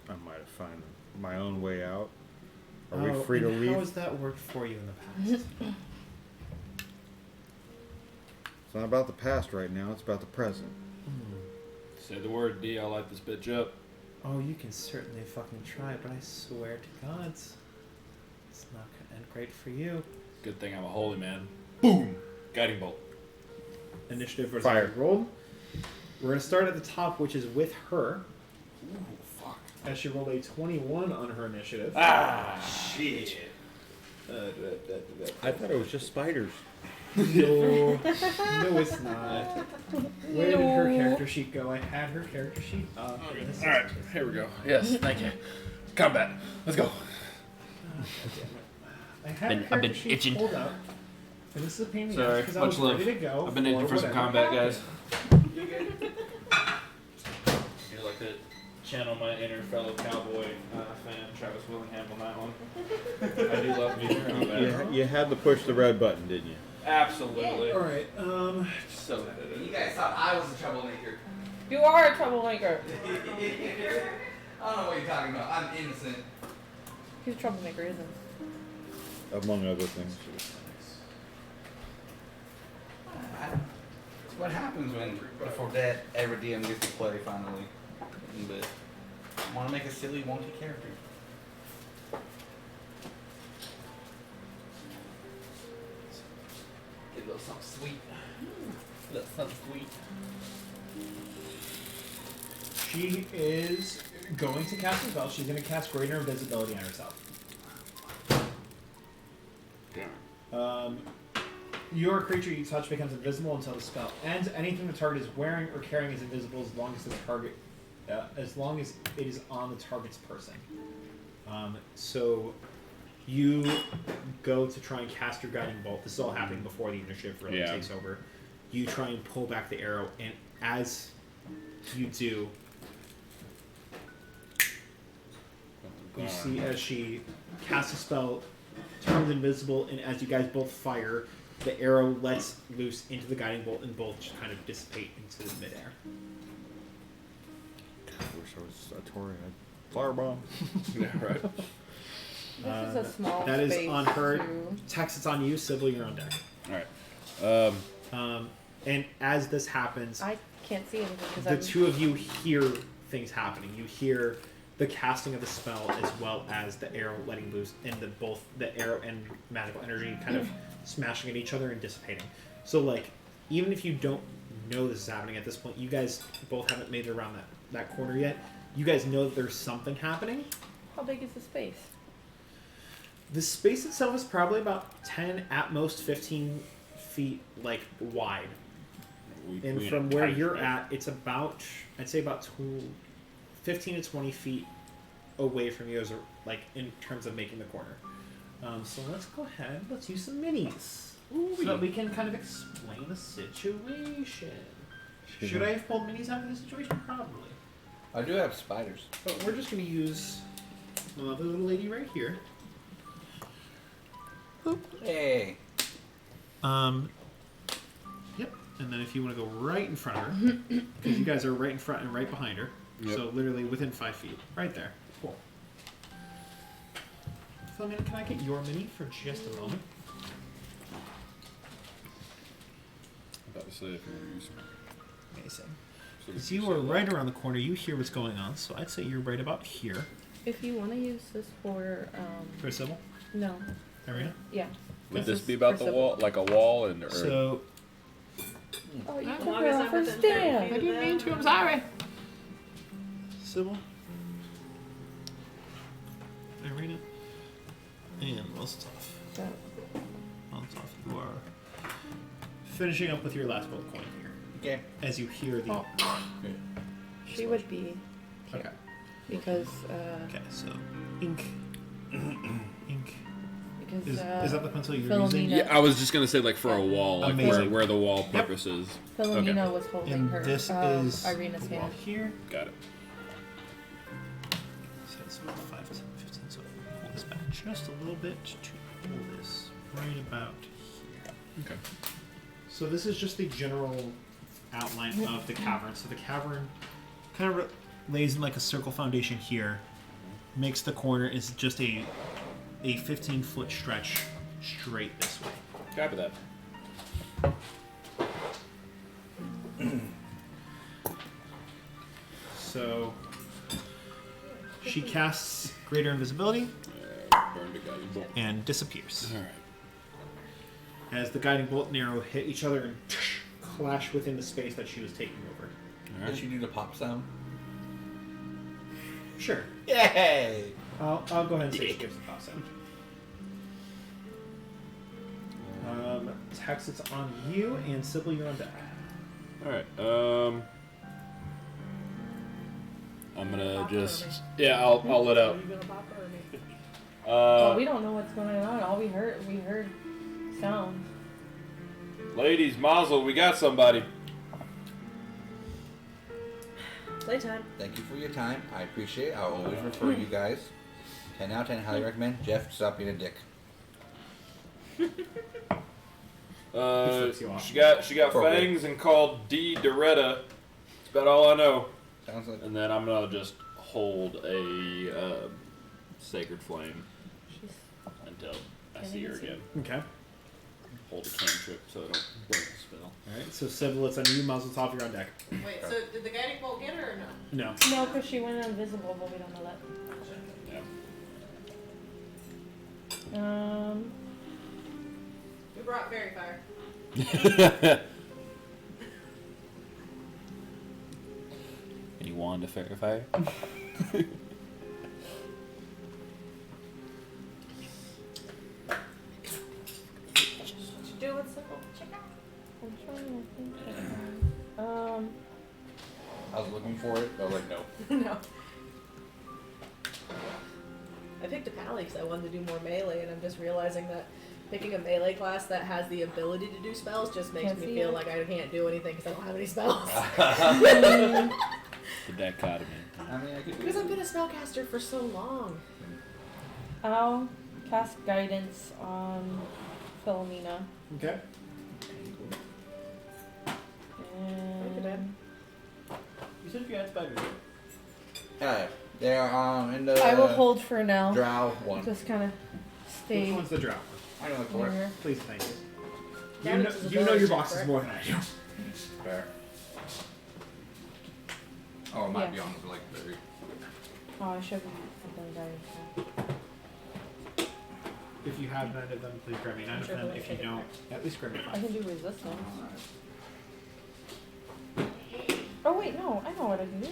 I might have found my own way out. Are we free to and leave? How has that worked for you in the past? It's not about the past right now. It's about the present. Say the word, D. I'll light this bitch up. Oh, you can certainly fucking try, but I swear to God, it's not gonna end great for you. Good thing I'm a holy man. Boom! Guiding bolt. Initiative was Fire. rolled. We're gonna start at the top, which is with her, Ooh, fuck. as she rolled a 21 on her initiative. Ah, shit. I thought it was just spiders. No, no, it's not. Where did her character sheet go? I had her character sheet up. This Alright, is- here we go. Yes, thank you. Combat. Let's go. I had Been- her I've character been sheet itching. pulled up. And this is a pain in the Sorry, ass because I much was love. ready to go. I've been itching for some whatever combat, happened. guys. You're like to channel my inner fellow cowboy fan, Travis Willingham, on that one. I do love me some combat. You had to push the red button, didn't you? Absolutely. Alright, So You guys thought I was a troublemaker. You are a troublemaker. I don't know what you're talking about. I'm innocent. He's a troublemaker, isn't he? Among other things. It's what happens when before that every DM gets to play finally. But I want to make a silly, wonky character. Get a little something sweet. A little something sweet. she is going to cast a spell. She's going to cast Greater Invisibility on herself. Your creature you touch becomes invisible until the spell ends. Anything the target is wearing or carrying is invisible as long as the target, as long as it is on the target's person. So you go to try and cast your guiding bolt. This is all happening before the initiative really Yeah. takes over. You try and pull back the arrow, and as you do, you see as she casts a spell, turns invisible, and as you guys both fire, the arrow lets loose into the guiding bolt, and both just kind of dissipate into midair. wish I was a Tori. Fireball. Yeah, right. This is a small That is space on her. too. Tex, it's on you. Sibyl, you're on deck. All right. And as this happens, I can't see anything because the two of you hear things happening. You hear the casting of the spell as well as the arrow letting loose, and both the arrow and magical energy kind of smashing at each other and dissipating. So, like, even if you don't know this is happening at this point, you guys both haven't made it around that corner yet. You guys know that there's something happening. How big is the space? The space itself is probably about 10, at most 15 feet, like, wide. And from where you're at, it's about, I'd say about 15 to 20 feet away from you, as like in terms of making the corner. So let's go ahead. Let's use some minis so that we can kind of explain the situation. Should I have pulled minis out of the situation? Probably. I do have spiders. But we're just going to use the little lady right here. Hey. Yep. And then if you want to go right in front of her, because you guys are right in front and right behind her. Yep. So literally within 5 feet. Right there. Cool. Philomina, can I get your mini for just a moment? I'm about to say if you want to use some. Amazing. So Because you are right around the corner, you hear what's going on, so I'd say you're right about here. If you want to use this for For Sybil? no, Arena? yeah. Would This this is be about for the Sybil. wall, like a wall, and or So, Oh, you As took long her as off I'm her within 30 stand. feet. I didn't mean to. I'm sorry. Sybil, Arena, and Mazeltov. So, Mazeltov, you are finishing up with your last bullet point here. Okay. As you hear the... Oh. she would be Okay. because Okay, so ink. Ink. because Is that the pencil you're Philomina, using? yeah, I was just gonna say like for a wall, like Amazing. where the wall Yep. purpose is. Philomina Okay. was holding And her this is Irina's the wall hand. here. Got it. So it's 5, 10, 15. So pull this back just a little bit to pull this right about here. Okay. So this is just the general outline of the cavern. So the cavern kind of lays in like a circle foundation here. Makes the corner is just a 15-foot stretch straight this way. Copy that. So she casts greater invisibility Burned a guiding bolt. and disappears. All right. As the guiding bolt and arrow hit each other and clash within the space that she was taking over. All Did right. you do the pop sound? Sure. Yay! I'll go ahead and say she gives the pop sound. Tex, it's on you, and Sibyl, you're on deck. All right. I'm gonna Pop just or me? I'll let out. Are you gonna pop it or me? Well, we don't know what's going on. All we heard sounds. Ladies, Mazel, we got somebody. Playtime. Thank you for your time. I appreciate it. I'll always refer you guys. 10 out of 10. Highly recommend. Jeff, stop being a dick. flips you off. She got Appropriate. fangs and called D. Doretta. That's about all I know. Sounds like And then I'm gonna just hold a sacred flame She's until I see her again. Okay. Hold a cantrip so I don't break the spell. Alright, so Sibyl, it's on you. Mazeltov, you're on deck. Wait, so did the guiding bolt get her or no? No. no, because she went invisible, but we don't know that. Yeah. We brought fairy fire. Any wand to fairy fire? What'd you do with Sybil? I'm trying to think. I was looking for it, but I was like, no. No. I picked a pally because I wanted to do more melee, and I'm just realizing that picking a melee class that has the ability to do spells just makes Can't me see feel it. like I can't do anything because I don't have any spells. The dichotomy. I mean, I could do Because I've been a spellcaster for so long. I'll cast guidance on Philomina. Okay. Thank you, Dad. You said you had spiders. They're in the. I will hold for now. Drow one. Just kind of Which stay one's the drow? I can look for it. here. Please, thank you. Guidance is a You know bonus your check, boxes correct? more than I do. Fair. Oh, it might be on the like very. Oh, I should have done guidance. If you have 9 of them, please grab me 9 of Sure, them. we'll If you take it don't, back. at least grab me I 5. can do resistance. Oh wait, no, I know what I can do.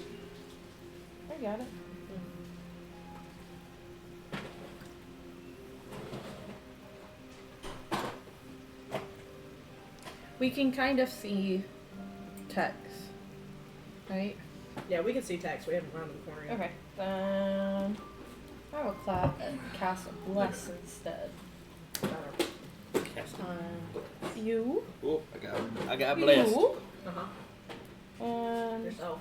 I got it. We can kind of see text, right? Yeah, we can see text. We haven't rounded the corner yet. Okay, then I will clap and cast a bless instead. You, Oh, I got blessed. you, Uh-huh. and Yourself.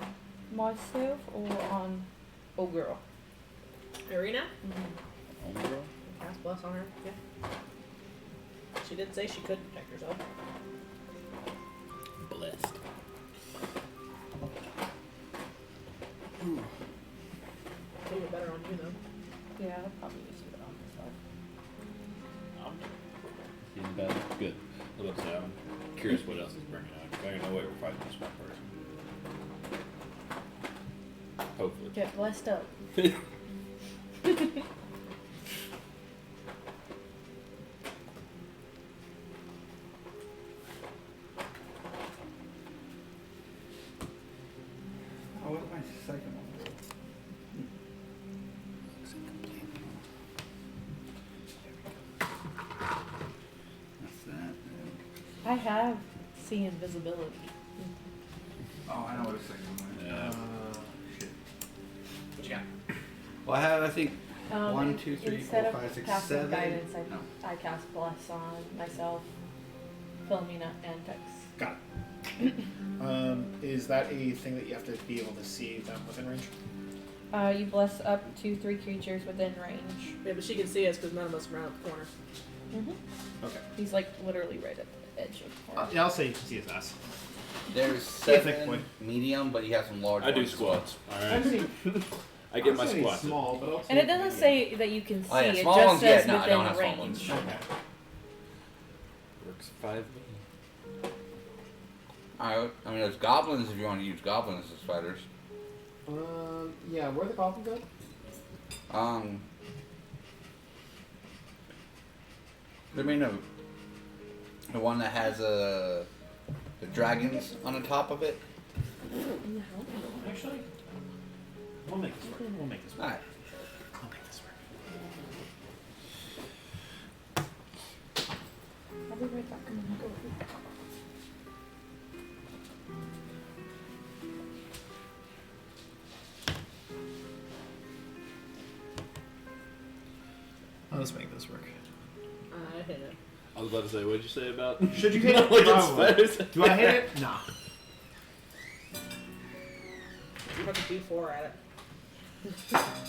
myself, or on oh girl. Irina? Mm-hmm. Cast bless on her. Yeah. She did say she could protect herself. Blessed. Maybe better on you though. Yeah, I'll probably just do it on myself. Seeing bad. Good. I was about to say, I'm curious what else is bringing out. 'Cause I know way we're fighting this one person. Hopefully. Get blessed up. Oh, what's my second one? That's that. I have see invisibility. Oh, I know what a second one is. Yeah. Shit. What you got? Well, I have, I think, Um, 1, 2, 3, instead 4, of 5, 6, casting 7. guidance, No. I cast bless on myself, Philomina, and Tex. Got it. Is that a thing that you have to be able to see them within range? You bless up to 3 creatures within range. Yeah, but she can see us because none of us are around the corner. Mm-hmm. Okay. He's like literally right at the edge of the corner. Yeah, I'll say you can see his ass. There's Yeah, thick 7 boy. medium, but you have some large I do ones as well. squats. Alright. I get my squats. in. small, but I'll And it doesn't say that you can see, Oh, yeah, it small just ones, yeah, says no, I within don't have small range. ones. Okay. Works 5 Alright, I mean, there's goblins if you want to use goblins as spiders. Yeah, where are the goblins at? I mean, the one that has the dragons on the top of it. Actually, we'll make this work. We'll make this work. Alright. I'll make this work. I'll be right back. I'm gonna go. Let's make this work. I hit it. I was about to say, what did you say about? Should you hit it? Like it's Probably. spiders? Do I hit it? Nah. You have to D4 at it.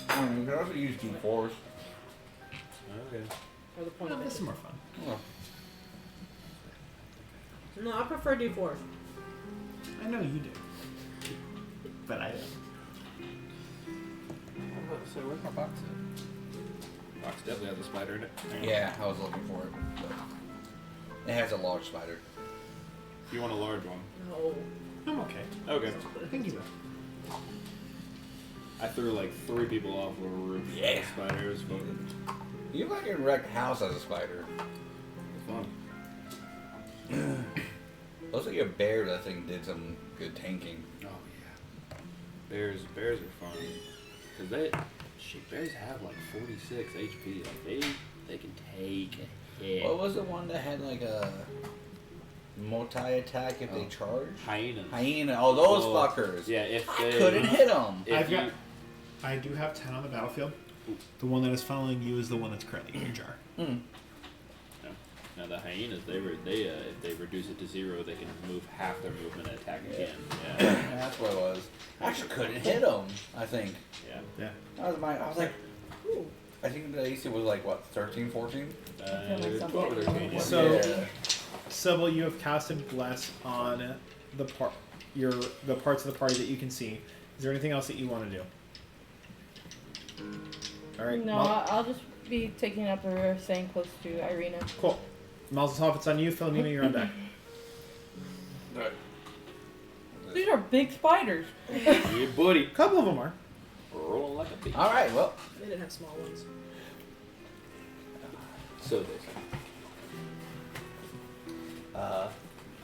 I mean, you can also use D4s. Okay. Or the point of This it. is more fun. Oh. No, I prefer D4s. I know you do. But I don't. So where's my box at? Box definitely has a spider in it. Hang on. Yeah, I was looking for it. But it has a large spider. You want a large one? No. I'm okay. Okay. Thank you. I threw like 3 people off of a roof. Yeah. Spiders, but You like a wrecked house as a spider. fun. Looks like a bear that thing did some good tanking. Oh yeah. Bears are fun. Cause bears have like 46 HP. Like they can take a hit. What was the one that had like a multi-attack if they charge? Hyenas. Hyena. Oh, those Oh, fuckers. Yeah, if I they couldn't hit them. If I do have 10 on the battlefield. The one that is following you is the one that's currently in your jar. Now the hyenas, if they reduce it to 0, they can move half their movement and attack again. Yeah. That's what it was. I actually couldn't hit them. I think. Yeah. Yeah. I was like, ooh. I think the AC was like what, 13, 14? feel like 12 or 13. Yeah. So- Yeah. Sybil, you have casted Bless on the parts of the party that you can see. Is there anything else that you want to do? All right. No, I'll just be taking up or staying close to Irina. Cool. Mazeltov, it's on you. Philomina, you're on deck. Alright. These are big spiders. Yeah, buddy. A couple of them are. Rolling like a beast. All right, well, They didn't have small ones. So they say.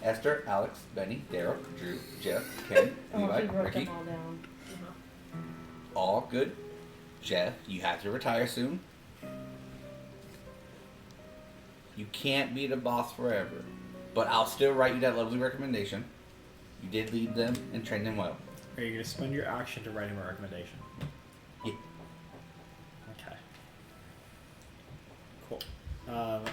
Esther, Alex, Benny, Daryl, Drew, Jeff, Ken, Oh, Levi, she wrote Ricky, them all down. all good. Jeff, you have to retire soon. You can't be the boss forever, but I'll still write you that lovely recommendation. You did lead them and train them well. Are you going to spend your action to write him a recommendation? Yeah. Okay. Cool.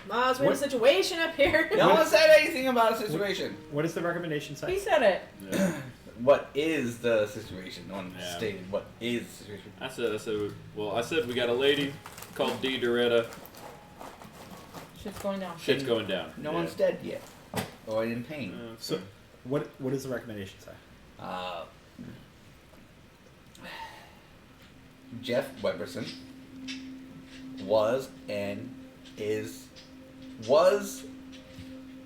Maz, we're in a situation up here. No one said anything about a situation. What does the recommendation He say? said it. Yeah. What is the situation? No one Yeah. stated what is the situation. I said we got a lady called D. Doretta. Shit's going down. Shit's going down. No Yeah. one's dead yet, or in pain. So, what does the recommendation say? Jeff Weberson was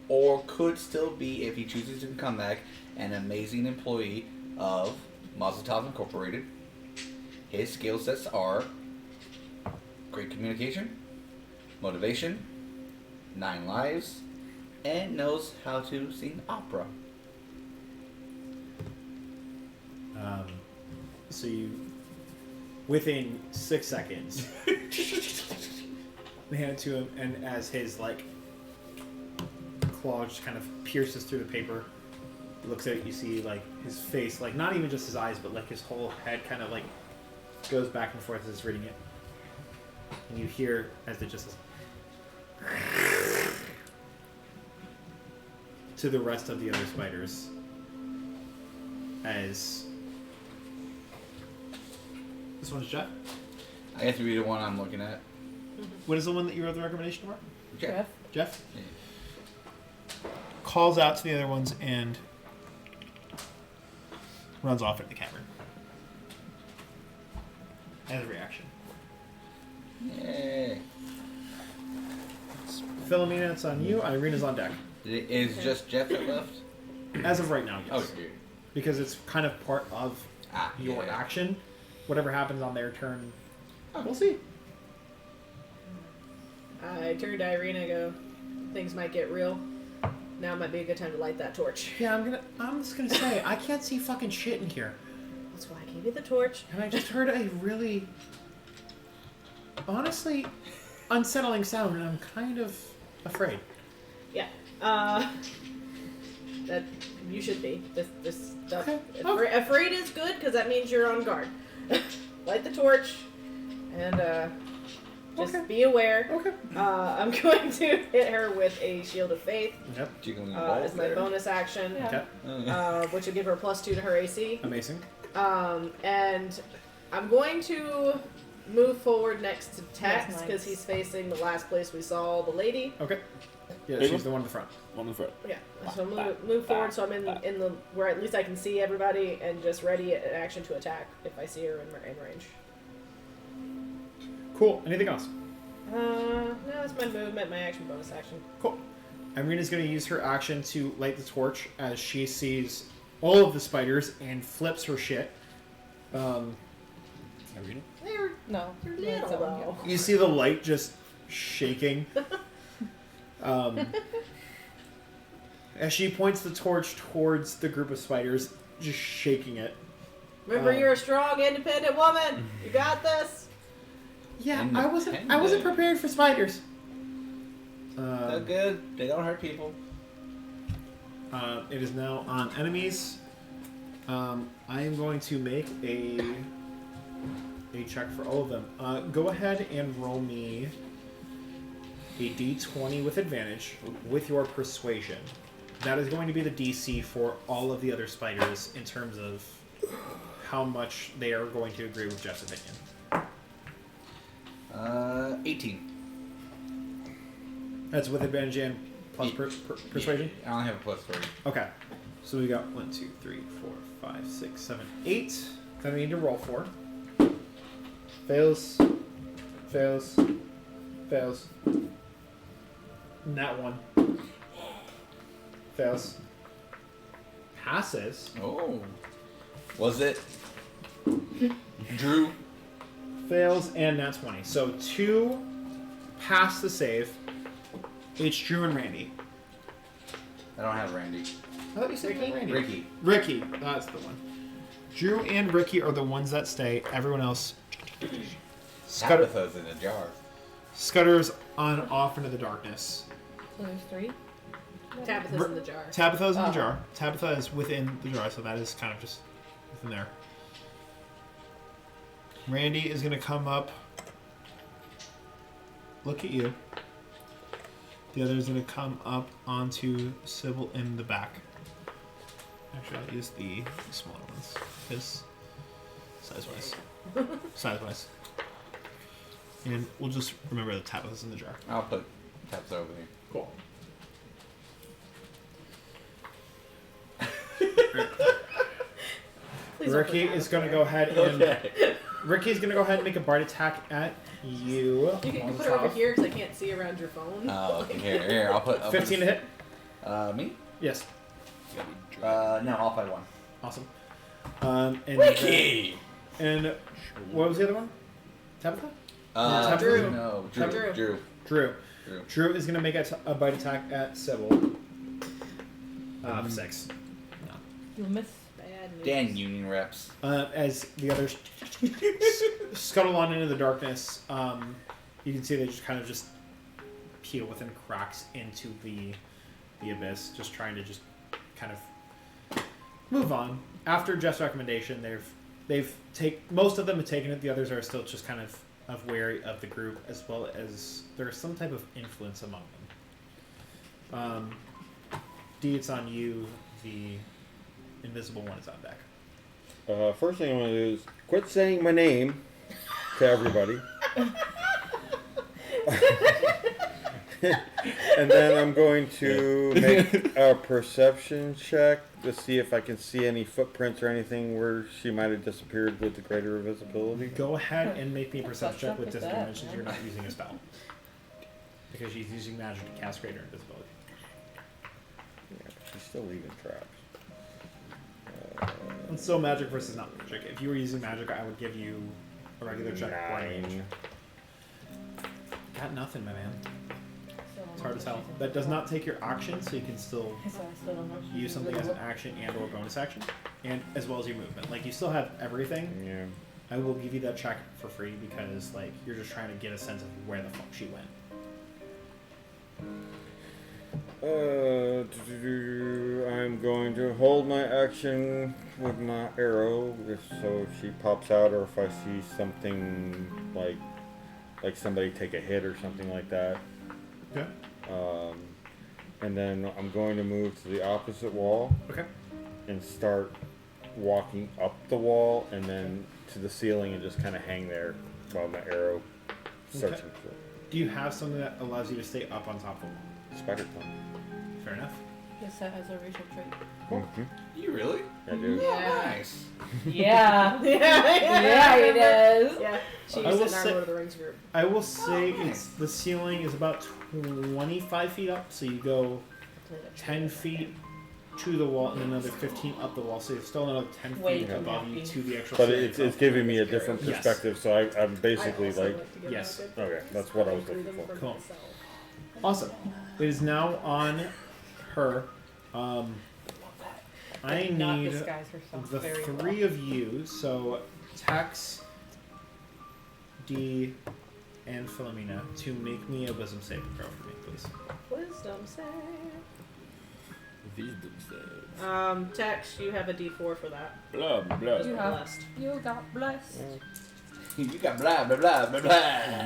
or could still be, if he chooses to come back, an amazing employee of Mazeltov Incorporated. His skill sets are great communication, motivation, 9 lives, and knows how to sing opera. So you, within 6 seconds, they hand it to him, and as his claw just kind of pierces through the paper, looks at it, you see his face, not even just his eyes, but his whole head kind of goes back and forth as he's reading it, and you hear as it just to the rest of the other spiders as this one's Jeff. I have to read the one I'm looking at. What is the one that you wrote the recommendation for? Jeff. Jeff Yeah. calls out to the other ones and runs off into the cavern as a reaction. Yay. Philomina, it's on you. Irina's on deck. Is just Jeff that left? As of right now, yes. Oh, dude. Because it's kind of part of your yeah. action. Whatever happens on their turn, we'll see. I turned to Irina and go, things might get real. Now might be a good time to light that torch. Yeah, I'm just gonna say, I can't see fucking shit in here. That's why I gave you the torch. And I just heard a really, honestly, unsettling sound, and I'm kind of afraid. Yeah. That you should be. This stuff. Okay. Afraid is good because that means you're on guard. Light the torch, and just be aware. Okay. I'm going to hit her with a shield of faith Yep. Jiggling as my bonus action, Yeah. Okay. which will give her a +2 to her AC. Amazing. And I'm going to move forward next to Tex That's because nice. he's facing the last place we saw the lady. Okay. Yeah, Big she's one? the one in the front. One in the front. Yeah, so move forward so I'm in the where at least I can see everybody and just ready in action to attack if I see her in range. Cool. Anything else? No, that's my movement, my action, bonus action. Cool. Irina's going to use her action to light the torch as she sees all of the spiders and flips her shit. Irina? No. You're that's that one, little. You see the light just shaking. As she points the torch towards the group of spiders, just shaking it. Remember, you're a strong, independent woman. You got this. Yeah, I wasn't prepared for spiders. They're good. They don't hurt people. It is now on enemies. I am going to make a check for all of them. Go ahead and roll me a d20 with advantage with your persuasion. That is going to be the DC for all of the other spiders in terms of how much they are going to agree with Jeff's opinion. 18. That's with advantage and plus persuasion? I only have a +3. Okay. So we got 1, 2, 3, 4, 5, 6, 7, 8 that I need to roll for. Fails. Fails. Fails. That one. Fails. Passes. Oh. Was it Drew? Fails and nat 20. So 2 pass the save. It's Drew and Randy. I don't have Randy. I thought you said Randy. Ricky. Ricky. That's the one. Drew and Ricky are the ones that stay. Everyone else Tabitha's in a jar. scutters on off into the darkness. So there's 3. Tabitha's in the jar. Tabitha's in the Oh. jar. Tabitha is within the jar, so that is kind of just within there. Randy is going to come up, look at you. The other is going to come up onto Sybil in the back. Actually, I'll use the smaller ones, because size-wise. Size-wise. And we'll just remember that Tabitha's in the jar. I'll put Tabitha over here. Cool. Please don't Ricky put is going to go ahead and Ricky's going to go ahead and make a bite attack at you. You can put it over here because I can't see around your phone. Oh, okay, here. I'll put 15 to hit. Me? Yes. No, I'll fight 1. Awesome. And Ricky. And what was the other one? Tabitha? Drew. No, Drew. Drew. Drew is going to make a bite attack at Sybil. 6. You'll miss. Bad news. Dan union reps. As the others scuttle on into the darkness, you can see they just kind of just peel within cracks into the abyss, just trying to just kind of move on. After Jeff's recommendation, most of them have taken it. The others are still just kind of wary of the group, as well as there's some type of influence among them. D, it's on you. The invisible one is on deck. First thing I'm going to do is quit saying my name to everybody. And then I'm going to make a perception check to see if I can see any footprints or anything where she might have disappeared with the greater visibility. Go ahead and make me a perception check with What's up with disadvantage that, since you're not using a spell. Because she's using magic to cast greater invisibility. Yeah, she's still leaving traps. It's still magic versus not magic. If you were using magic, I would give you a regular check. 9. Got nothing, my man. So It's hard to tell. That does not take your action, so you can still So I still don't know. if she's use something as an invisible. action and or bonus action, and as well as your movement. Like, you still have everything. Yeah. I will give you that check for free because, like, you're just trying to get a sense of where the fuck she went. I'm going to hold my action with my arrow, so if she pops out, or if I see something like somebody take a hit or something like that. Okay. And then I'm going to move to the opposite wall Okay. and start walking up the wall and then to the ceiling and just kind of hang there while my arrow searching for Do you have something that allows you to stay up on top of the wall? spider climb. Fair enough. Yes, that has a racial trait. Mm-hmm. You really? I do. Yeah. Nice. Yeah. yeah, it is. Yeah, she I used will it in our say- Lord of the Rings group. I will say nice. the ceiling is about 25 feet up, so you go 10 feet to the wall and another 15 up the wall, so you're still another 10 Way feet too above you happy. to the actual But ceiling it's itself. giving me a different Yes. perspective, so I'm basically I also like, to get yes. that good okay, because that's what I was agree looking them for. Cool. myself. Awesome. It is now on her. I Not need disguise herself the very three of you, so Tex, D, and Philomina, to make me a wisdom saving throw for me, please. Wisdom save. Wisdom save. Tex, you have a D4 for that. Blah, blah. Just You have- blessed. You got blessed. You got blah blah blah blah blah.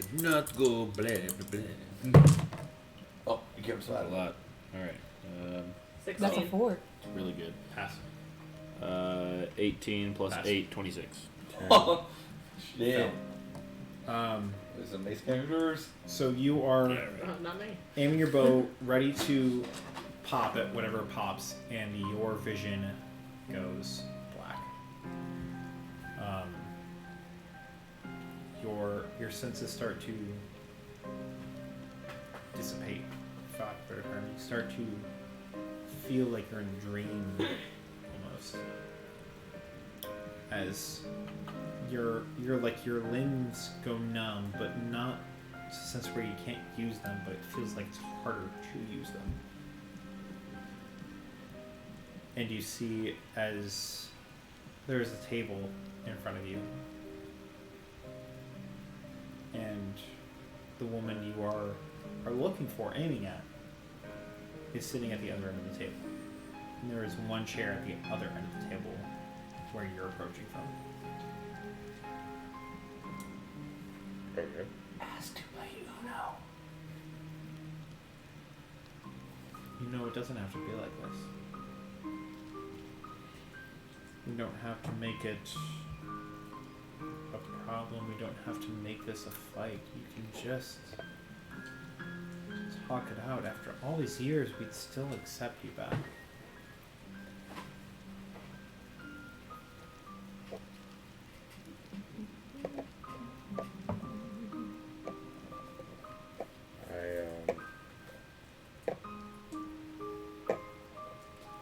Did not go blah, blah, blah. Oh, you kept That's a sliding. lot. Alright. 16. That's a 4. Really good. Pass. 18 plus Pass. 8, 26. Oh, shit. Um, There's some nice characters. so you are Not me. aiming your bow, ready to pop it, whatever pops, and your vision goes black. your senses start to dissipate, for lack of a better term. You start to feel like you're in a dream almost. As your limbs go numb, but not to a sense where you can't use them, but it feels like it's harder to use them. And you see as there is a table in front of you, and the woman you are looking for, aiming at, is sitting at the other end of the table. And there is one chair at the other end of the table where you're approaching from. Okay. Ask to play Uno. You know it doesn't have to be like this. We don't have to make it a problem. We don't have to make this a fight. You can just talk it out. After all these years, we'd still accept you back.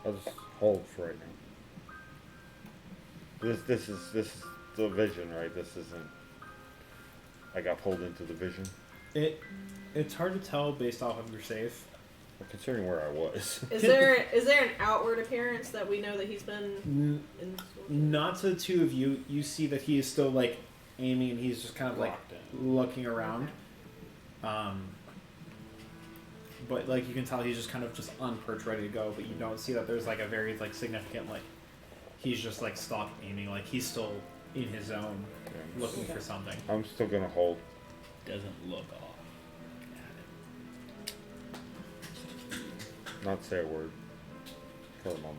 I'll just hold for right now. This is the vision, right? This isn't. I got pulled into the vision. It's hard to tell based off of your save. Well, considering where I was. Is there an outward appearance that we know that he's been in? Not to the two of you. You see that he is still like aiming, and he's just kind of like looking around. But like you can tell he's just kind of just on perch, ready to go. But you don't see that there's like a very like significant like he's just like stopped aiming, like he's still in his zone, looking for something. I'm still gonna hold. Doesn't look off. Not say a word. For the moment.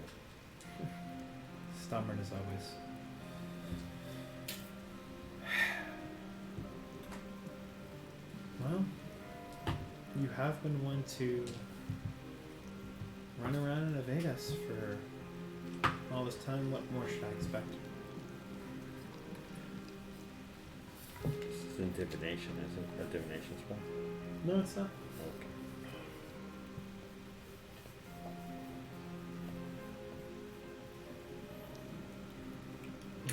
Stubborn as always. Well, you have been one to run around and evade us for all this time. What more should I expect? This is in divination, isn't it? A divination spell? No, it's not. Okay.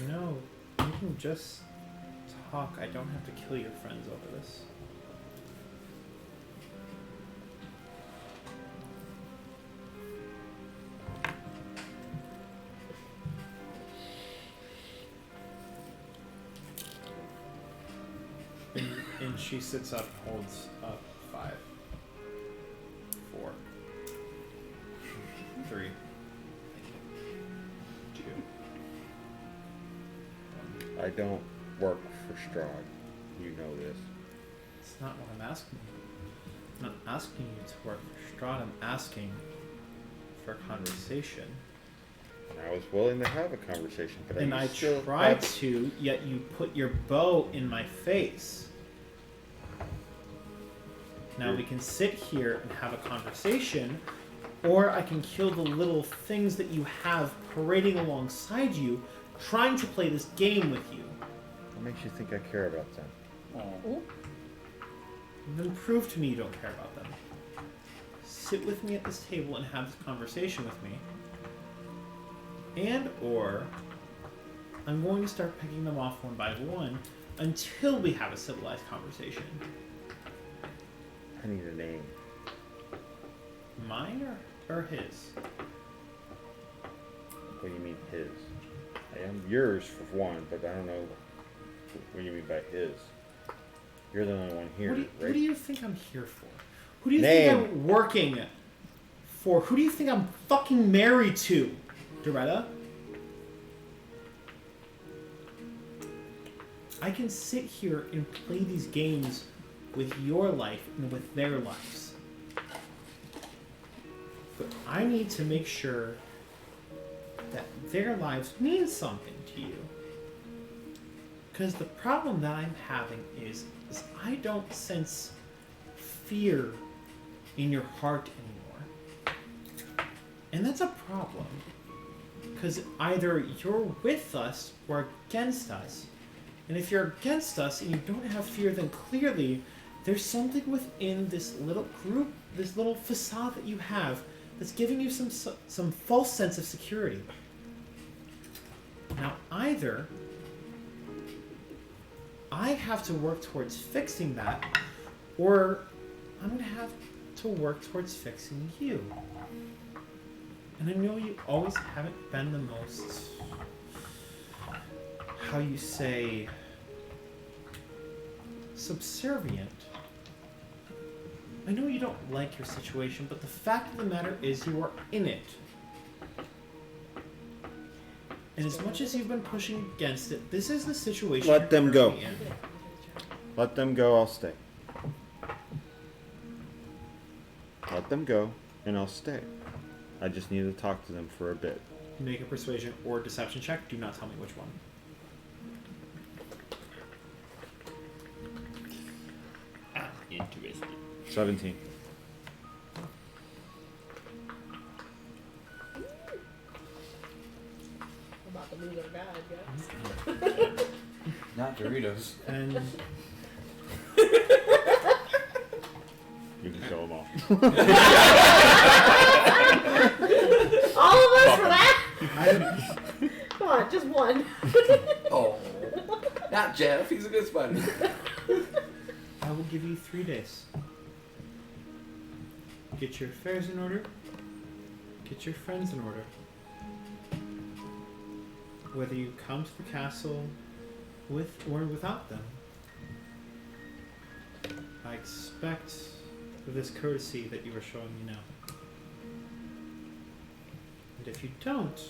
No, you can just talk. I don't have to kill your friends over this. And she sits up, holds up 5, 4, 3, 2. I don't work for Strahd. You know this. It's not what I'm asking you. I'm not asking you to work for Strahd. I'm asking for a conversation. And I was willing to have a conversation, but And I still tried have- to, yet you put your bow in my face. Now we can sit here and have a conversation, or I can kill the little things that you have parading alongside you, trying to play this game with you. What makes you think I care about them? Oh. Then prove to me you don't care about them. Sit with me at this table and have this conversation with me. And or I'm going to start picking them off one by one until we have a civilized conversation. I need a name. Mine or his? What do you mean his? I am yours for one, but I don't know what you mean by his. You're the only one here, right? What do you think I'm here for? Who do you Name. think I'm working for? Who do you think I'm fucking married to? Doretta? I can sit here and play these games with your life and with their lives. But I need to make sure that their lives mean something to you. Because the problem that I'm having is I don't sense fear in your heart anymore. And that's a problem. Because either you're with us or against us, And if you're against us and you don't have fear, then clearly there's something within this little group, this little facade that you have, that's giving you some false sense of security. Now, either I have to work towards fixing that, or I'm going to have to work towards fixing you. And I know you always haven't been the most, how you say, subservient. I know you don't like your situation, but the fact of the matter is you are in it. And as much as you've been pushing against it, this is the situation Let you're them go. currently in. Let them go, I'll stay. Let them go, and I'll stay. I just need to talk to them for a bit. Make a persuasion or deception check. Do not tell me which one. Interesting. 17. I'm about to lose our guide, guys. Not Doritos. And You can kill them all. All of us for that? I, Come on, just one. Oh. Not Jeff. He's a good spider. I will give you 3 days. Get your affairs in order. Get your friends in order. Whether you come to the castle with or without them, I expect this courtesy that you are showing me now. And if you don't,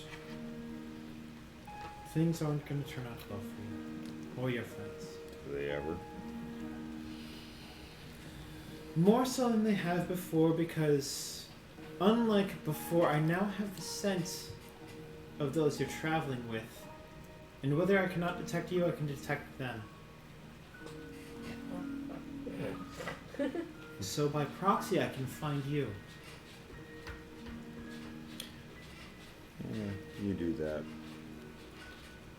things aren't going to turn out well for you or your friends. Do they ever? More so than they have before, because unlike before, I now have the scent of those you're traveling with. And whether I cannot detect you, I can detect them. So by proxy, I can find you. Yeah, you do that.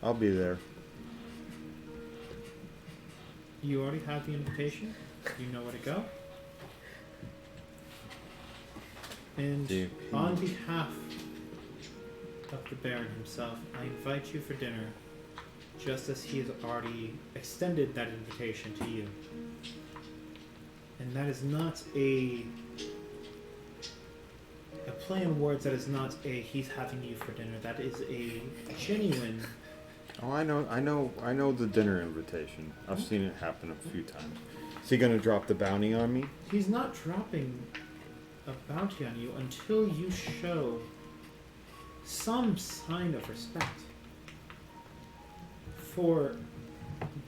I'll be there. You already have the invitation. You know where to go. And DP. on behalf of the Baron himself, I invite you for dinner, just as he has already extended that invitation to you. And that is not a play on words. That is not a he's having you for dinner. That is a genuine. Oh, I know the dinner invitation. I've seen it happen a few times. Is he gonna drop the bounty on me? He's not dropping a bounty on you until you show some sign of respect. For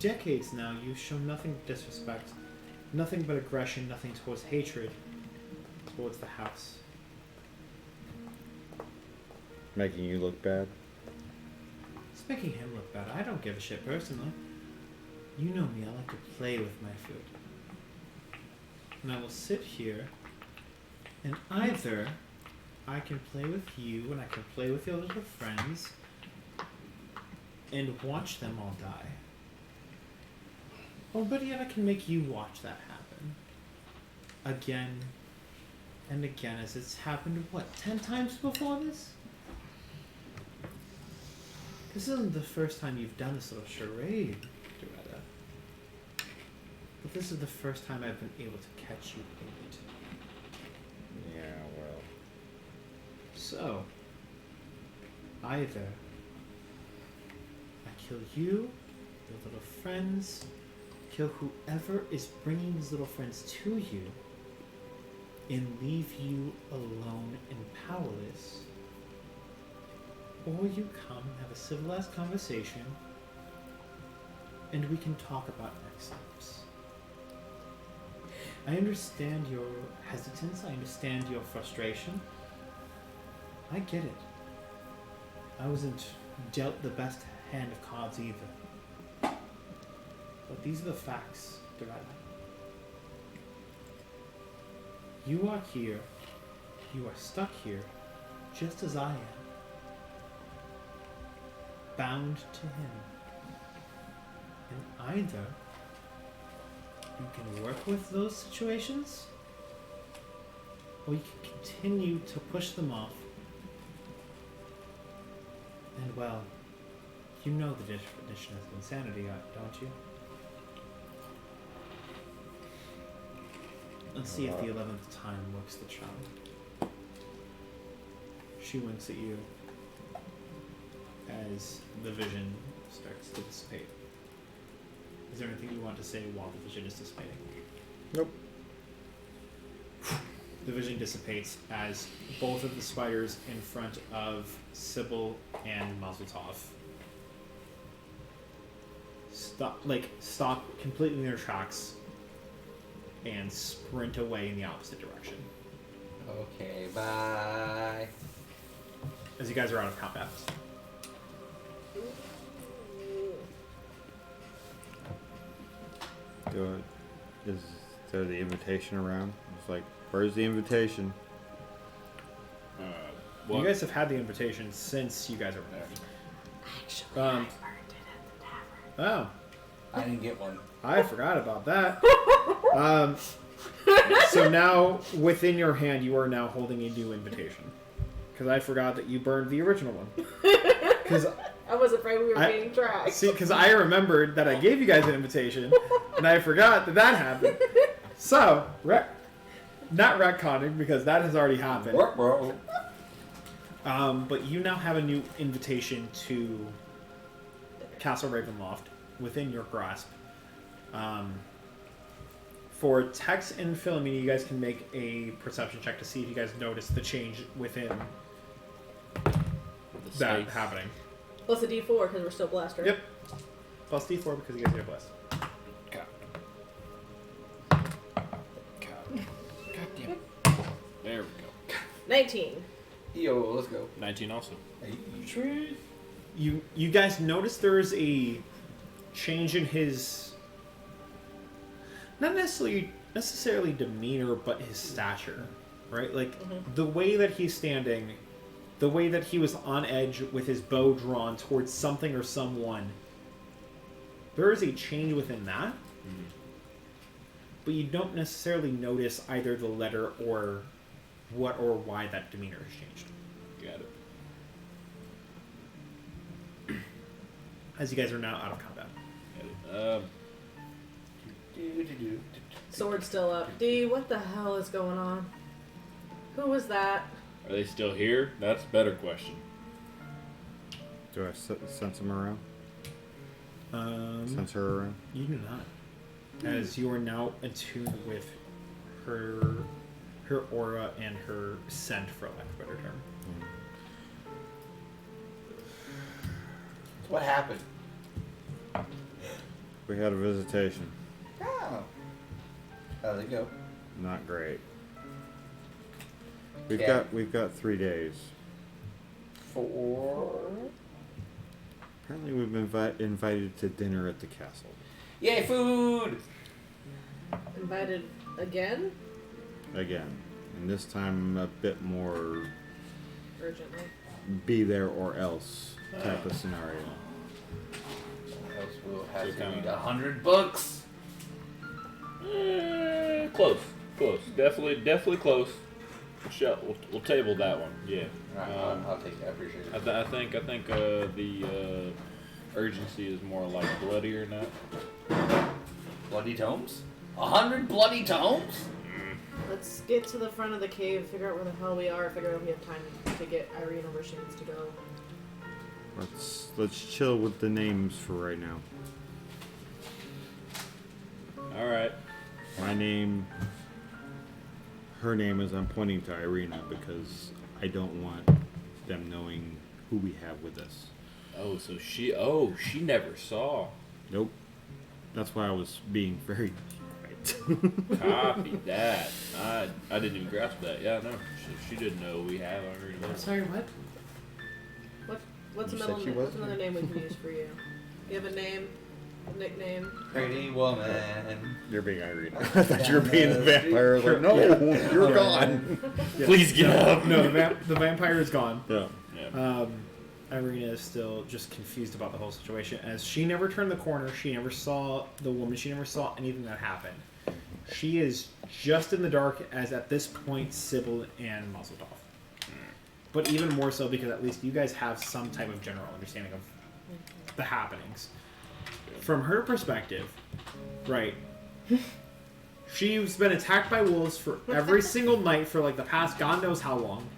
decades now, you've shown nothing but disrespect, nothing but aggression, nothing towards hatred towards the house. Making you look bad? It's making him look bad. I don't give a shit personally. You know me, I like to play with my food. And I will sit here, and either I can play with you and I can play with your little friends and watch them all die. Or better yet, I can make you watch that happen. Again and again, as it's happened, what, 10 times before this? This isn't the first time you've done this little charade, Doretta. But this is the first time I've been able to catch you in it. Yeah, well. So, either I kill you, your little friends, kill whoever is bringing these little friends to you, and leave you alone and powerless, or you come and have a civilized conversation, and we can talk about next steps. I understand your hesitance, I understand your frustration. I get it. I wasn't dealt the best hand of cards either. But these are the facts, Doretta. You are here. You are stuck here, just as I am. Bound to him. And either you can work with those situations, or you can continue to push them off. And well, you know the definition of insanity, don't you? Let's see if the 11th time works the charm. She winks at you as the vision starts to dissipate. Is there anything you want to say while the vision is dissipating? Nope. The vision dissipates as both of the spiders in front of Sibyl and Mazeltov stop completely in their tracks and sprint away in the opposite direction. Okay, bye. As you guys are out of combat. Is there the invitation around? It's like, where's the invitation? You guys have had the invitation since you guys are there. Actually, I learned it at the tavern. Oh, I didn't get one. I forgot about that. So now, within your hand, you are now holding a new invitation. Because I forgot that you burned the original one. Because I was afraid we were being tracked. See, because I remembered that I gave you guys an invitation, and I forgot that that happened. So, not retconning, because that has already happened. Bro. But you now have a new invitation to Castle Ravenloft within your grasp. For Tex and Philomina, you guys can make a perception check to see if you guys notice the change within that happening. Plus a D4 because we're still blessed, right? Yep. Plus D4 because you guys are blessed. God damn it. There we go. 19. Yo, let's go. 19 also. You guys notice there is a change in his, not necessarily demeanor, but his stature, right? Like the way that he's standing, the way that he was on edge with his bow drawn towards something or someone. There is a change within that, but you don't necessarily notice either the letter or what or why that demeanor has changed. Got it. As you guys are now out of combat. Got it. Sword still up. D, what the hell is going on? Who was that? Are they still here? That's a better question. Do I sense him around? Sense her around? You do not. As you are now attuned with her aura and her scent, for lack of a better term. What happened? We had a visitation. Oh. How'd it go? Not great. We've got 3 days. 4. Apparently, we've been invited to dinner at the castle. Yay, food! Invited again? Again, and this time a bit more Urgently. be there or else type of scenario. Else we'll have So to kinda- read 100 books. Close. Definitely close. We'll table that one. Yeah. Alright, I'll take it. I appreciate it. I think the urgency is more like bloodier now. Bloody tomes? 100 bloody tomes? Let's get to the front of the cave, figure out where the hell we are, figure out if we have time to get Irene where she needs to go. Let's chill with the names for right now. All right. Her name is, I'm pointing to Irina because I don't want them knowing who we have with us. Oh, so she never saw. Nope. That's why I was being very quiet. Copy that. I didn't even grasp that. Yeah, no. She didn't know we have already. Sorry, what? What's You another said she what's wasn't? another name we can use for you? You have a name? A nickname? Pretty woman. You're being Irina. I thought you were being the vampire. I was like, no, you're gone. Please get up. No, the vampire is gone. Yeah. Yeah. Irina is still just confused about the whole situation, as she never turned the corner, she never saw the woman, she never saw anything that happened. She is just in the dark as at this point Sibyl and Mazeltov. But even more so because at least you guys have some type of general understanding of the happenings. From her perspective, right, she's been attacked by wolves for every single night for like the past God knows how long.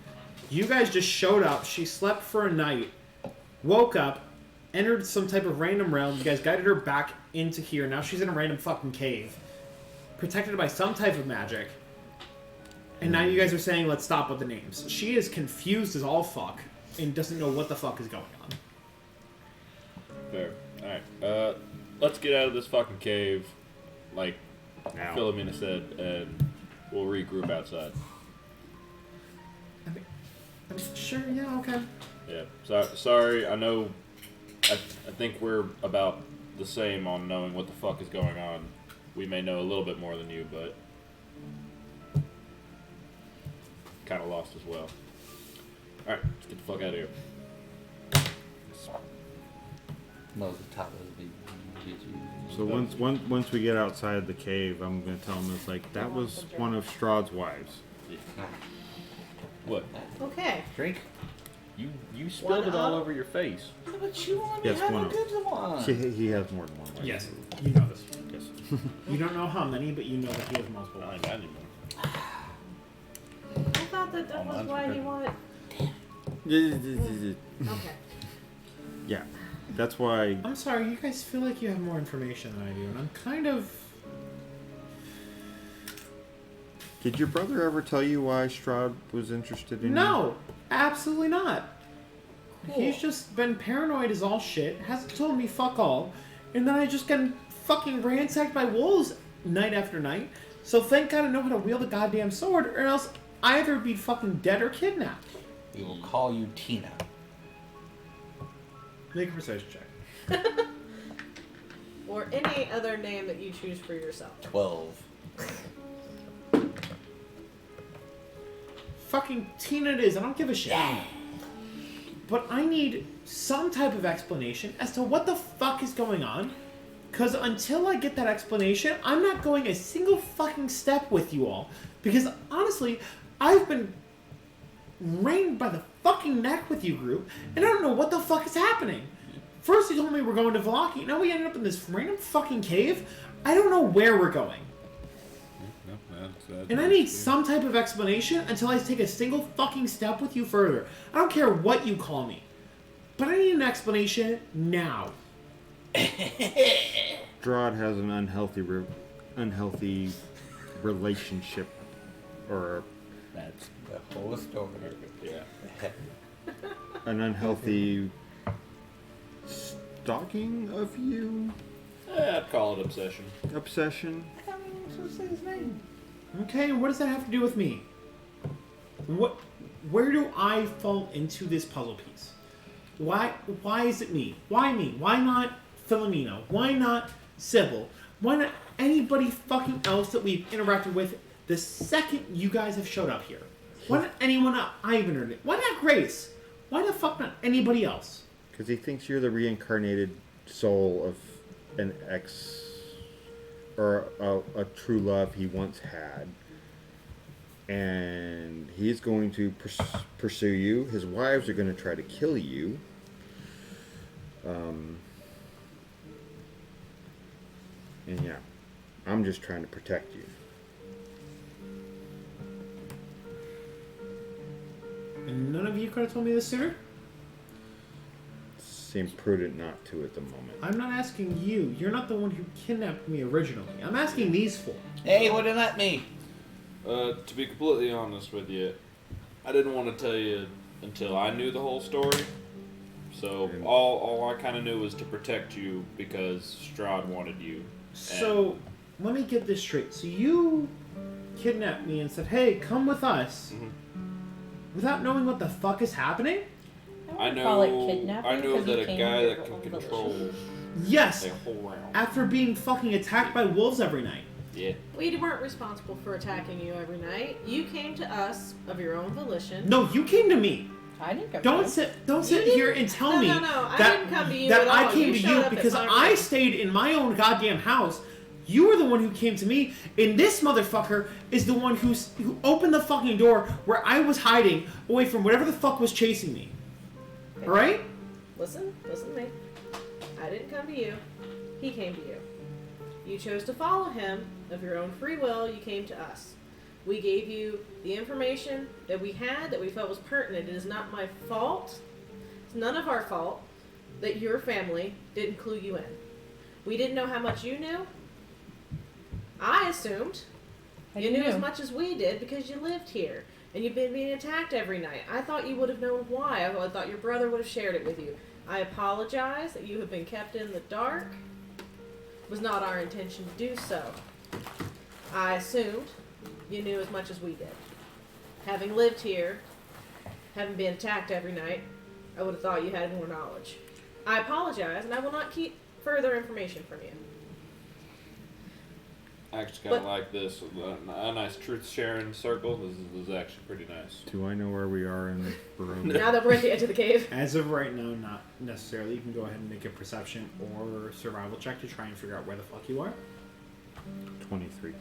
You guys just showed up, she slept for a night, woke up, entered some type of random realm, you guys guided her back into here, now she's in a random fucking cave, protected by some type of magic, and now you guys are saying let's stop with the names. She is confused as all fuck, and doesn't know what the fuck is going on. Fair. Alright, let's get out of this fucking cave, like Philomina said, and we'll regroup outside. Sure, yeah, okay. Yeah, sorry, I know, I think we're about the same on knowing what the fuck is going on. We may know a little bit more than you, but kind of lost as well. Alright, let's get the fuck out of here. So once we get outside the cave, I'm gonna tell him it's like that was one of Strahd's wives. What? Okay. Drink? You spilled it all over your face. But you only Yes, have one a of good one. He has more than one wife. Yes, you know this. Yes. You don't know how many, but you know that he has multiple I wives. got him. I thought that was why he wanted. Okay. Yeah, that's why. I'm sorry, you guys feel like you have more information than I do, and I'm kind of... Did your brother ever tell you why Strahd was interested in No! Absolutely not. Cool. He's just been paranoid as all shit, hasn't told me fuck all, and then I just get fucking ransacked by wolves night after night, so thank God I know how to wield a goddamn sword, or else I either be fucking dead or kidnapped. We will call you Tina. Make a persuasion check. Or any other name that you choose for yourself. 12. Fucking Tina it is, I don't give a shit. But I need some type of explanation as to what the fuck is going on, because until I get that explanation, I'm not going a single fucking step with you all. Because honestly, I've been reined by the fucking neck with you group, and I don't know what the fuck is happening. First you told me we're going to Valaki, now we ended up in this random fucking cave. I don't know where we're going. And I need some type of explanation until I take a single fucking step with you further. I don't care what you call me. But I need an explanation now. Strahd has an unhealthy relationship, or That's the whole story. Yeah. an unhealthy stalking of you, I'd call it obsession. obsession. I thought we were supposed to say his name. Okay, and what does that have to do with me? Where do I fall into this puzzle piece? Why is it me? Why me? Why not Philomina? Why not Sibyl? Why not anybody fucking else that we've interacted with the second you guys have showed up here? Why not anyone else? I even heard it. Why not Grace? Why the fuck not anybody else? Because he thinks you're the reincarnated soul of an ex, or a true love he once had. And he's going to pursue you. His wives are going to try to kill you. And yeah, I'm just trying to protect you. And none of you could have told me this sooner? Seems prudent not to at the moment. I'm not asking you. You're not the one who kidnapped me originally. I'm asking these four. Hey, wouldn't let me. To be completely honest with you, I didn't want to tell you until I knew the whole story. So all I kind of knew was to protect you because Strahd wanted you. So, let me get this straight. So you kidnapped me and said, hey, come with us. Without knowing what the fuck is happening? I wouldn't call it know. kidnapping I know 'cause he that a came guy to that your can own control Yes! a whole round. After being fucking attacked by wolves every night. Yeah. We weren't responsible for attacking you every night. You came to us of your own volition. No, you came to me. I didn't come Don't to sit You here and tell me No, I that, didn't come to you that at I all. came You to showed you up at because my I room. stayed in my own goddamn house. You were the one who came to me, and this motherfucker is the one who opened the fucking door where I was hiding away from whatever the fuck was chasing me. Okay. All right? Listen to me. I didn't come to you. He came to you. You chose to follow him of your own free will. You came to us. We gave you the information that we had that we felt was pertinent. It is not my fault. It's none of our fault that your family didn't clue you in. We didn't know how much you knew. I assumed you knew as much as we did because you lived here and you've been being attacked every night. I thought you would have known why. I thought your brother would have shared it with you. I apologize that you have been kept in the dark. It was not our intention to do so. I assumed you knew as much as we did. Having lived here, having been attacked every night, I would have thought you had more knowledge. I apologize, and I will not keep further information from you. I actually kind of like this. A nice truth-sharing circle. This is actually pretty nice. Do I know where we are in Barovia? Now that we're at the edge of the cave. As of right now, not necessarily. You can go ahead and make a perception or survival check to try and figure out where the fuck you are. 23.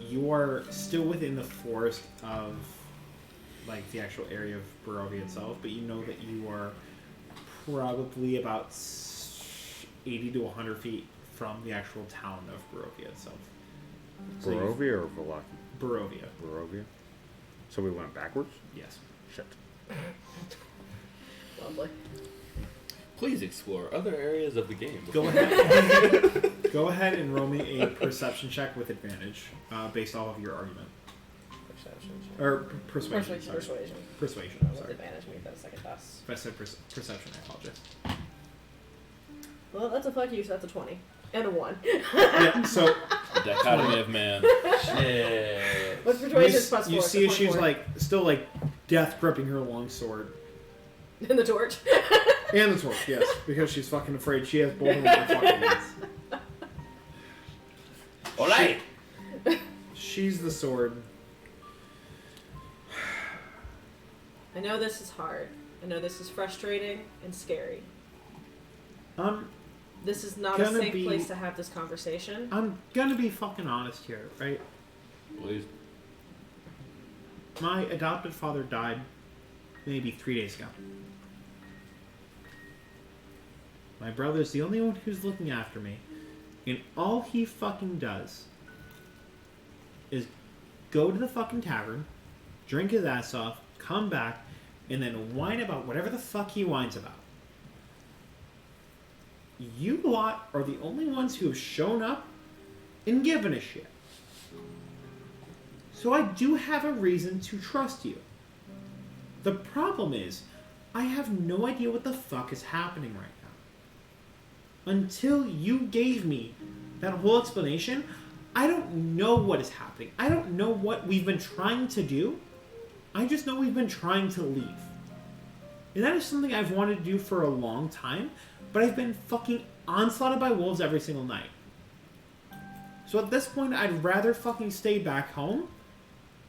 You are still within the forest of, like, the actual area of Barovia itself, but you know that you are probably about 80 to 100 feet from the actual town of Barovia itself. So Barovia or Valaki? Barovia. Barovia. So we went backwards? Yes. Shit. Lovely. Please explore other areas of the game. Go ahead. Go ahead and roll me a perception check with advantage, based off of your argument. Perception. Or persuasion. Sorry. Persuasion. Persuasion. With Sorry. advantage, make that a second toss. If I said perception, I apologize. Well, that's a fuck you, so that's a 20. And a 1. Yeah, so Dichotomy of man. Shit. What's you, persuasion plus 4? you so see as she's 24. like still like death gripping her long sword. In the torch. And the torch, yes, because she's fucking afraid she has both of them in her fucking hands. Alright. She's the sword. I know this is hard. I know this is frustrating and scary. This is not a Gonna safe be- place to have this conversation. I'm gonna be fucking honest here, right? Please. My adopted father died maybe 3 days ago. My brother's the only one who's looking after me. And all he fucking does is go to the fucking tavern, drink his ass off, come back, and then whine about whatever the fuck he whines about. You lot are the only ones who have shown up and given a shit. So I do have a reason to trust you. The problem is, I have no idea what the fuck is happening right now. Until you gave me that whole explanation, I don't know what is happening. I don't know what we've been trying to do. I just know we've been trying to leave. And that is something I've wanted to do for a long time, but I've been fucking onslaughted by wolves every single night. So at this point, I'd rather fucking stay back home,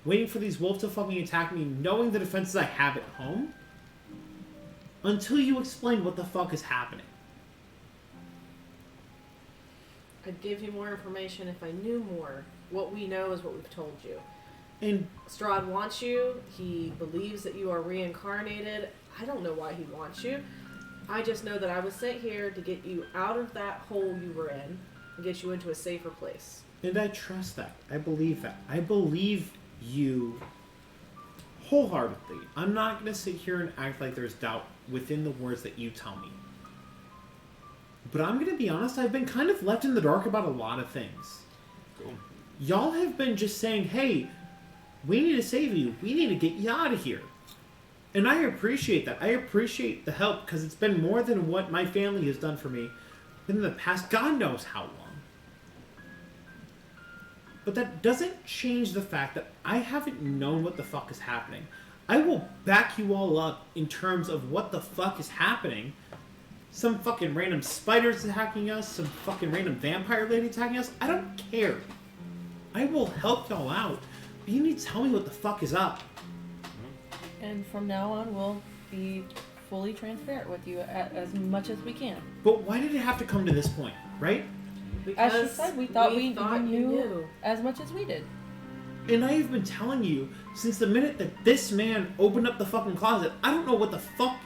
waiting for these wolves to fucking attack me, knowing the defenses I have at home, until you explain what the fuck is happening. I'd give you more information if I knew more. What we know is what we've told you. And Strahd wants you. He believes that you are reincarnated. I don't know why he wants you. I just know that I was sent here to get you out of that hole you were in and get you into a safer place. And I trust that. I believe that. I believe you wholeheartedly. I'm not going to sit here and act like there's doubt within the words that you tell me. But I'm going to be honest, I've been kind of left in the dark about a lot of things. Cool. Y'all have been just saying, hey, we need to save you. We need to get you out of here. And I appreciate that. I appreciate the help because it's been more than what my family has done for me in the past God knows how long. But that doesn't change the fact that I haven't known what the fuck is happening. I will back you all up in terms of what the fuck is happening. Some fucking random spiders attacking us, some fucking random vampire lady attacking us. I don't care. I will help y'all out. But you need to tell me what the fuck is up. And from now on, we'll be fully transparent with you as much as we can. But why did it have to come to this point, right? As she said, we thought we thought you knew as much as we did. And I've been telling you since the minute that this man opened up the fucking closet. I don't know what the fuck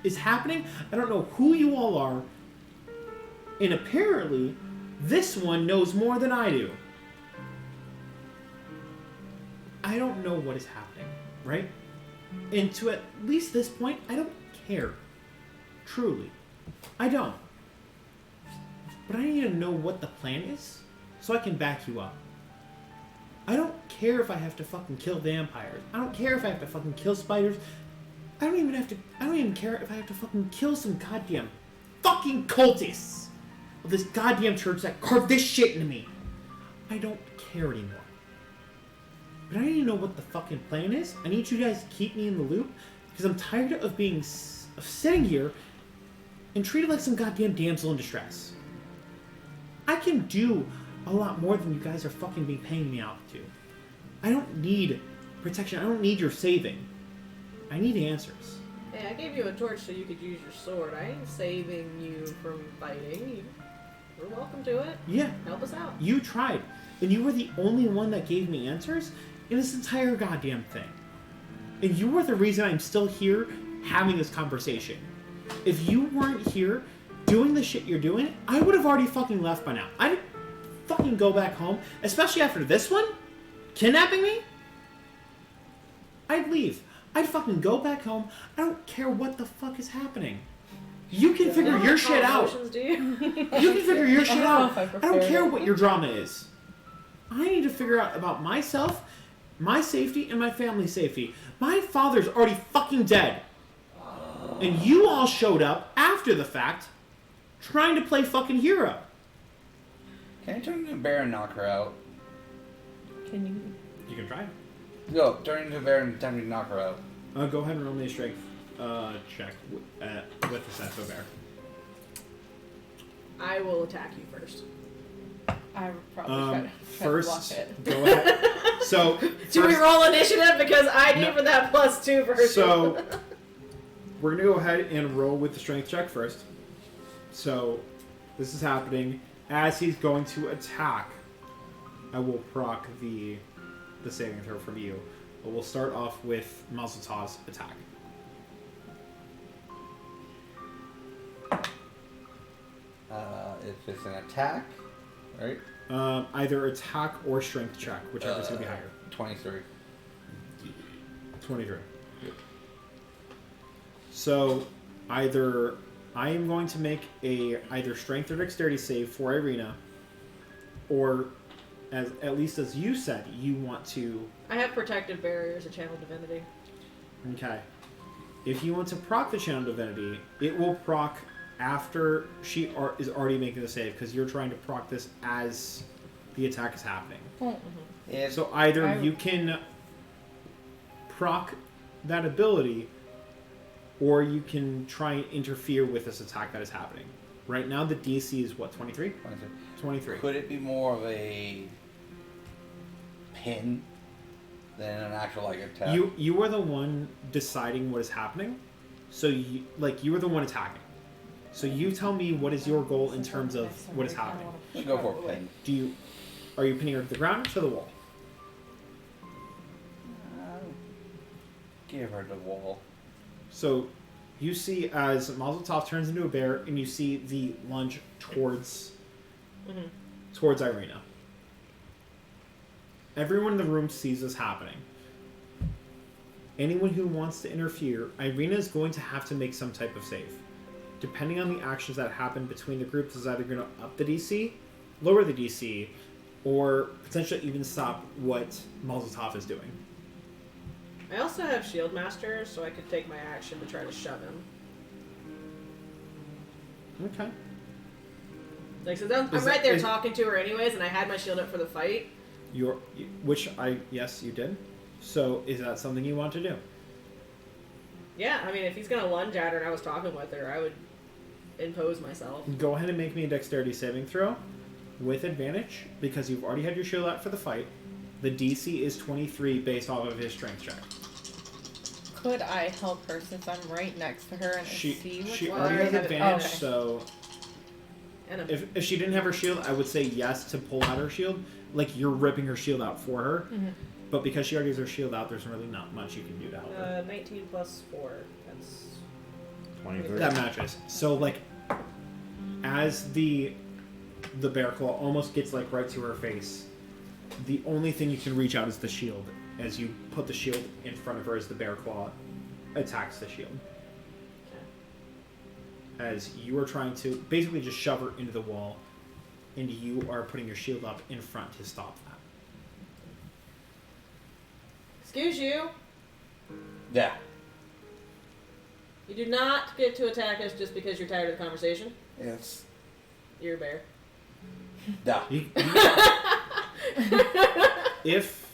is happening. I don't know who you all are. And apparently, this one knows more than I do. I don't know what is happening, right? And to at least this point, I don't care. Truly. I don't. But I need to know what the plan is so I can back you up. I don't care if I have to fucking kill vampires. I don't care if I have to fucking kill spiders. I don't even care if I have to fucking kill some goddamn fucking cultists of this goddamn church that carved this shit into me. I don't care anymore. But I need to know what the fucking plan is. I need you guys to keep me in the loop because I'm tired of of sitting here and treated like some goddamn damsel in distress. I can do a lot more than you guys are fucking being paying me out to. I don't need protection. I don't need your saving. I need answers. Hey, I gave you a torch so you could use your sword. I ain't saving you from fighting. You're welcome to it. Yeah. Help us out. You tried. And you were the only one that gave me answers in this entire goddamn thing. And you were the reason I'm still here having this conversation. If you weren't here doing the shit you're doing, I would have already fucking left by now. I'd fucking go back home, especially after this one, kidnapping me. I'd leave. I'd fucking go back home. I don't care what the fuck is happening. You can figure your shit out. Do you? You can figure your shit out. I don't care it. what your drama is. I need to figure out about myself, my safety, and my family's safety. My father's already fucking dead. And you all showed up after the fact, trying to play fucking hero. Can I turn into a bear and knock her out? Can you? You can try. No, turn into a bear and attempt to knock her out. Go ahead and roll me a strength check with the sense of bear. I will attack you first. I would probably try to block First, it. go ahead. So, Do we first- roll initiative? Because I gave her that +2 version. So, we're going to go ahead and roll with the strength check first. So, this is happening. As he's going to attack, I will proc the saving throw from you. But we'll start off with Mazeltov's attack. If it's an attack, right? Either attack or strength check, whichever's going to be higher. 23. 23. So, either I am going to make either strength or dexterity save for Irina, or at least as you said, you want to. I have protective barriers, a channel divinity. Okay. If you want to proc the channel divinity, it will proc after she is already making the save, because you're trying to proc this as the attack is happening. If So either you can proc that ability, or you can try and interfere with this attack that is happening. Right now the DC is what, 23? 23. 23. Could it be more of a pin than an actual like attack? You are the one deciding what is happening, so you are the one attacking. So you tell me what is your goal in terms of what is happening. Should go for a pin. Are you pinning her to the ground or to the wall? Give her the wall. So you see as Mazeltov turns into a bear, and you see the lunge towards Irina. Everyone in the room sees this happening. Anyone who wants to interfere, Irina is going to have to make some type of save. Depending on the actions that happen between the groups, is either going to up the DC, lower the DC, or potentially even stop what Mazeltov is doing. I also have Shield Master, so I could take my action to try to shove him. Okay. Like, so I'm right there talking to her anyways, and I had my shield up for the fight. Yes, you did. So, is that something you want to do? Yeah, I mean, if he's gonna lunge at her and I was talking with her, I would impose myself. Go ahead and make me a dexterity saving throw with advantage, because you've already had your shield out for the fight. The DC is 23 based off of his strength check. Could I help her since I'm right next to her and I see what's She going already has on? advantage, Okay. so And if she didn't have her shield, I would say yes to pull out her shield. Like, you're ripping her shield out for her. Mhm. But because she already has her shield out, there's really not much you can do to help her. 19 plus 4. That's 23. That matches. So, like, as the bear claw almost gets, like, right to her face, the only thing you can reach out is the shield. As you put the shield in front of her as the bear claw attacks the shield. As you are trying to basically just shove her into the wall, and you are putting your shield up in front to stop that. Excuse you. Yeah. You do not get to attack us just because you're tired of the conversation. Yes. You're a bear. Yeah. If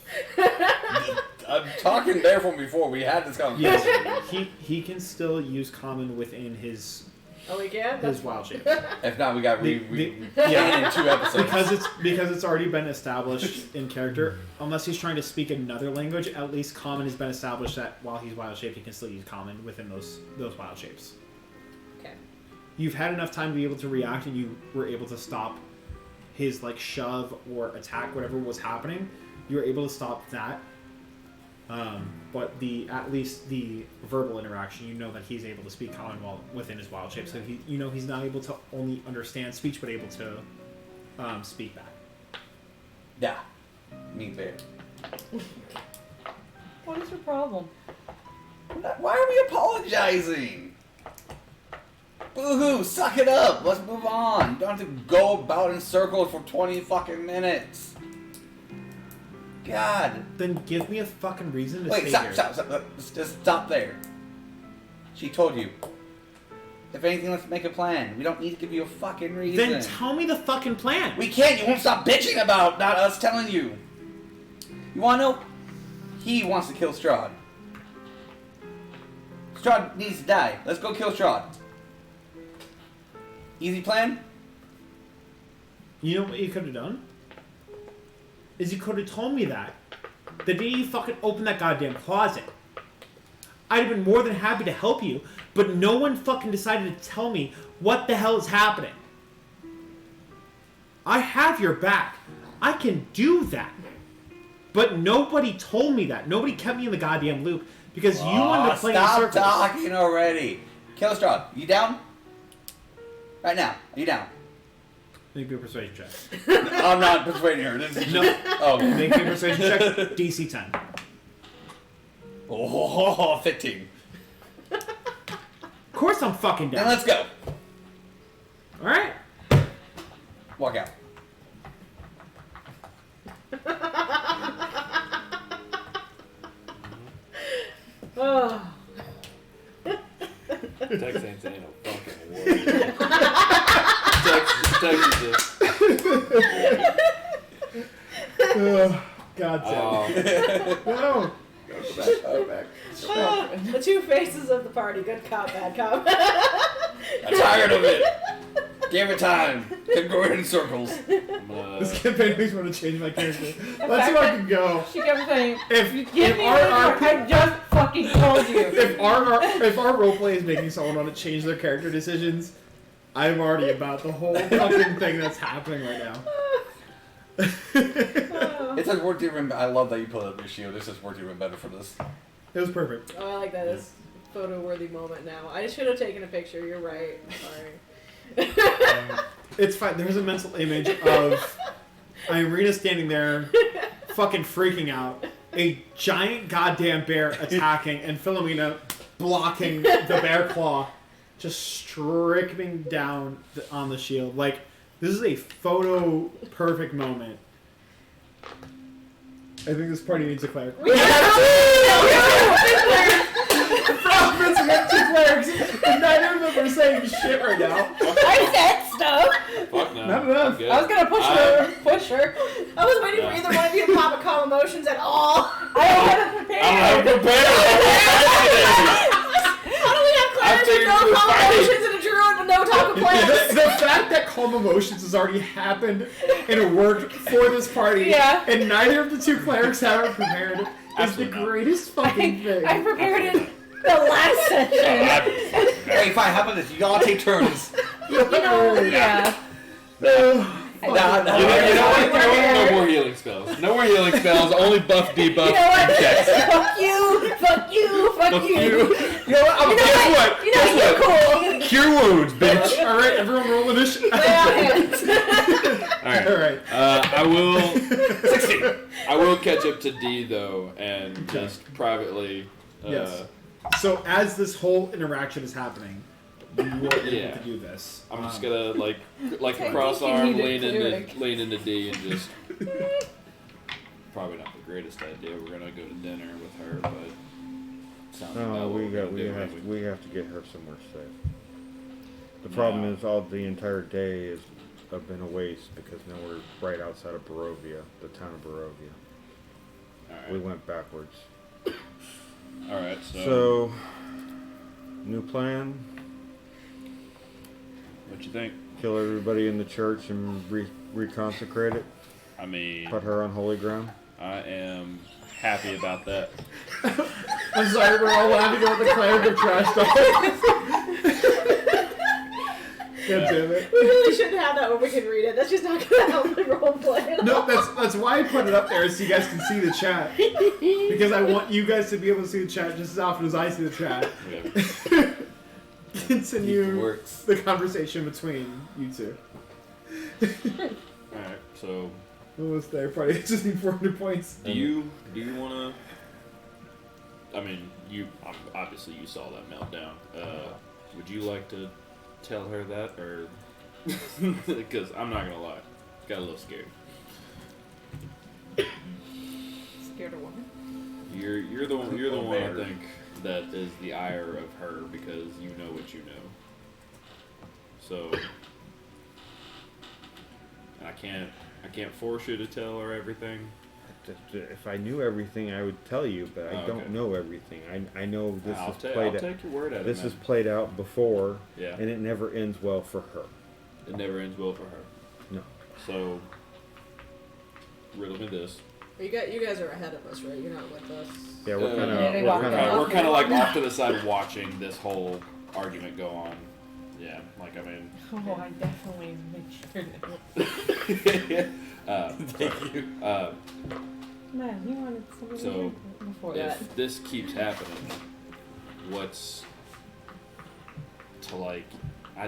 I'm talking bear from before. We had this conversation. yes, he can still use common within his Oh, we can? his wild shapes. If not, we got The- yeah in 2 episodes. because it's already been established in character. Unless he's trying to speak another language, at least common has been established that while he's wild shaped, he can still use common within those wild shapes. Okay. You've had enough time to be able to react, and you were able to stop his like shove or attack, whatever was happening. You were able to stop that. But at least the verbal interaction, you know that he's able to speak common while within his wild shape. So he's not able to only understand speech, but able to speak back. Yeah. Me bear. What is your problem? Why are we apologizing? Boo-hoo, suck it up. Let's move on. You don't have to go about in circles for 20 fucking minutes. God. Then give me a fucking reason to Wait, stay stop. here. Just stop there. She told you. If anything, let's make a plan. We don't need to give you a fucking reason. Then tell me the fucking plan. We can't. You won't stop bitching about not us telling you. You want to know? He wants to kill Strahd. Strahd needs to die. Let's go kill Strahd. Easy plan? You know what you could have done? Is you could have told me that the day you fucking opened that goddamn closet. I'd have been more than happy to help you, but no one fucking decided to tell me what the hell is happening. I have your back. I can do that. But nobody told me that. Nobody kept me in the goddamn loop because you wanted to play in Stop circles. talking already. Kill Strahd. You down? Right now. Are you down? Make me a persuasion check. I'm not persuading her. This is No. Oh. Make me a persuasion check. DC 10. Oh, 15. Of course I'm fucking Then down. let's go. Alright. Walk out. Oh. Texas ain't saying no fucking word. Texas God damn. No. Go back. The two faces of the party. Good cop, bad cop. I'm tired of it. Give it time. Keep going in circles. This campaign makes me want to change my character. Let's fucking go. She kept saying, If give me another card. I just fucking told you. if our roleplay is making someone want to change their character decisions, I'm already about the whole fucking thing that's happening right now. It says worked even. I love that you pulled up your shield. This has worked even better for this. It was perfect. Oh, I like that. It's a photo-worthy moment now. I should have taken a picture. You're right. I'm sorry. It's fine. There's a mental image of Irina standing there, fucking freaking out, a giant goddamn bear attacking, and Philomina blocking the bear claw, just stripping down on the shield. Like, this is a photo perfect moment. I think this party needs a cleric. We have Province, we have 2 clerics, and neither of them are saying shit right now. I said stuff. Fuck no. Not enough. I'm good. I was gonna push her. I was waiting for either one of you to pop a calm emotions at all. I wasn't prepared. I'm prepared. How do we have clerics with no taking calm the fight. emotions and a druid with no talk of plans? The fact that calm emotions has already happened and it worked for this party, Yeah. and neither of the 2 clerics have it prepared, is the Absolutely not. greatest fucking thing. I prepared it The last session. Hey, fine. How about this? You all take turns. You know, yeah. You know what? No more healing spells. No more healing spells. Only buff, debuff, You know what? checks. Fuck you. Fuck you. Fuck you. You know what? Guess what? You know you're cool. Cure wounds, bitch. All right, everyone, roll initiative. Lay out hands. All right. I will. 16. I will catch up to D though, and just privately. Yes. So as this whole interaction is happening, you are able Yeah. to do this. I'm just gonna like Okay, a cross you arm, need a cleric. lean into D, and just probably not the greatest idea. We're gonna go to dinner with her, but sounds No, about what we we're gonna do. we have to get her somewhere safe. The problem is all the entire day is have been a waste because now we're right outside of Barovia, the town of Barovia. Alright. We went backwards. Alright, So, new plan: what you think? kill everybody in the church and reconsecrate it. I mean, Put her on holy ground. I am happy about that. I'm sorry, we're all laughing about the cleric of trash talk. God damn it. We really shouldn't have that when we can read it. That's just not going to help the role play at No, all. that's why I put it up there so you guys can see the chat. Because I want you guys to be able to see the chat just as often as I see the chat. Yeah. Continue Works. the conversation between you two. Alright, so Almost there, probably. I just need 400 points. do you wanna? I mean, obviously you saw that meltdown. Would you like to tell her that, or because I'm not gonna lie, got a little scared. Scared of woman? You're the one I think that is the ire of her because you know what you know. So I can't force you to tell her everything. If I knew everything, I would tell you, but I don't know everything. I know this I'll is played out. take your word at it. This man. is played out before, Yeah. and it never ends well for her. It never ends well for her. No. So riddle me this. You guys are ahead of us, right? You're not with us. Yeah, we're kind Yeah, they walk of. we're kind of like off to the side watching this whole argument go on. Yeah, like I mean. Oh, I definitely make sure now. Thank you. Man, you wanted somebody So, before that. if this keeps happening, what's to like? I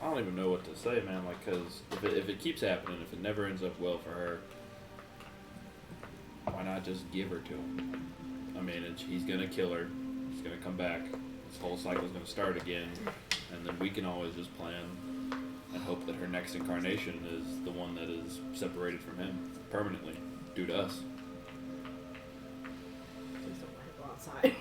don't even know what to say, man. Like, cause if it keeps happening, if it never ends up well for her, why not just give her to him? I mean, he's gonna kill her. He's gonna come back. This whole cycle's gonna start again, and then we can always just plan and hope that her next incarnation is the one that is separated from him permanently due to us. Please don't let her go outside.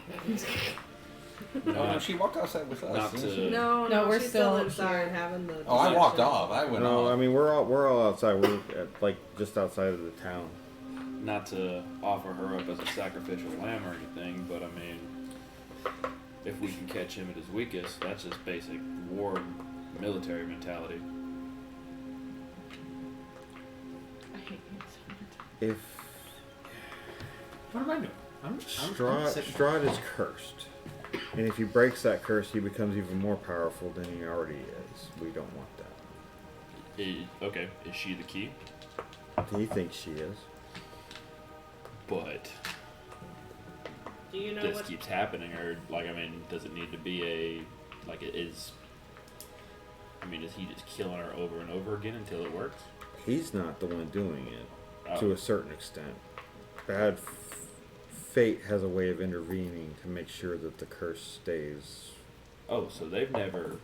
No, she walked outside with us. Not didn't to- she? No, we're she's still inside here. having the. Oh, I walked discussion. off. I went No, off. I mean we're all outside. We're like just outside of the town. Not to offer her up as a sacrificial lamb or anything, but I mean, if we can catch him at his weakest, that's just basic war military mentality. I hate you so much. If What am I doing? I'm sitting- Strahd is cursed, and if he breaks that curse, he becomes even more powerful than he already is. We don't want that. Okay, is she the key? He thinks she is. But Do you know this what? keeps happening, or like, I mean, does it need to be like it is? I mean, is he just killing her over and over again until it works? He's not the one doing it, Oh. to a certain extent. Bad fate has a way of intervening to make sure that the curse stays. Oh, so they've never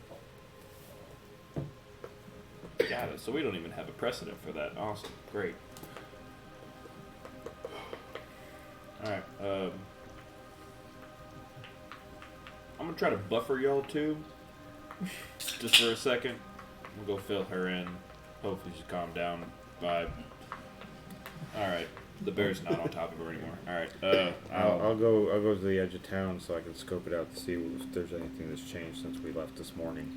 got it. So we don't even have a precedent for that. Awesome, great. All right. I'm gonna try to buffer y'all too, just for a second. We'll go fill her in. Hopefully she's calmed down. Vibe. All right. The bear's not on top of her anymore. All right. I'll go to the edge of town so I can scope it out to see if there's anything that's changed since we left this morning.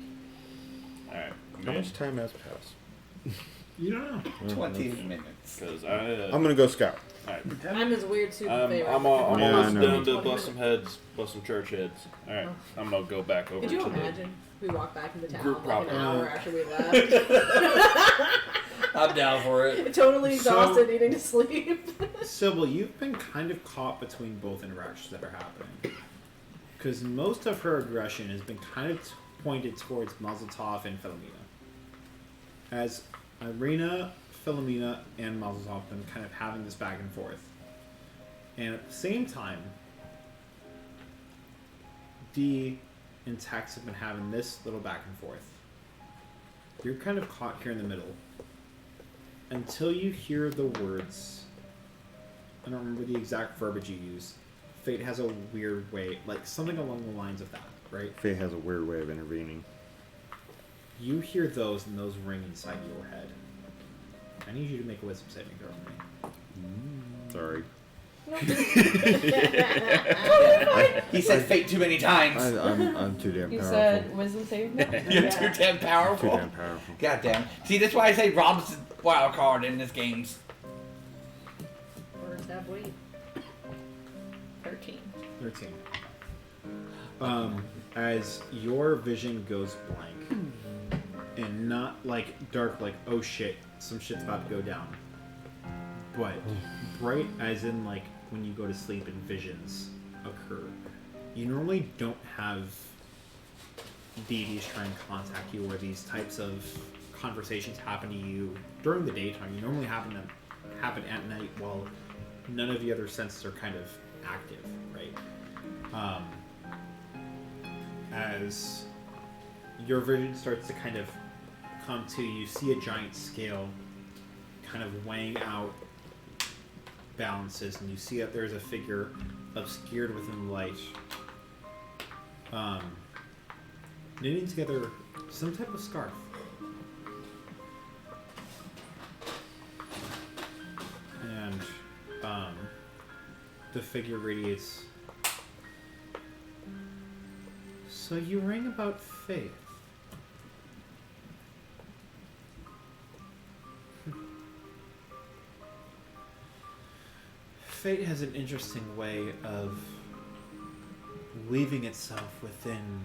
All right. How much time has passed? You don't know. 20 minutes. Because I'm gonna go scout. Alright. I'm his weird super I'm favorite. almost Yeah, I know. down to 20 bust some heads, bust some church heads. Alright, I'm gonna go back over Could you to imagine we walked back into town Group like an property. hour after we left? I'm down for it. Totally exhausted, So- needing to sleep. Sybil, you've been kind of caught between both interactions that are happening. Because most of her aggression has been kind of pointed towards Mazeltov and Philomina. As Irina, Philomina, and Mazeltov have been kind of having this back and forth. And at the same time, Dee and Tex have been having this little back and forth. You're kind of caught here in the middle. Until you hear the words, I don't remember the exact verbiage you use. Fate has a weird way, like something along the lines of that, right? Fate has a weird way of intervening. You hear those and those ring inside your head. I need you to make a wisdom saving throw on me. Sorry. He said fate too many times. I'm too damn You powerful. said wisdom saving throw? You're too damn Too powerful. damn powerful. God damn. See, that's why I say Rob's the wild card in this games. Birds have weight. 13. 13. As your vision goes blank, and not like dark, like, oh shit, some shit's about to go down. But bright, as in like when you go to sleep and visions occur. You normally don't have deities try and contact you, or these types of conversations happen to you during the daytime. You normally happen at night while none of the other senses are kind of active, right? As your vision starts to kind of come to, you see a giant scale kind of weighing out balances, and you see that there's a figure obscured within the light, knitting together some type of scarf. And the figure radiates. So you rang about faith. Fate has an interesting way of weaving itself within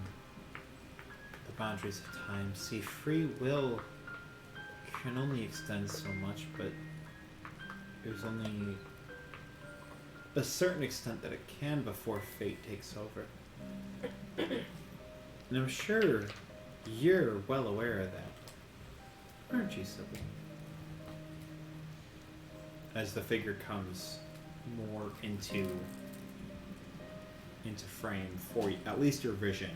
the boundaries of time. See, free will can only extend so much, but there's only a certain extent that it can before fate takes over. And I'm sure you're well aware of that, aren't you, Sybil? As the figure comes more into frame for you, at least your vision,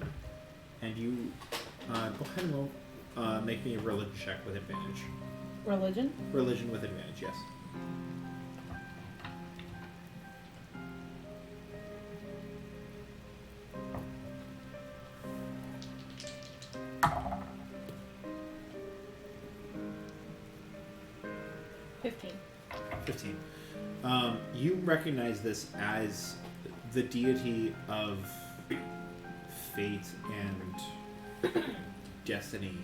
and you go ahead and roll, make me a religion check with advantage. Religion? Religion with advantage, yes. $15. 15. You recognize this as the deity of fate and destiny,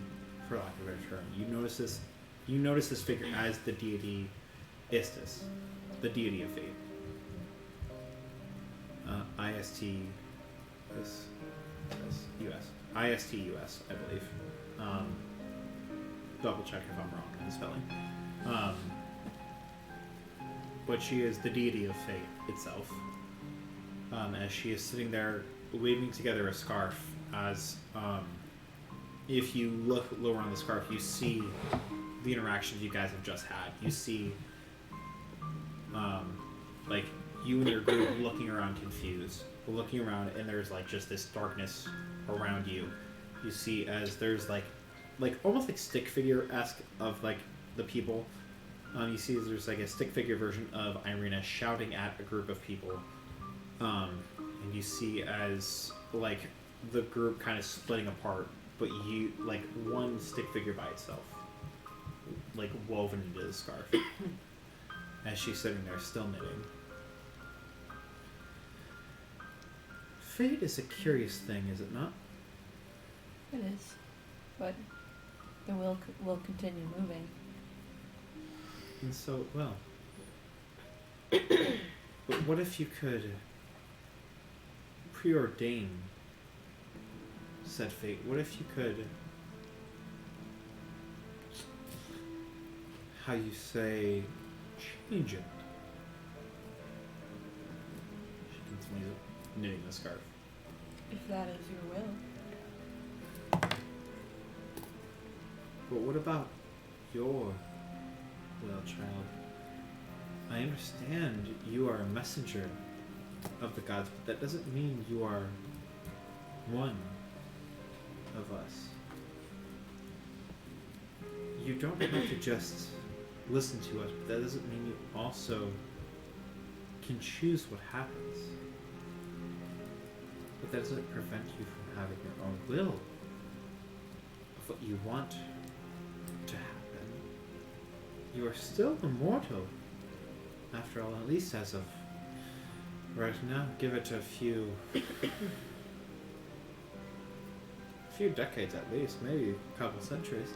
for lack of a better term. You notice this figure as the deity Istis, the deity of fate. ISTUS, I believe. Double check if I'm wrong in the spelling. But she is the deity of fate itself. As she is sitting there weaving together a scarf, as if you look lower on the scarf, you see the interactions you guys have just had. You see, like, you and your group looking around confused, looking around, and there's like just this darkness around you. You see as there's like almost like stick figure-esque of like the people. You see there's like a stick figure version of Irina shouting at a group of people. And you see as like the group kind of splitting apart, but you like one stick figure by itself, like woven into the scarf. As she's sitting there still knitting. Fate is a curious thing, is it not? It is. But the will will continue moving. And so, well, But what if you could preordain said fate? What if you could, how you say, change it? She continues knitting the scarf. If that is your will. But what about your will, child? I understand you are a messenger of the gods, but that doesn't mean you are one of us. You don't have to just listen to us, but that doesn't mean you also can choose what happens. But that doesn't prevent you from having your own will of what you want to happen. You are still immortal, after all, at least as of right now. Give it a few decades at least, maybe a couple centuries.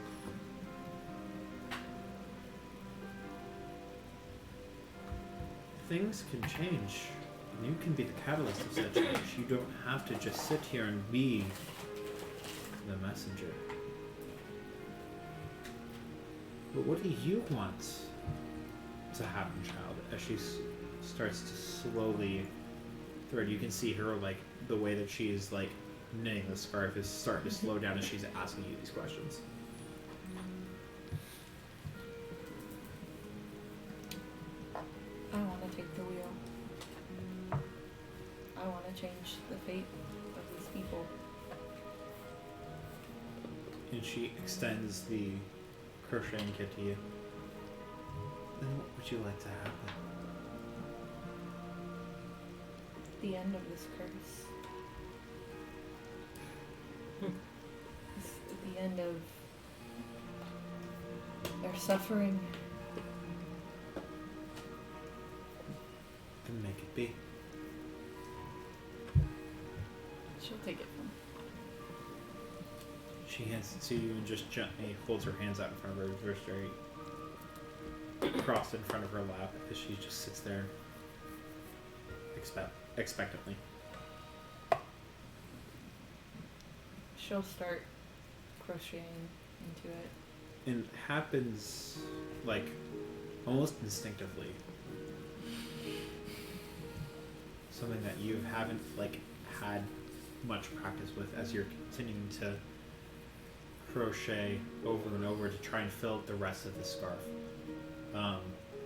Things can change, and you can be the catalyst of such change. You don't have to just sit here and be the messenger. But what do you want to happen, child? As she starts to slowly thread, you can see her, like, the way that she's, like, knitting the scarf is starting to slow down as she's asking you these questions. I want to take the wheel. I want to change the fate of these people. And she extends the crocheting kit to you. Then what would you like to happen? The end of this curse. The end of their suffering. Then make it be. She'll take it from. She hands it to you and just gently holds her hands out in front of her, very straight, crossed in front of her lap, as she just sits there expectantly. She'll start crocheting into it. And it happens, like, almost instinctively. Something that you haven't, like, had much practice with as you're continuing to crochet over and over to try and fill the rest of the scarf. I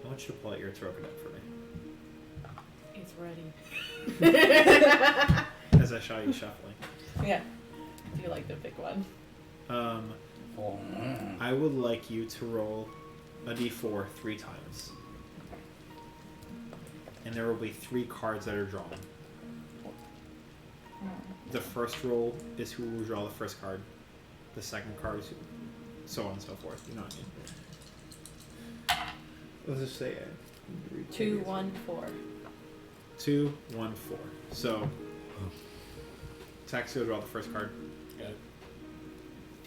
want you to pull out your throat cadet for me. It's ready. As I show you shuffling. Yeah. Do you like to pick one? I would like you to roll a d4 3 times. And there will be 3 cards that are drawn. The first roll is who will draw the first card. The second card is who, so on and so forth. You know what I mean? Let's just say 2, 1, 4. 2, 1, 4. So, Tax, you'll draw the first card. Got it.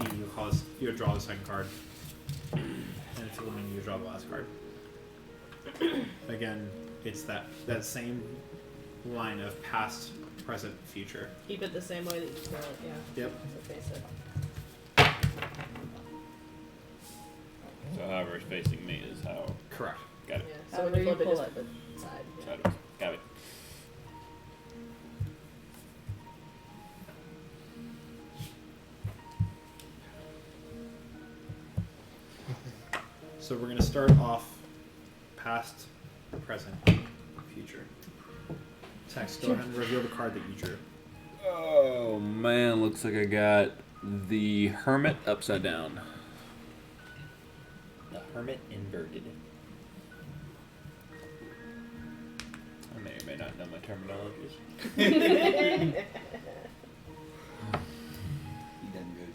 D, you'll draw the second card. And Philomina, you draw the last card. Again, it's that same line of past, present, future. Keep it the same way that you spell it, yeah. Yep. So face it. So however it's facing me is how. Correct. Got it. Yeah. So when you However flip you it, pull just flip it side. Yeah. Sideways. Got it. So we're going to start off past, present, future. Tex, go ahead and reveal the card that you drew. Oh man, looks like I got the Hermit upside down. The Hermit inverted. I may or may not know my terminologies. He done good.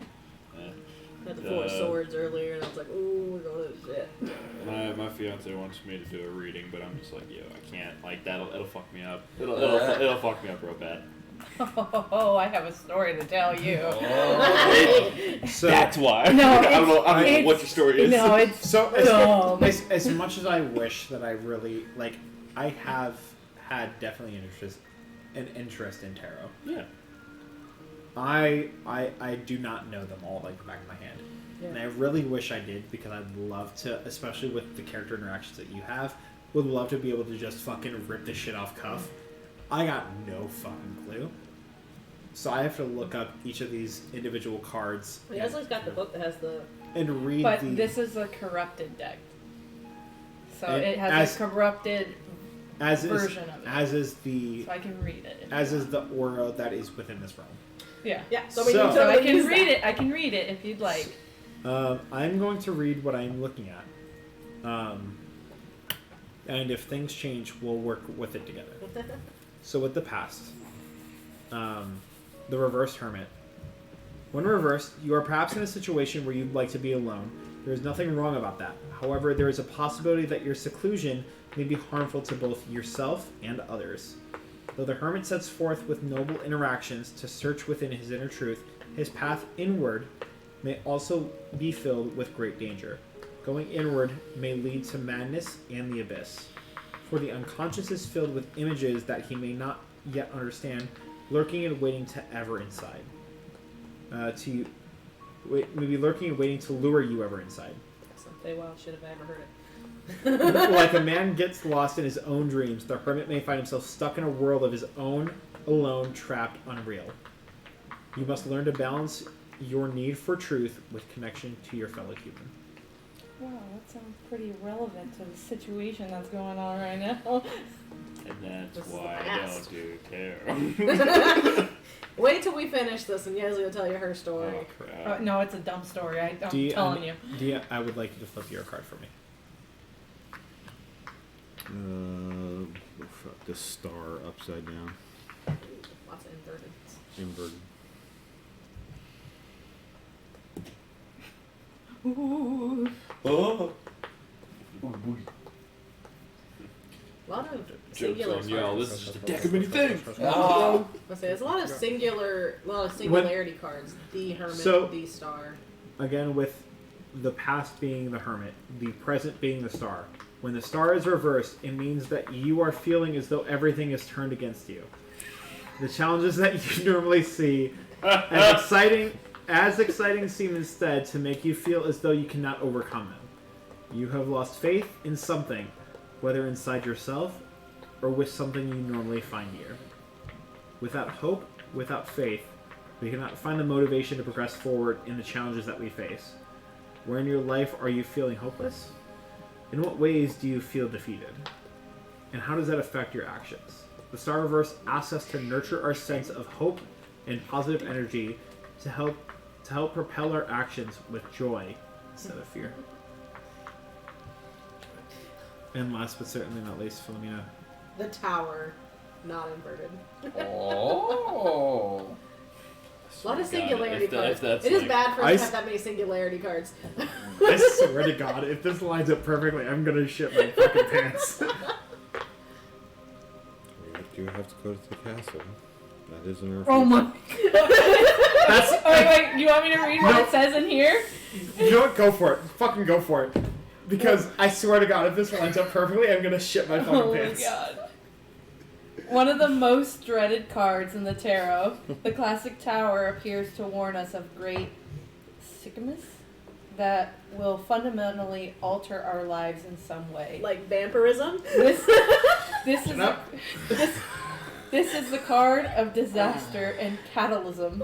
Had the 4 swords earlier, and I was like, ooh, we're going to shit. My fiance wants me to do a reading, but I'm just like, yo, I can't. Like it'll fuck me up. It'll fuck me up real bad. Oh, I have a story to tell you. So That's why. No, I don't know what your story is. No, it's So dumb. as much as I wish that I really, like, I have had definitely an interest in tarot. Yeah. I do not know them all like the back of my hand. Yeah. And I really wish I did, because I'd love to, especially with the character interactions that you have, would love to be able to just fucking rip this shit off cuff. I got no fucking clue. So I have to look up each of these individual cards. Yeslie's got the book that has the. And read But the... this is a corrupted deck. So And it has a corrupted as version of it. As is the... So I can read it. if As you is the aura that is within this realm. Yeah. Yeah. So, So- you So I totally can use read that. it. I can read it if you'd like. I'm going to read what I'm looking at. And if things change, we'll work with it together. So with the past, the reversed hermit. When reversed, you are perhaps in a situation where you'd like to be alone. There is nothing wrong about that. However, there is a possibility that your seclusion may be harmful to both yourself and others. Though the hermit sets forth with noble interactions to search within his inner truth, his path inward may also be filled with great danger. Going inward may lead to madness and the abyss. For the unconscious is filled with images that he may not yet understand, lurking and waiting to ever inside. Maybe lurking and waiting to lure you ever inside. Say, well, should have ever heard it. Like a man gets lost in his own dreams, the hermit may find himself stuck in a world of his own, alone, trapped, unreal. You must learn to balance your need for truth with connection to your fellow human. Wow, that sounds pretty relevant to the situation that's going on right now. And that's This is why the I past. don't do tarot. Wait till we finish this, and Yeslie will tell you her story. Oh, crap. No, it's a dumb story. I'm telling you. I would like you to flip your card for me. The star upside down. Lots of inverted. Inverted. Ooh. Oh. A lot of Joke's singular on y'all. cards. This is just a deck of many things. Oh. Let's say there's a lot of singularity cards. The hermit, So- the star. Again, with the past being the hermit, the present being the star. When the star is reversed, it means that you are feeling as though everything is turned against you. The challenges that you normally see, as exciting seem instead to make you feel as though you cannot overcome them. You have lost faith in something, whether inside yourself or with something you normally find here. Without hope, without faith, we cannot find the motivation to progress forward in the challenges that we face. Where in your life are you feeling hopeless? In what ways do you feel defeated? And how does that affect your actions? The Star Reverse asks us to nurture our sense of hope and positive energy to help propel our actions with joy instead of fear. And last but certainly not least, Philomina. The tower, not inverted. Oh. A lot of God, singularity if cards. that's It is like- bad for us to have that many singularity cards. I swear to God, if this lines up perfectly, I'm gonna shit my fucking pants. We do have to go to the castle. That is in our Oh my. That's Oh, wait, you want me to read what it says in here? You know what? Go for it. Fucking go for it. Because I swear to God, if this lines up perfectly, I'm gonna shit my fucking Oh my pants. god. One of the most dreaded cards in the tarot, the classic tower appears to warn us of great sickness that will fundamentally alter our lives in some way. Like vampirism. This is the card of disaster and catalysm.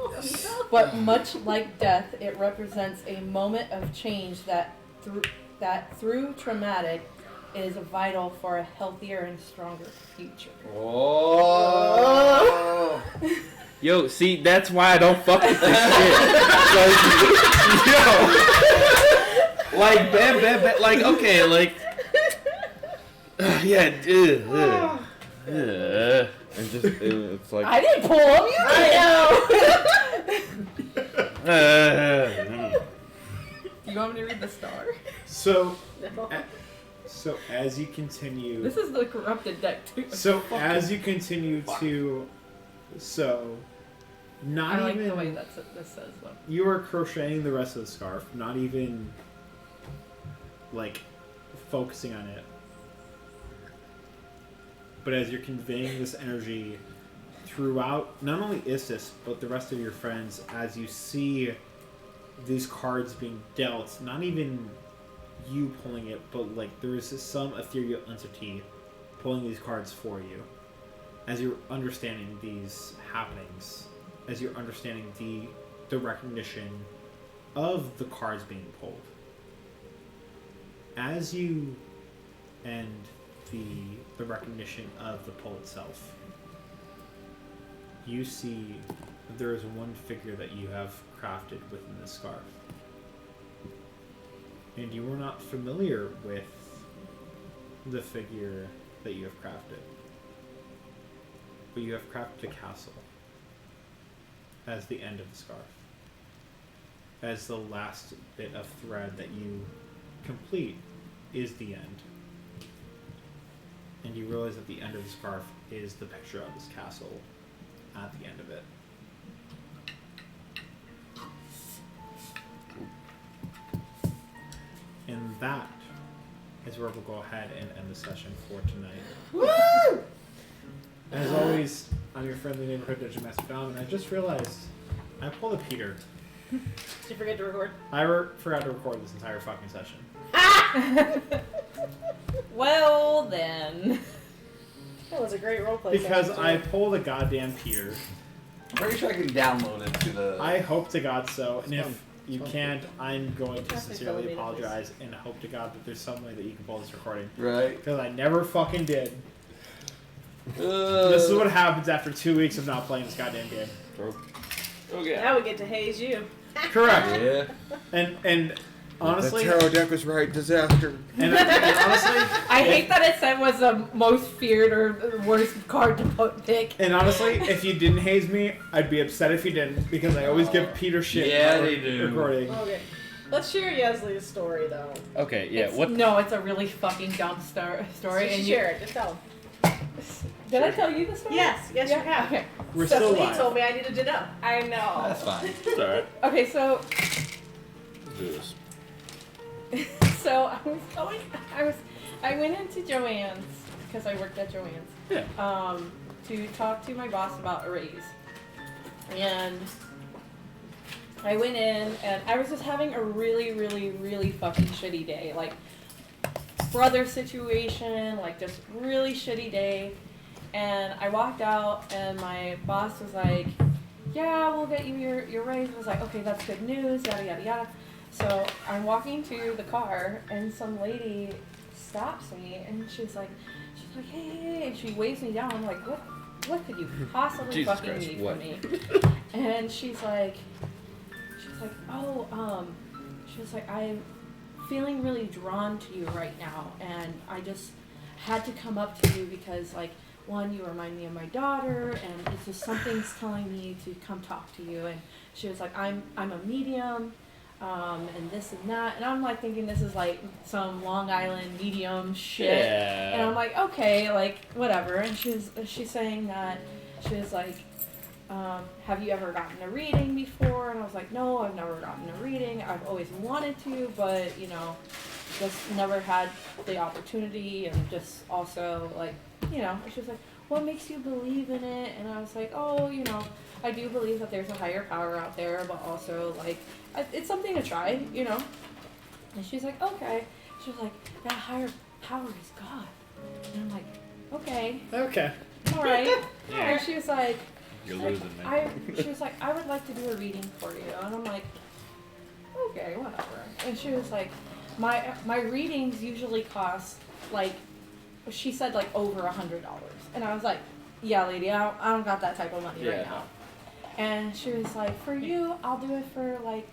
But much like death, it represents a moment of change that through traumatic is vital for a healthier and stronger future. Oh. Yo, see, that's why I don't fuck with this shit. Yo, like, bam, like, okay, like, yeah, And just it's like I didn't pull them, you know. You want me to read the star? So, No. so as you continue, This is the corrupted deck too. so as you continue to, so not I like even the way this says though. you are crocheting the rest of the scarf, not even like focusing on it. But as you're conveying this energy throughout not only Istis, but the rest of your friends, as you see these cards being dealt, not even you pulling it, but like there is some ethereal entity pulling these cards for you. As you're understanding these happenings, as you're understanding the recognition of the cards being pulled. As you end the recognition of the pull itself, you see that there is one figure that you have crafted within the scarf. And you were not familiar with the figure that you have crafted. But you have crafted a castle as the end of the scarf. As the last bit of thread that you complete is the end. And you realize that the end of the scarf is the picture of this castle at the end of it. And that is where we'll go ahead and end the session for tonight. Woo! As always, I'm your friendly neighborhood Dungeon Master Dom, and I just realized I pulled a Peter. Did you forget to record? I forgot to record this entire fucking session. Well then. That was a great roleplay. Because session, I too. pulled a goddamn Peter. I'm pretty sure I can download it to the. I hope to God so, and It's if fun. you It's fun. can't, I'm going to Trust me, sincerely Philomina, apologize and hope to God that there's some way that you can pull this recording. Right. Because I never fucking did. This is what happens after 2 weeks of not playing this goddamn game. Okay. Now we get to haze you. Correct. Yeah. And honestly, the tarot deck was right. Disaster. and honestly, I hate that it said was the most feared or worst card to pick. and honestly, if you didn't haze me, I'd be upset if you didn't, because I always give Peter shit. Yeah, for they do. Recording. Okay. Let's share Yeslie's story, though. Okay, yeah. It's- What? No, it's a really fucking dumb story. So And share it. Just tell him. Did I tell you the story? Yes. Yes, you have. Okay. We're still Stephanie live. told me I needed to know. I know. That's fine. It's alright. Okay, so Let's do this. so I went into Joann's because I worked at Joann's. Yeah. To talk to my boss about a raise. And I went in and I was just having a really, really, really fucking shitty day. Like brother situation, like just really shitty day. And I walked out and my boss was like, yeah, we'll get you your raise. I was like, okay, that's good news, yada, yada, yada. So I'm walking to the car and some lady stops me and she's like, hey, and she waves me down. I'm like, what could you possibly Jesus fucking Christ, need what? from me? And she's like, oh, she was like, I'm feeling really drawn to you right now, and I just had to come up to you because, like, one, you remind me of my daughter, and it's just something's telling me to come talk to you. And she was like, I'm a medium, and this and that, and I'm like thinking this is like some Long Island medium shit. Yeah. And I'm like, okay, like whatever. And she's saying that she was like, have you ever gotten a reading before? And I was like, no, I've never gotten a reading. I've always wanted to, but you know, just never had the opportunity. And just also like, you know, she was like, what makes you believe in it? And I was like, oh, you know, I do believe that there's a higher power out there, but also like it's something to try, you know. And she's like, okay. She was like, that higher power is God. And I'm like, okay, Okay. all right. Yeah. And she was like, You're losing me. she was like, I would like to do a reading for you. And I'm like, okay, whatever. And she was like, my readings usually cost like, she said like over $100. And I was like, yeah, lady, I don't got that type of money right Yeah. now. And she was like, for you, I'll do it for like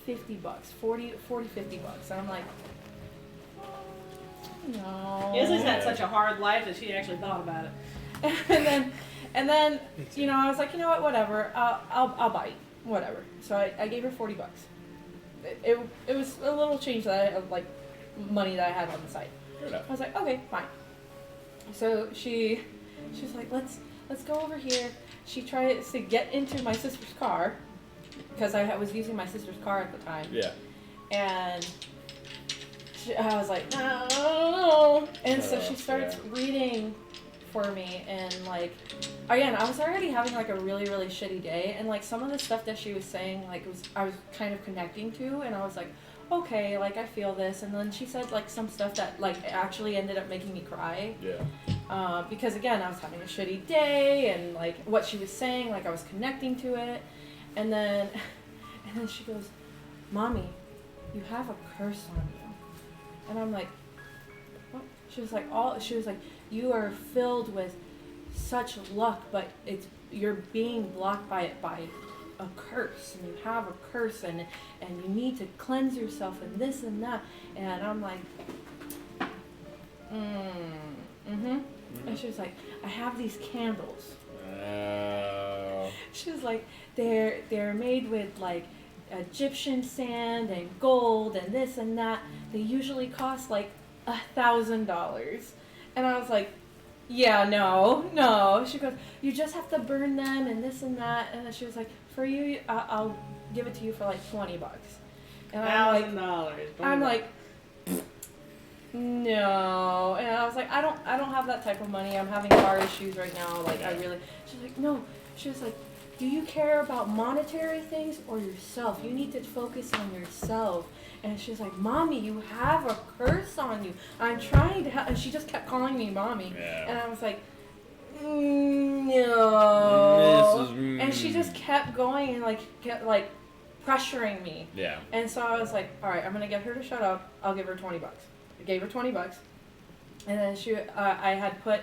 $50, 40, 50 bucks. And I'm like, no. Yeslie's had such a hard life that she actually thought about it. and then, you know, I was like, you know what, whatever, I'll bite, whatever. So I gave her $40. It was a little change that of like money that I had on the side. I was like, okay, fine. So she's like, let's go over here. She tries to get into my sister's car because I was using my sister's car at the time. Yeah. And I was like, no. And so she Oh, starts reading for me, and like, again, I was already having like a really, really shitty day, and like some of the stuff that she was saying, like I was kind of connecting to, and I was like, okay, like I feel this, and then she said like some stuff that like actually ended up making me cry. Yeah. Because again, I was having a shitty day, and like what she was saying, like I was connecting to it, and then she goes, "Mommy, you have a curse on you," and I'm like, "What?" She was like, "You are filled with such luck, but you're being blocked by a curse, and you have a curse, and you need to cleanse yourself, and this and that," and I'm like, And she was like, "I have these candles." She was like, they're made with like Egyptian sand and gold and this and that. They usually cost like $1,000. And I was like, yeah, no. She goes, "You just have to burn them and this and that." And then she was like, "For you, I'll give it to you for like $20." And I'm like, no. And I was like, I don't have that type of money. I'm having car issues right now. Like, she's like, no. She was like, "Do you care about monetary things or yourself? You need to focus on yourself." And she's like, "Mommy, you have a curse on you. I'm trying to help." And she just kept calling me mommy. Yeah. And I was like, no. And she just kept going and kept pressuring me. Yeah. And so I was like, all right, I'm going to get her to shut up. I'll give her $20. I gave her $20. And then I had put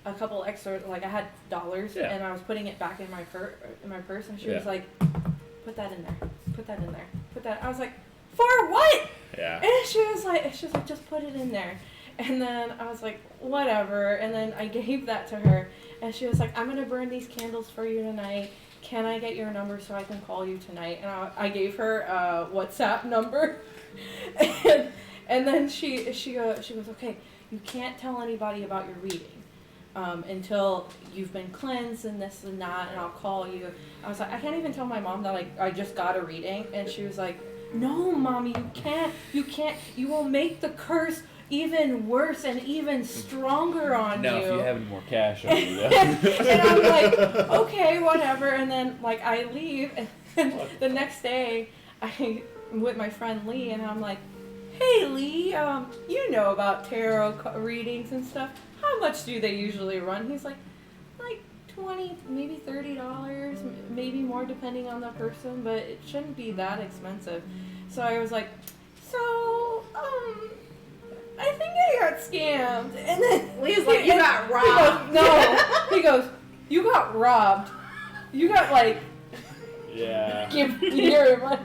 a couple extra, like I had dollars, and I was putting it back in my purse, and she was like, "Put that in there. Put that in there. Put that." I was like, "For what?" Yeah. And she was like, "Just put it in there." And then I was like, whatever. And then I gave that to her, and she was like, "I'm gonna burn these candles for you tonight. Can I get your number so I can call you tonight?" And I gave her a WhatsApp number, and then she goes, "Okay, you can't tell anybody about your reading until you've been cleansed and this and that, and I'll call you." I was like, I can't even tell my mom that I just got a reading, and she was like, "No, Mommy, you can't. You will make the curse even worse and even stronger on you." Now, if you have any more cash on you, And I'm like, okay, whatever. And then I leave, and the next day I'm with my friend Lee, and I'm like, "Hey Lee, you know about tarot readings and stuff. How much do they usually run?" He's like $20, maybe $30, maybe more depending on the person, but it shouldn't be that expensive. So I was like, I think I got scammed. And then Lee's like, "You got robbed." He goes, "You got robbed. You got yeah. give your money."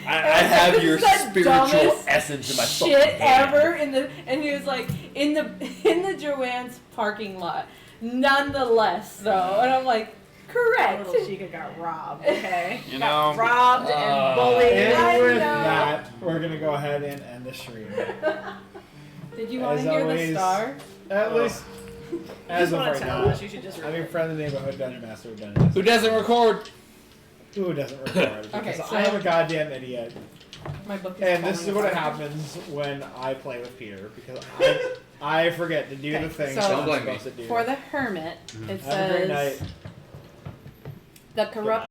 I have your "This is the spiritual dumbest essence in my shit fucking hand." ever." And he was like, in the Joanne's parking lot. Nonetheless, though, and I'm like, correct. Little Chica got robbed. Okay. You Got know, robbed and bullied. I And with know. that, we're gonna go ahead and end the stream. Did you want As to hear always, the star? At least, as Just of want right to tell now, us you should just I mean, friend of the neighborhood, Dungeon Master, Who doesn't record? Who doesn't record? Okay, Because so- I am a goddamn idiot. My book is And this is falling what apart. happens when I play with Peter, because I forget to do Okay, the things so- that I'm Don't blame me. supposed to do. For the hermit, it Have a great says night. the corrupt